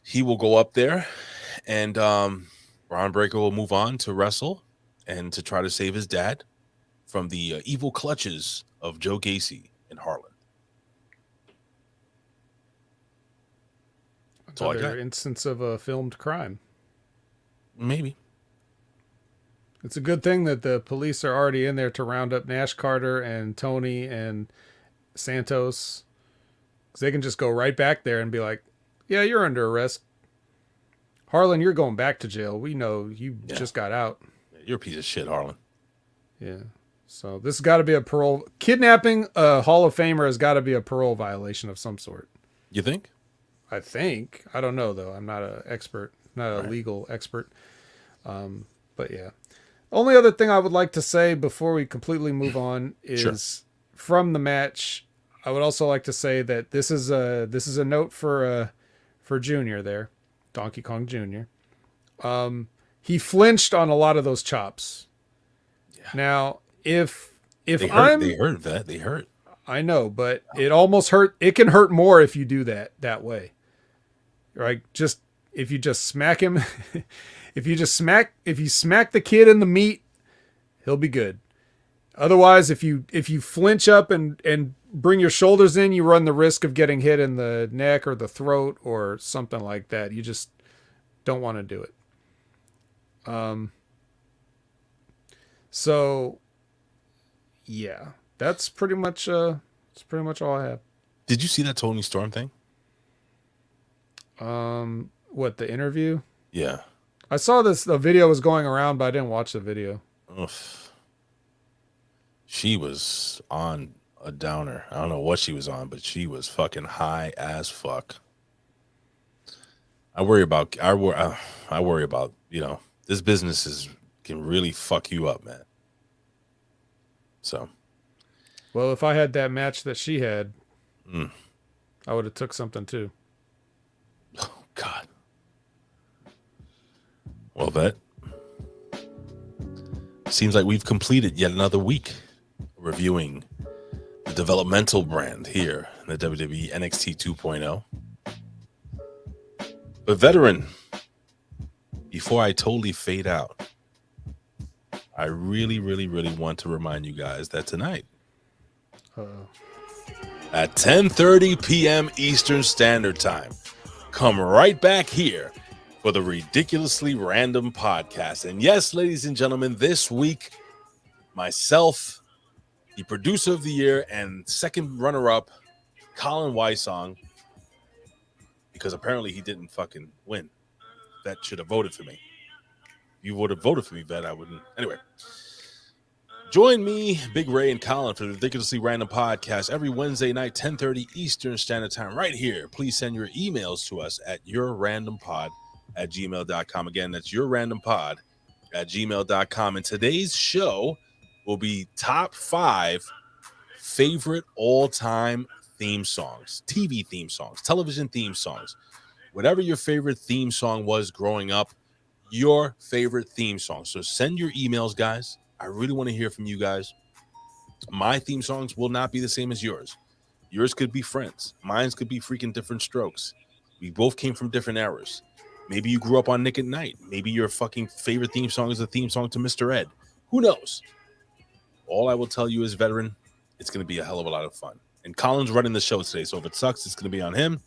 He will go up there, and Braun Breaker will move on to wrestle and to try to save his dad from the evil clutches of Joe Gacy in Harlan. That's all I got. Another instance of a filmed crime. Maybe. It's a good thing that the police are already in there to round up Nash Carter and Tony and Santos. Because they can just go right back there and be like, "Yeah, you're under arrest. Harlan, you're going back to jail. We know you just got out." You're a piece of shit, Harlan. Yeah. So this has got to be a parole. Kidnapping a Hall of Famer has got to be a parole violation of some sort. You think? I think. I don't know, though. I'm not an expert, not a legal expert. But yeah. Only other thing I would like to say before we completely move on is from the match. I would also like to say that this is a note for Junior there, Donkey Kong Jr. He flinched on a lot of those chops. Yeah. Now, if they hurt. I know, but it almost hurt. It can hurt more if you do that way, right? Just if you just smack him. If you smack the kid in the meat, he'll be good. Otherwise, if you flinch up and bring your shoulders in, you run the risk of getting hit in the neck or the throat or something like that. You just don't want to do it. So yeah, that's pretty much all I have. Did you see that Tony Storm thing? What, the interview? Yeah. I saw the video was going around, but I didn't watch the video. Oof. She was on a downer. I don't know what she was on, but she was fucking high as fuck. I worry about, this business can really fuck you up, man. So. Well, if I had that match that she had, I would have took something too. Oh, God. Well, Vet, seems like we've completed yet another week reviewing the developmental brand here in the WWE NXT 2.0. But veteran, before I totally fade out, I really, really, really want to remind you guys that tonight at 10:30 p.m. Eastern Standard Time, come right back here for the Ridiculously Random Podcast. And yes, ladies and gentlemen, this week, myself, the producer of the year and second runner-up, Colin Wysong, because apparently he didn't fucking win. Vet should have voted for me. If you would have voted for me, Vet, I wouldn't. Anyway, join me, Big Ray, and Colin for the Ridiculously Random Podcast every Wednesday night, 10:30 Eastern Standard Time, right here. Please send your emails to us at yourrandompod@gmail.com. Again, that's yourrandompod@gmail.com. And today's show will be top 5 favorite all-time theme songs, TV theme songs, television theme songs. Whatever your favorite theme song was growing up, your favorite theme song. So send your emails, guys. I really want to hear from you guys. My theme songs will not be the same as yours. Yours could be Friends. Mine's could be freaking Different Strokes. We both came from different eras. Maybe you grew up on Nick at Night. Maybe your fucking favorite theme song is the theme song to Mr. Ed. Who knows? All I will tell you is, veteran, it's going to be a hell of a lot of fun. And Colin's running the show today, so if it sucks, it's going to be on him.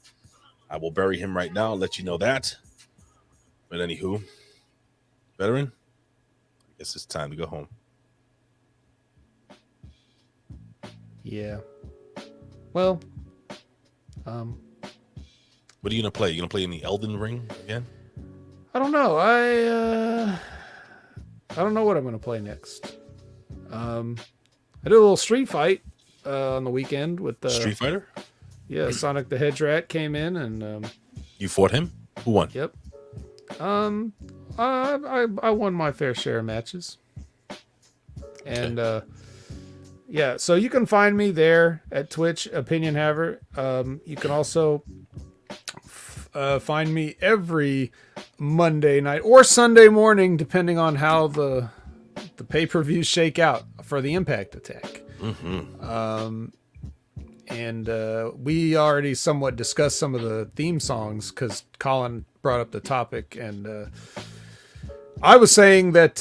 I will bury him right now, let you know that. But anywho, veteran, I guess it's time to go home. Yeah. Well, what are you gonna play? You gonna play any Elden Ring again? I don't know. I don't know what I'm gonna play next. I did a little Street Fight on the weekend with Street Fighter. Yeah, Sonic the Hedgehog came in and you fought him. Who won? Yep. I won my fair share of matches, and yeah. So you can find me there at Twitch, Opinion Haver. You can also find me every Monday night or Sunday morning, depending on how the pay-per-views shake out for the Impact Attack. Mm-hmm. And we already somewhat discussed some of the theme songs because Colin brought up the topic, and I was saying that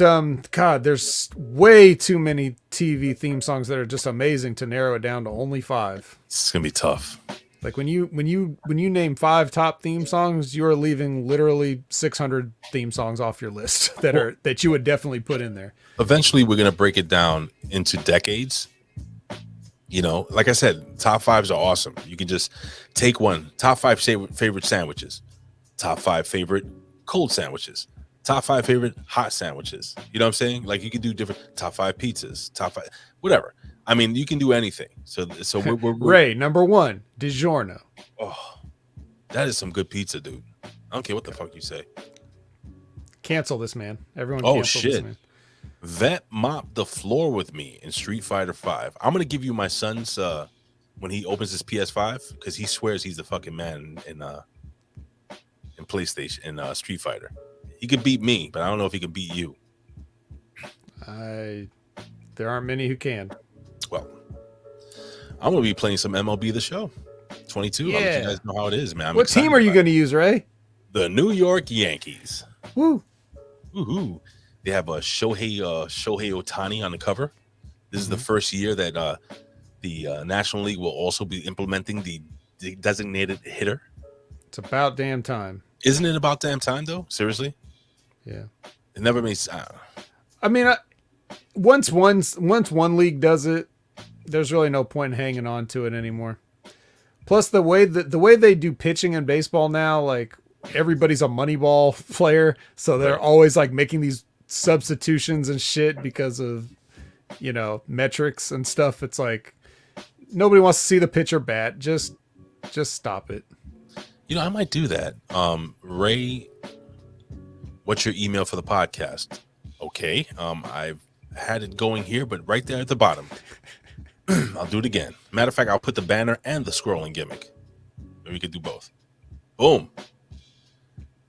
God, there's way too many TV theme songs that are just amazing to narrow it down to only 5. It's gonna be tough. Like when you name 5 top theme songs, you're leaving literally 600 theme songs off your list that you would definitely put in there. Eventually, we're gonna break it down into decades. You know, like I said, top 5s are awesome. You can just take one. Top 5 favorite sandwiches. Top 5 favorite cold sandwiches. Top 5 favorite hot sandwiches. You know what I'm saying? Like you can do different top 5 pizzas. Top 5, whatever. I mean, you can do anything. So we're Ray, number 1, DiGiorno. Oh, that is some good pizza, dude. I don't care what the fuck you say. Cancel this, man. Everyone. Oh cancel shit. This, man. Vet mopped the floor with me in Street Fighter 5. I'm gonna give you my son's when he opens his PS5 because he swears he's the fucking man in PlayStation in Street Fighter. He could beat me, but I don't know if he can beat you. There aren't many who can. Well, I'm gonna be playing some MLB The Show 22. Yeah. I'll let you guys know how it is, man. What team are you going to use, Ray? The New York Yankees. Woo! Woohoo! They have a Shohei Ohtani on the cover. This is the first year that the National League will also be implementing the designated hitter. It's about damn time. Isn't it about damn time, though? Seriously? Yeah. It never makes. I mean, once one league does it, there's really no point in hanging on to it anymore. Plus, the way they do pitching in baseball now, like everybody's a Moneyball player, so they're always like making these substitutions and shit because of metrics and stuff. It's like nobody wants to see the pitcher bat. Just stop it. I might do that. Ray, what's your email for the podcast? Okay. I've had it going here, but right there at the bottom. I'll do it again. Matter of fact, I'll put the banner and the scrolling gimmick. Maybe we could do both. Boom.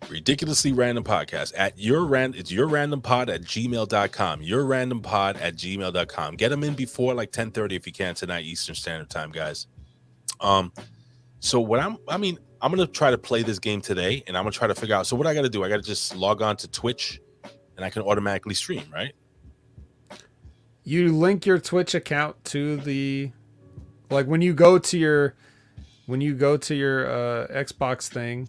Ridiculously Random Podcast it's yourrandompod@gmail.com. Yourrandompod@gmail.com. Get them in before like 10:30 if you can tonight, Eastern Standard Time, guys. So what I'm gonna try to play this game today, and I'm gonna try to figure out. So what I gotta do, I gotta just log on to Twitch, and I can automatically stream, right? You link your Twitch account to the, like when you go to your Xbox thing,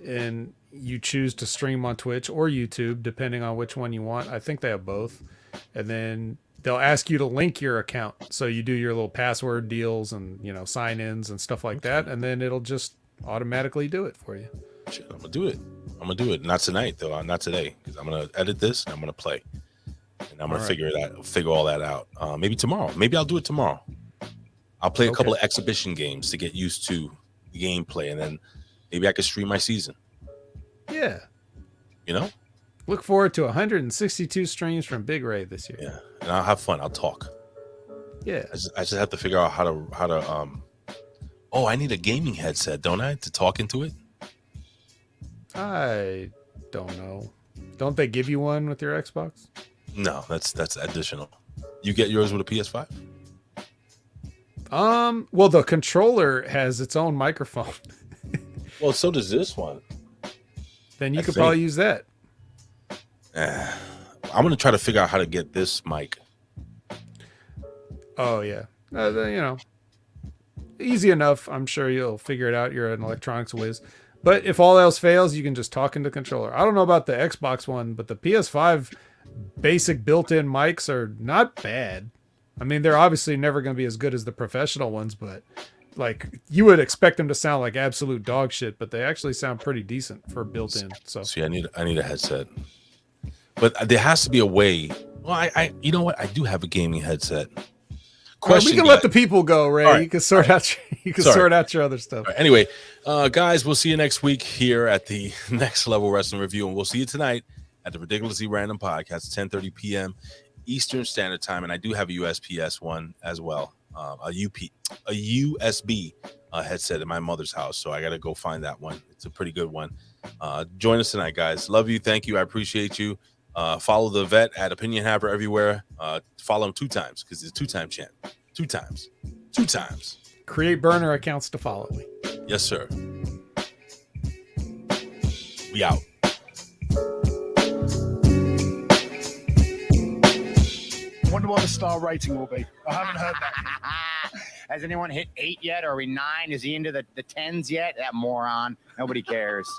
and you choose to stream on Twitch or YouTube, depending on which one you want. I think they have both, and then they'll ask you to link your account, so you do your little password deals and sign-ins and stuff like that, and then it'll just automatically do it for you. Shit, I'm gonna do it. Not tonight though. Not today, because I'm gonna edit this and I'm gonna play, and I'm gonna figure all that out. Maybe tomorrow. Maybe I'll do it tomorrow. I'll play a couple of exhibition games to get used to the gameplay, and then maybe I could stream my season. Yeah. Look forward to 162 streams from Big Ray this year. Yeah, and I'll have fun. I'll talk. Yeah. I just have to figure out how to. Oh, I need a gaming headset, don't I, to talk into it? I don't know. Don't they give you one with your Xbox? No, that's additional. You get yours with a PS5? Well, the controller has its own microphone. Well, so does this one. Then you could probably use that. I'm gonna try to figure out how to get this mic. Oh yeah, easy enough. I'm sure you'll figure it out. You're an electronics whiz. But if all else fails, you can just talk into the controller. I don't know about the Xbox one, but the PS5 basic built-in mics are not bad. I mean, they're obviously never going to be as good as the professional ones, but like you would expect them to sound like absolute dog shit, but they actually sound pretty decent for built-in. So see, I need a headset, but there has to be a way. Well, I you know what? I do have a gaming headset. We can let the people go, Ray. Right. You can sort out. Sort out your other stuff. Right. Anyway, guys, we'll see you next week here at the Next Level Wrestling Review, and we'll see you tanight at the Ridiculously Random Podcast, 10:30 p.m. Eastern Standard Time. And I do have a USPS one as well, a USB headset in my mother's house, so I got to go find that one. It's a pretty good one. Join us tonight, guys. Love you. Thank you. I appreciate you. Follow the vet at Opinion Haver everywhere. Follow him 2 times because he's a 2-time champ. 2 times. 2 times. Create burner accounts to follow me. Yes, sir. We out. Wonder what the star rating will be. I haven't heard that. Has anyone hit 8 yet? Are we 9? Is he into the 10s yet? That moron. Nobody cares.